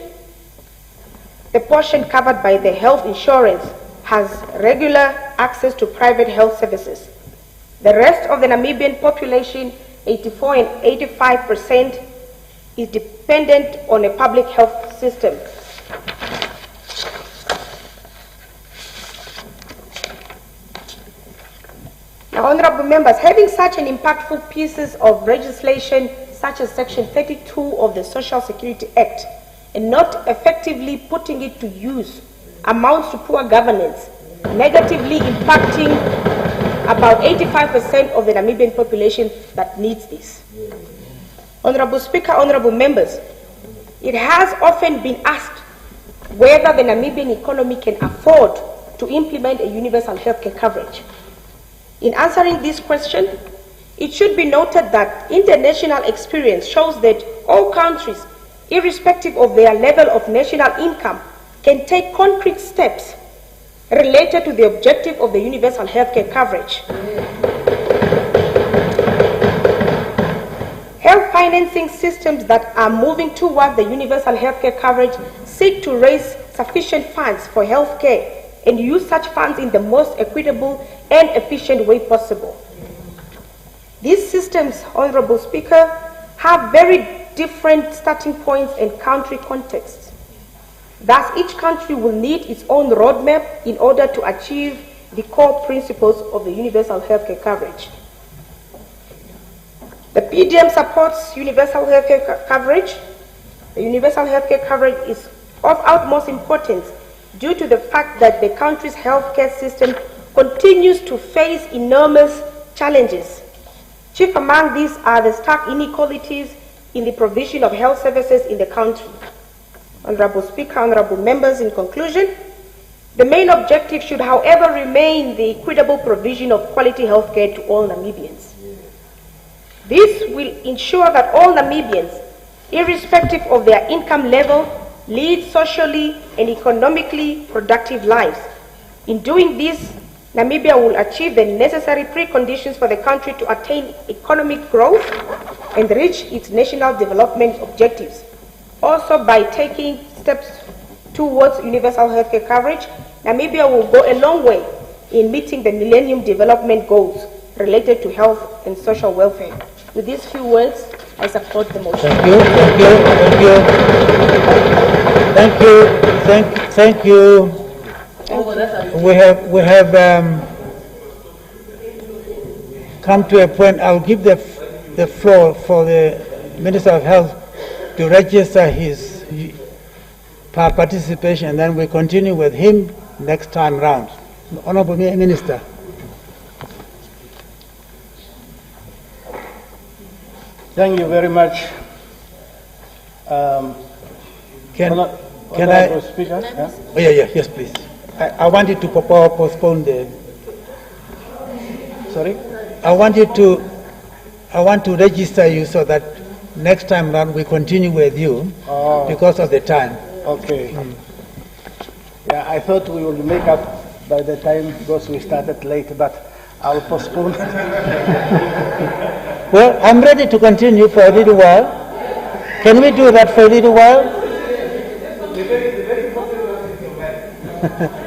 [SPEAKER 18] the portion covered by the health insurance, has regular access to private health services. The rest of the Namibian population, 84 and 85%, is dependent on a public health system. Now, honourable members, having such an impactful pieces of legislation such as Section 32 of the Social Security Act and not effectively putting it to use amounts to poor governance, negatively impacting about 85% of the Namibian population that needs this. Honourable Speaker, honourable members, it has often been asked whether the Namibian economy can afford to implement a universal healthcare coverage. In answering this question, it should be noted that international experience shows that all countries, irrespective of their level of national income, can take concrete steps related to the objective of the universal healthcare coverage. Health financing systems that are moving towards the universal healthcare coverage seek to raise sufficient funds for healthcare and use such funds in the most equitable and efficient way possible. These systems, Honourable Speaker, have very different starting points and country contexts. Thus, each country will need its own roadmap in order to achieve the core principles of the universal healthcare coverage. The PDM supports universal healthcare coverage. The universal healthcare coverage is of utmost importance due to the fact that the country's healthcare system continues to face enormous challenges. Chief among these are the stark inequalities in the provision of health services in the country. Honourable Speaker, honourable members, in conclusion, the main objective should, however, remain the equitable provision of quality healthcare to all Namibians. This will ensure that all Namibians, irrespective of their income level, lead socially and economically productive lives. In doing this, Namibia will achieve the necessary preconditions for the country to attain economic growth and reach its national development objectives. Also, by taking steps towards universal healthcare coverage, Namibia will go a long way in meeting the Millennium Development Goals related to health and social welfare. With these few words, I support the motion.
[SPEAKER 1] Thank you, thank you. We have come to a point. I'll give the floor for the Minister of Health to register his participation, and then we continue with him next time round. Honorable Minister.
[SPEAKER 11] Thank you very much.
[SPEAKER 1] Can
[SPEAKER 11] Honorable
[SPEAKER 1] I?
[SPEAKER 11] Speaker? Yeah?
[SPEAKER 1] Oh, yes, please. I want you to postpone the.
[SPEAKER 11] Sorry?
[SPEAKER 1] I want to register you so that next time round we continue with you because of the time.
[SPEAKER 11] Okay. Yeah, I thought we would make up by the time because we started late, but I'll postpone.
[SPEAKER 1] Well, I'm ready to continue for a little while. Can we do that for a little while?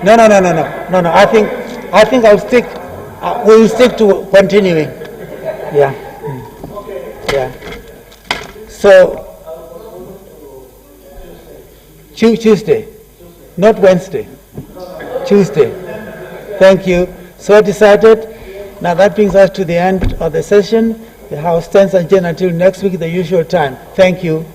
[SPEAKER 1] No. I think I'll stick. We'll stick to continuing. Yeah. Yeah. So Tuesday, not Wednesday. Tuesday. Thank you. So decided. Now that brings us to the end of the session. The House stands adjourned until next week, the usual time. Thank you.